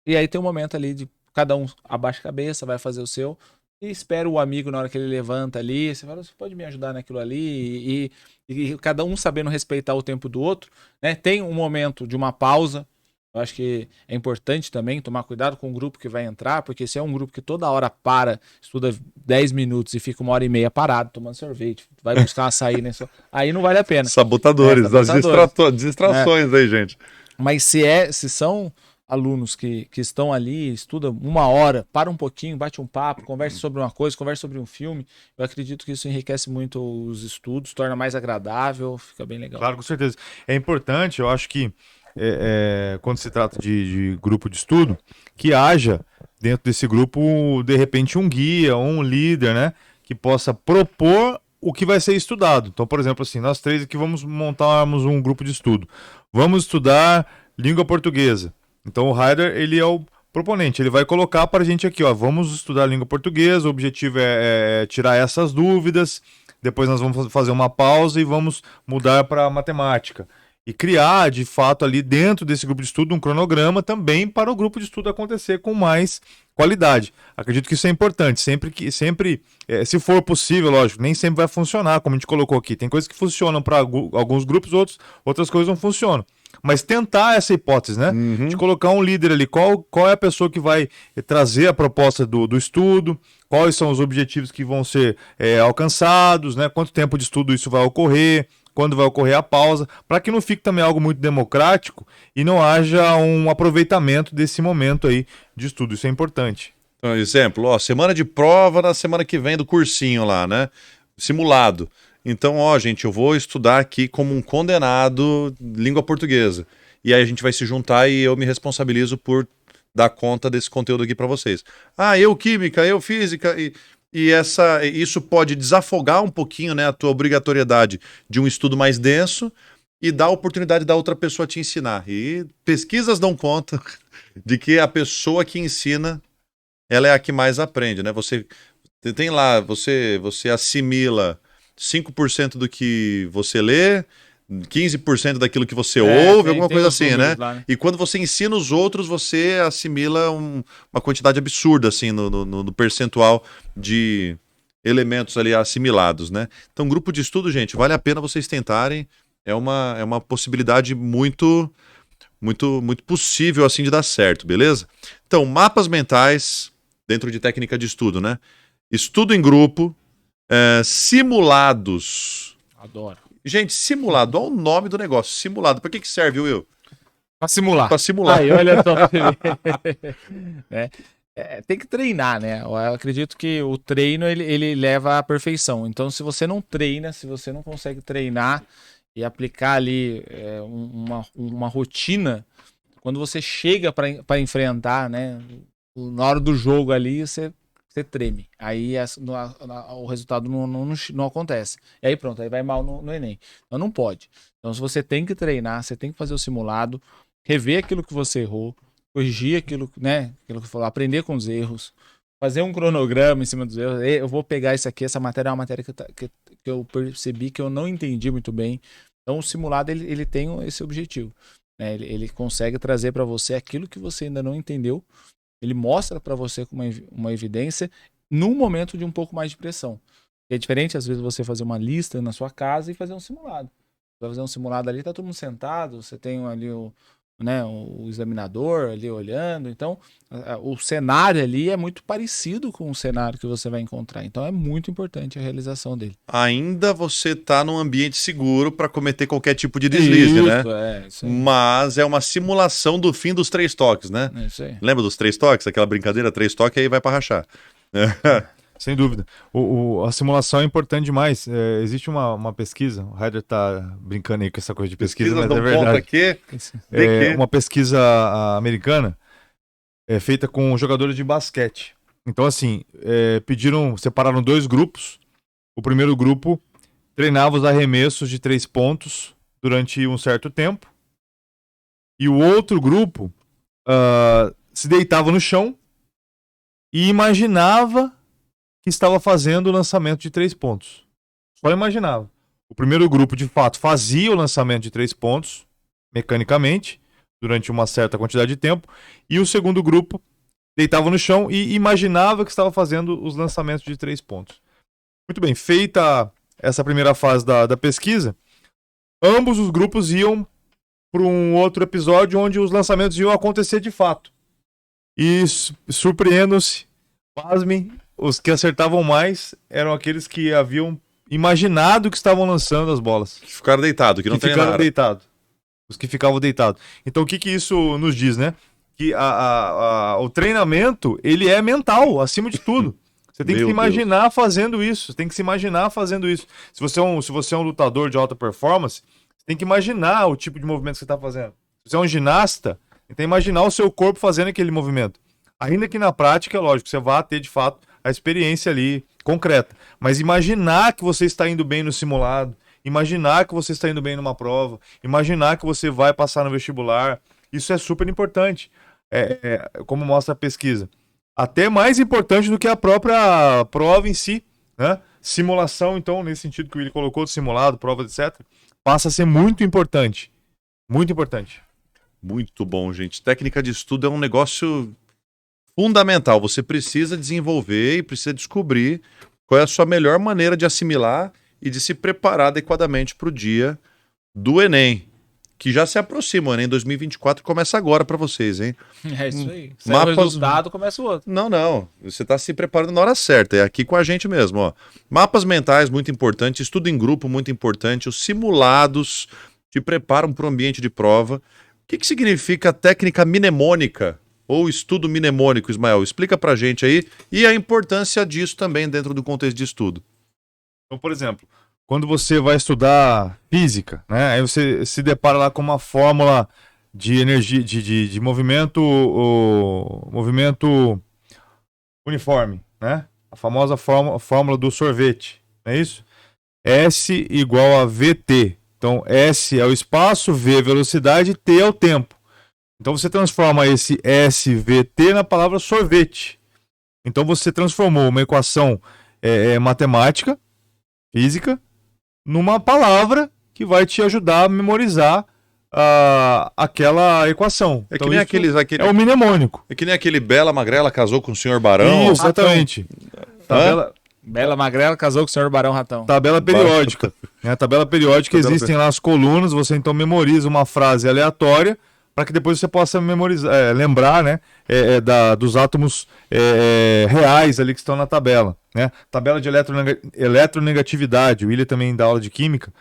[SPEAKER 3] e aí tem um momento ali de cada um abaixa a cabeça, vai fazer o seu, e espera o amigo na hora que ele levanta ali, você fala, você pode me ajudar naquilo ali, e cada um sabendo respeitar o tempo do outro, né? Tem um momento de uma pausa. Eu acho que é importante também tomar cuidado com o grupo que vai entrar, porque se é um grupo que toda hora estuda 10 minutos e fica 1h30 parado, tomando sorvete, vai buscar um açaí, né? Aí não vale a pena.
[SPEAKER 1] Sabotadores, das distrações aí, gente.
[SPEAKER 3] Mas se são alunos que estão ali, estudam 1 hora, para um pouquinho, bate um papo, conversa sobre uma coisa, conversa sobre um filme, eu acredito que isso enriquece muito os estudos, torna mais agradável, fica bem legal.
[SPEAKER 2] Claro, com certeza. É importante, eu acho que quando se trata de grupo de estudo, que haja dentro desse grupo, de repente, um guia, um líder, né, que possa propor o que vai ser estudado. Então, por exemplo, assim, nós três aqui vamos montarmos um grupo de estudo. Vamos estudar língua portuguesa. Então, o Heider, ele é o proponente, ele vai colocar para a gente aqui, ó, vamos estudar língua portuguesa, o objetivo é tirar essas dúvidas, depois nós vamos fazer uma pausa e vamos mudar para matemática. E criar, de fato, ali dentro desse grupo de estudo, um cronograma também para o grupo de estudo acontecer com mais qualidade. Acredito que isso é importante, sempre se for possível, lógico, nem sempre vai funcionar, como a gente colocou aqui. Tem coisas que funcionam para alguns grupos, outras coisas não funcionam. mas tentar essa hipótese, né?
[SPEAKER 1] Uhum.
[SPEAKER 2] De colocar um líder ali, qual é a pessoa que vai trazer a proposta do estudo, quais são os objetivos que vão ser alcançados, né? Quanto tempo de estudo isso vai ocorrer, quando vai ocorrer a pausa, para que não fique também algo muito democrático e não haja um aproveitamento desse momento aí de estudo. Isso é importante.
[SPEAKER 1] Então, exemplo, ó, semana de prova na semana que vem do cursinho lá, né? Simulado. Então, ó, gente, eu vou estudar aqui como um condenado língua portuguesa. E aí a gente vai se juntar e eu me responsabilizo por dar conta desse conteúdo aqui para vocês. Ah, eu química, eu física isso pode desafogar um pouquinho, né, a tua obrigatoriedade de um estudo mais denso e dar a oportunidade da outra pessoa te ensinar. E pesquisas dão conta de que a pessoa que ensina, ela é a que mais aprende, né? Você tem lá, você assimila 5% do que você lê, 15% daquilo que você ouve, alguma coisa assim, né?
[SPEAKER 3] Lá, né?
[SPEAKER 1] E quando você ensina os outros, você assimila uma quantidade absurda, assim, no percentual de elementos ali assimilados, né? Então, grupo de estudo, gente, vale a pena vocês tentarem. É uma possibilidade muito possível, assim, de dar certo, beleza? Então, mapas mentais dentro de técnica de estudo, né? Estudo em grupo, simulados.
[SPEAKER 3] Adoro.
[SPEAKER 1] Gente, simulado, olha o nome do negócio, simulado. Para que serve, Will?
[SPEAKER 3] Pra simular.
[SPEAKER 1] Para simular.
[SPEAKER 3] Aí, olha só pra você ver. Né? Tem que treinar, né? Eu acredito que o treino ele leva à perfeição. Então, se você não treina, se você não consegue treinar e aplicar ali uma rotina, quando você chega para enfrentar, né? Na hora do jogo ali, você treme. Aí o resultado não acontece. E aí pronto, aí vai mal no Enem. Então não pode. Então se você tem que treinar, você tem que fazer o simulado, rever aquilo que você errou, corrigir aquilo, né? Aquilo que falou, aprender com os erros, fazer um cronograma em cima dos erros. Eu vou pegar isso aqui, essa matéria é uma matéria que eu percebi que eu não entendi muito bem. Então o simulado ele tem esse objetivo. Né? Ele consegue trazer para você aquilo que você ainda não entendeu. Ele mostra para você com uma evidência num momento de um pouco mais de pressão. É diferente, às vezes, você fazer uma lista na sua casa e fazer um simulado. Você vai fazer um simulado ali, tá todo mundo sentado, você tem ali o examinador ali olhando. Então, o cenário ali é muito parecido com o cenário que você vai encontrar. Então, é muito importante a realização dele.
[SPEAKER 1] Ainda você tá num ambiente seguro para cometer qualquer tipo de deslize, né?
[SPEAKER 3] Isso aí.
[SPEAKER 1] Mas é uma simulação do fim dos 3 toques, né?
[SPEAKER 3] É isso aí.
[SPEAKER 1] Lembra dos 3 toques? Aquela brincadeira, 3 toques, aí vai para rachar.
[SPEAKER 2] Sem dúvida. A simulação é importante demais. Existe uma pesquisa, o Heider tá brincando aí com essa coisa de pesquisa, mas é verdade.
[SPEAKER 1] Aqui,
[SPEAKER 2] Uma pesquisa americana feita com jogadores de basquete. Então, assim, separaram 2 grupos. O primeiro grupo treinava os arremessos de 3 pontos durante um certo tempo. E o outro grupo se deitava no chão e imaginava que estava fazendo o lançamento de 3 pontos. Só imaginava. O primeiro grupo, de fato, fazia o lançamento de 3 pontos, mecanicamente, durante uma certa quantidade de tempo, e o segundo grupo deitava no chão e imaginava que estava fazendo os lançamentos de 3 pontos. Muito bem, feita essa primeira fase da pesquisa, ambos os grupos iam para um outro episódio onde os lançamentos iam acontecer de fato. E surpreendam-se, pasmem, os que acertavam mais eram aqueles que haviam imaginado que estavam lançando as bolas.
[SPEAKER 1] Que ficaram deitados, que não tem nada.
[SPEAKER 2] Deitados. Os que ficavam deitados. Então o que isso nos diz, né? Que o treinamento, ele é mental, acima de tudo. Você tem que se imaginar fazendo isso. Você tem que se imaginar fazendo isso. Se você é um lutador de alta performance, você tem que imaginar o tipo de movimento que você está fazendo. Se você é um ginasta, você tem que imaginar o seu corpo fazendo aquele movimento. Ainda que na prática, lógico, você vai ter de fato a experiência ali concreta. Mas imaginar que você está indo bem no simulado, imaginar que você está indo bem numa prova, imaginar que você vai passar no vestibular, isso é super importante. Como mostra a pesquisa. Até mais importante do que a própria prova em si, né? Simulação, então, nesse sentido que ele colocou, de simulado, prova, etc., passa a ser muito importante. Muito importante.
[SPEAKER 1] Muito bom, gente. Técnica de estudo é um negócio fundamental. Você precisa desenvolver e precisa descobrir qual é a sua melhor maneira de assimilar e de se preparar adequadamente para o dia do Enem. que já se aproximam, né? Em 2024 começa agora para vocês, hein?
[SPEAKER 3] É isso aí.
[SPEAKER 1] Mapas-
[SPEAKER 3] Sai o resultado, começa o outro.
[SPEAKER 1] Não. Você está se preparando na hora certa. É aqui com a gente mesmo, ó. Mapas mentais, muito importante. Estudo em grupo, muito importante. Os simulados te preparam para o ambiente de prova. O que significa técnica mnemônica ou estudo mnemônico, Ismael? Explica pra gente aí. E a importância disso também dentro do contexto de estudo.
[SPEAKER 2] Então, por exemplo, quando você vai estudar física, né? Aí você se depara lá com uma fórmula de energia, de movimento, movimento uniforme, né? A famosa fórmula do sorvete, não é isso? S igual a VT. Então, S é o espaço, V é a velocidade, T é o tempo. Então, você transforma esse SVT na palavra sorvete. Então, você transformou uma equação matemática, física, numa palavra que vai te ajudar a memorizar aquela equação.
[SPEAKER 1] É que
[SPEAKER 2] Então,
[SPEAKER 1] nem
[SPEAKER 2] isso
[SPEAKER 1] aquele
[SPEAKER 2] é o mnemônico.
[SPEAKER 1] É que nem aquele Bela Magrela casou com o senhor Barão.
[SPEAKER 2] Isso, exatamente. Tabela,
[SPEAKER 3] Bela Magrela casou com o senhor Barão Ratão.
[SPEAKER 2] tabela periódica. Né? Tabela periódica,
[SPEAKER 1] Tabela
[SPEAKER 2] existem lá as colunas, você então memoriza uma frase aleatória para que depois você possa memorizar, lembrar, né, dos átomos reais ali que estão na tabela. Né? Tabela de eletronegatividade, o William também dá aula de química,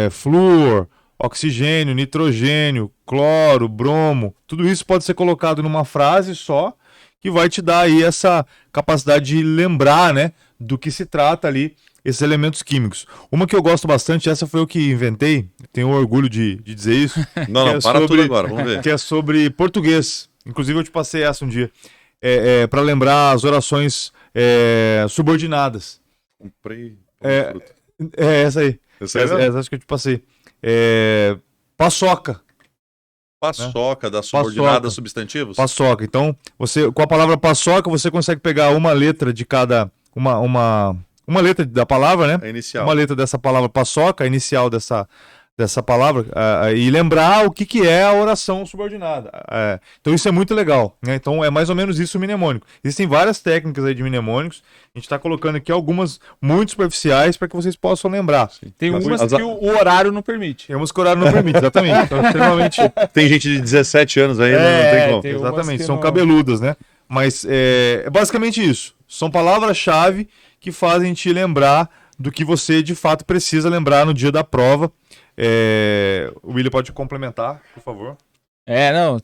[SPEAKER 2] flúor, oxigênio, nitrogênio, cloro, bromo, tudo isso pode ser colocado numa frase só, que vai te dar aí essa capacidade de lembrar, né, do que se trata ali, esses elementos químicos. Uma que eu gosto bastante, essa foi eu que inventei, tenho orgulho de dizer isso.
[SPEAKER 1] Não, para tudo agora, vamos ver.
[SPEAKER 2] Que é sobre português. Inclusive eu te passei essa um dia. Para lembrar as orações subordinadas.
[SPEAKER 1] Comprei.
[SPEAKER 2] Essa aí.
[SPEAKER 1] Essa
[SPEAKER 2] Essa acho que eu te passei. Paçoca.
[SPEAKER 1] Paçoca das subordinadas
[SPEAKER 2] Paçoca.
[SPEAKER 1] substantivos?
[SPEAKER 2] Paçoca. Então, você, com a palavra paçoca, você consegue pegar uma letra de cada. Uma letra da palavra, né?
[SPEAKER 1] É inicial.
[SPEAKER 2] Uma letra dessa palavra paçoca, a inicial dessa palavra, e lembrar o que é a oração subordinada. Então isso é muito legal, né? Então é mais ou menos isso o mnemônico. Existem várias técnicas aí de mnemônicos, a gente está colocando aqui algumas muito superficiais para que vocês possam lembrar.
[SPEAKER 3] Tem
[SPEAKER 1] Mas
[SPEAKER 3] umas
[SPEAKER 1] as-
[SPEAKER 3] que o horário não permite.
[SPEAKER 2] Tem umas que o horário não permite, exatamente. Então, extremamente...
[SPEAKER 1] Tem gente de 17 anos aí, né? Não tem como.
[SPEAKER 3] tem umas
[SPEAKER 2] Exatamente,
[SPEAKER 3] que
[SPEAKER 2] são
[SPEAKER 3] não-
[SPEAKER 2] cabeludas, né? Mas é basicamente isso. São palavras-chave que fazem te lembrar do que você de fato precisa lembrar no dia da prova. O William pode complementar, por favor.
[SPEAKER 3] Não,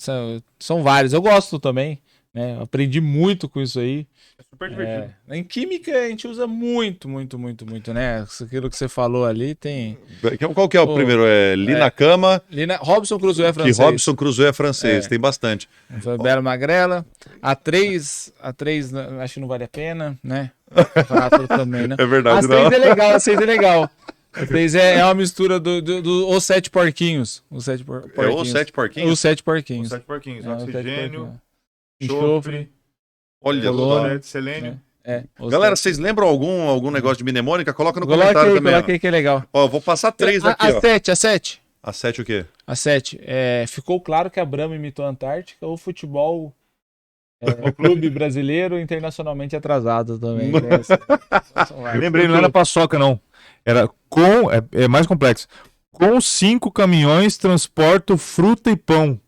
[SPEAKER 3] são vários. Eu gosto também, né? Eu aprendi muito com isso aí.
[SPEAKER 2] É super divertido.
[SPEAKER 3] Em química a gente usa muito, né? Aquilo que você falou ali tem...
[SPEAKER 1] Qual que é o primeiro? Lina Cama,
[SPEAKER 3] Robson Crusoe é
[SPEAKER 1] que
[SPEAKER 3] francês.
[SPEAKER 1] Robson Crusoe é francês. Tem bastante.
[SPEAKER 3] Foi Bela Magrela. A 3, acho que não vale a pena, né? Prato também, né?
[SPEAKER 1] É verdade,
[SPEAKER 3] A 6 é legal, a 6 é legal. A 6 é uma mistura do Os Sete Porquinhos. Os Sete Porquinhos.
[SPEAKER 1] É os 7 porquinhos?
[SPEAKER 3] Os Sete Porquinhos.
[SPEAKER 2] Os 7 porquinhos,
[SPEAKER 3] Os Sete
[SPEAKER 2] oxigênio,
[SPEAKER 3] Porquinhos. Enxofre.
[SPEAKER 1] Olha
[SPEAKER 3] Colônia.
[SPEAKER 1] só.
[SPEAKER 2] de selênio.
[SPEAKER 3] Os
[SPEAKER 1] Galera,
[SPEAKER 3] sete.
[SPEAKER 1] vocês lembram algum negócio de mnemônica? Coloca no
[SPEAKER 3] Coloca
[SPEAKER 1] comentário também.
[SPEAKER 3] coloca aí que é legal.
[SPEAKER 1] Ó, eu vou passar 3 aqui, ó.
[SPEAKER 3] A 7.
[SPEAKER 1] A 7 o quê?
[SPEAKER 3] A 7. Ficou claro que a Brahma imitou a Antártica, o futebol o clube brasileiro internacionalmente atrasado também. Né?
[SPEAKER 2] Lembrei, não era paçoca, não. Era com. É mais complexo. Com 5 caminhões transporto fruta e pão.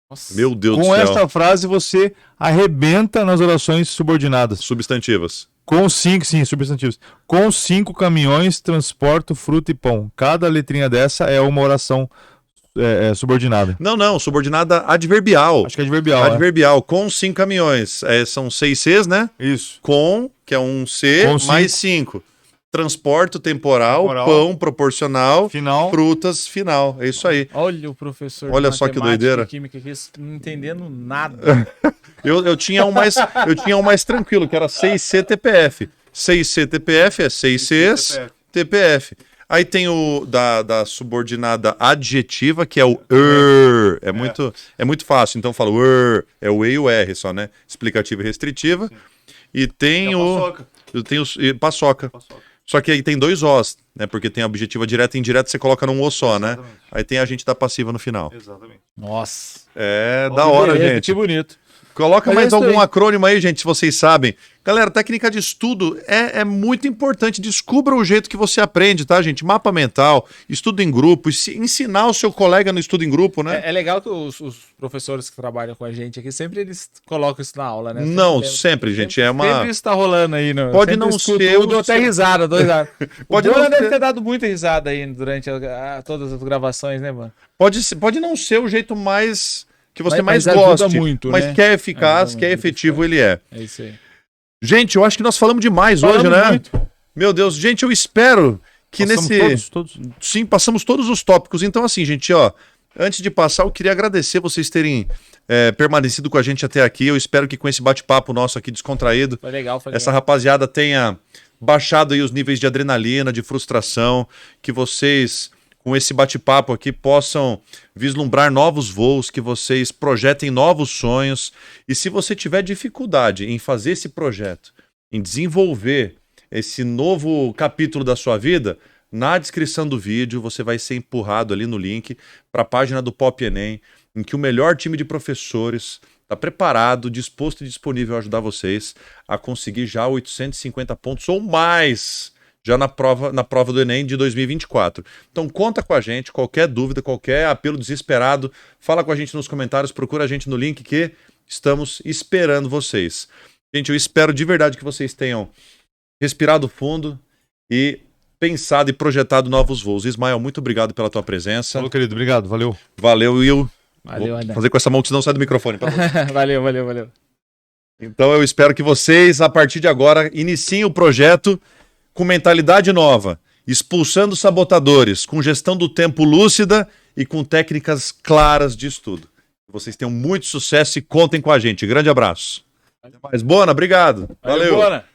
[SPEAKER 3] Nossa.
[SPEAKER 1] Meu Deus do
[SPEAKER 2] Com
[SPEAKER 1] céu.
[SPEAKER 2] esta frase você arrebenta nas orações subordinadas.
[SPEAKER 1] Substantivas.
[SPEAKER 2] Com 5, sim, substantivos. Com 5 caminhões transporto fruta e pão. Cada letrinha dessa é uma oração subordinada.
[SPEAKER 1] Não, subordinada adverbial.
[SPEAKER 2] Acho que é adverbial.
[SPEAKER 1] Adverbial, com 5 caminhões. São 6 Cs, né?
[SPEAKER 2] Isso.
[SPEAKER 1] Com, que é um C,
[SPEAKER 2] Com
[SPEAKER 1] mais 5. Transporto temporal, pão proporcional,
[SPEAKER 2] Final.
[SPEAKER 1] frutas final. É isso aí.
[SPEAKER 3] Olha o professor.
[SPEAKER 1] Olha
[SPEAKER 3] de
[SPEAKER 1] só que
[SPEAKER 3] matemática
[SPEAKER 1] doideira.
[SPEAKER 3] e química aqui, não entendendo nada.
[SPEAKER 1] Eu tinha um mais tranquilo, que era 6C TPF. 6C TPF é 6 Cs TPF. Aí tem o da subordinada adjetiva, que é o É muito fácil. Então eu falo é o E e o R só, né? Explicativa e restritiva. E tem paçoca. Só que aí tem 2 Os, né? Porque tem a objetiva direta e indireta, você coloca num O só, né? Aí tem a gente da passiva no final.
[SPEAKER 2] Exatamente.
[SPEAKER 3] Nossa.
[SPEAKER 1] É da hora,
[SPEAKER 3] Beleza,
[SPEAKER 1] gente.
[SPEAKER 3] Que bonito.
[SPEAKER 1] Coloca
[SPEAKER 3] Mas
[SPEAKER 1] mais
[SPEAKER 3] é isso
[SPEAKER 1] algum
[SPEAKER 3] aí.
[SPEAKER 1] acrônimo aí, gente, se vocês sabem. Galera, técnica de estudo é muito importante. Descubra o jeito que você aprende, tá, gente? Mapa mental, estudo em grupo, ensinar o seu colega no estudo em grupo, né?
[SPEAKER 3] É legal que os professores que trabalham com a gente aqui, sempre eles colocam isso na aula, né?
[SPEAKER 1] Não,
[SPEAKER 3] lembro.
[SPEAKER 1] sempre, gente. É uma.
[SPEAKER 3] Sempre isso tá rolando aí.
[SPEAKER 1] Pode
[SPEAKER 3] sempre
[SPEAKER 1] não
[SPEAKER 3] escuto,
[SPEAKER 1] ser
[SPEAKER 3] eu dou
[SPEAKER 1] o
[SPEAKER 3] até
[SPEAKER 1] seu-
[SPEAKER 3] risada, dou risada.
[SPEAKER 1] Pode
[SPEAKER 3] O Bona
[SPEAKER 1] não
[SPEAKER 3] deve
[SPEAKER 1] ser-
[SPEAKER 3] ter dado muita risada aí durante todas as gravações, né, mano?
[SPEAKER 1] Pode não ser o jeito mais que você mais
[SPEAKER 3] Mas ajuda
[SPEAKER 1] goste,
[SPEAKER 3] muito,
[SPEAKER 1] mas
[SPEAKER 3] né?
[SPEAKER 1] que é eficaz,
[SPEAKER 3] Ajuda
[SPEAKER 1] que é
[SPEAKER 3] muito,
[SPEAKER 1] efetivo, ele é.
[SPEAKER 3] É isso aí.
[SPEAKER 1] Gente, eu acho que nós falamos demais hoje,
[SPEAKER 3] Falamos
[SPEAKER 1] né?
[SPEAKER 3] muito.
[SPEAKER 1] Meu Deus, gente, eu espero que
[SPEAKER 2] Passamos
[SPEAKER 1] nesse.
[SPEAKER 2] todos.
[SPEAKER 1] Sim, passamos todos os tópicos. Então, assim, gente, ó, antes de passar, eu queria agradecer vocês terem permanecido com a gente até aqui. Eu espero que com esse bate-papo nosso aqui descontraído,
[SPEAKER 3] Foi legal, foi legal.
[SPEAKER 1] essa rapaziada tenha baixado aí os níveis de adrenalina, de frustração, que vocês, com esse bate-papo aqui, possam vislumbrar novos voos, que vocês projetem novos sonhos. E se você tiver dificuldade em fazer esse projeto, em desenvolver esse novo capítulo da sua vida, na descrição do vídeo você vai ser empurrado ali no link para a página do Pop Enem, em que o melhor time de professores está preparado, disposto e disponível a ajudar vocês a conseguir já 850 pontos ou mais já na prova do Enem de 2024. Então conta com a gente, qualquer dúvida, qualquer apelo desesperado, fala com a gente nos comentários, procura a gente no link que estamos esperando vocês. Gente, eu espero de verdade que vocês tenham respirado fundo e pensado e projetado novos voos. Ismael, muito obrigado pela tua presença.
[SPEAKER 2] Falou, querido. Obrigado. Valeu.
[SPEAKER 1] Valeu, Will.
[SPEAKER 3] Valeu,
[SPEAKER 1] Vou
[SPEAKER 3] André.
[SPEAKER 1] fazer com essa mão que senão sai do microfone. pra você.
[SPEAKER 3] Valeu.
[SPEAKER 1] Então eu espero que vocês, a partir de agora, iniciem o projeto com mentalidade nova, expulsando sabotadores, com gestão do tempo lúcida e com técnicas claras de estudo. Vocês tenham muito sucesso e contem com a gente. Grande abraço. Até mais. Bona, obrigado. Valeu.
[SPEAKER 3] Bona.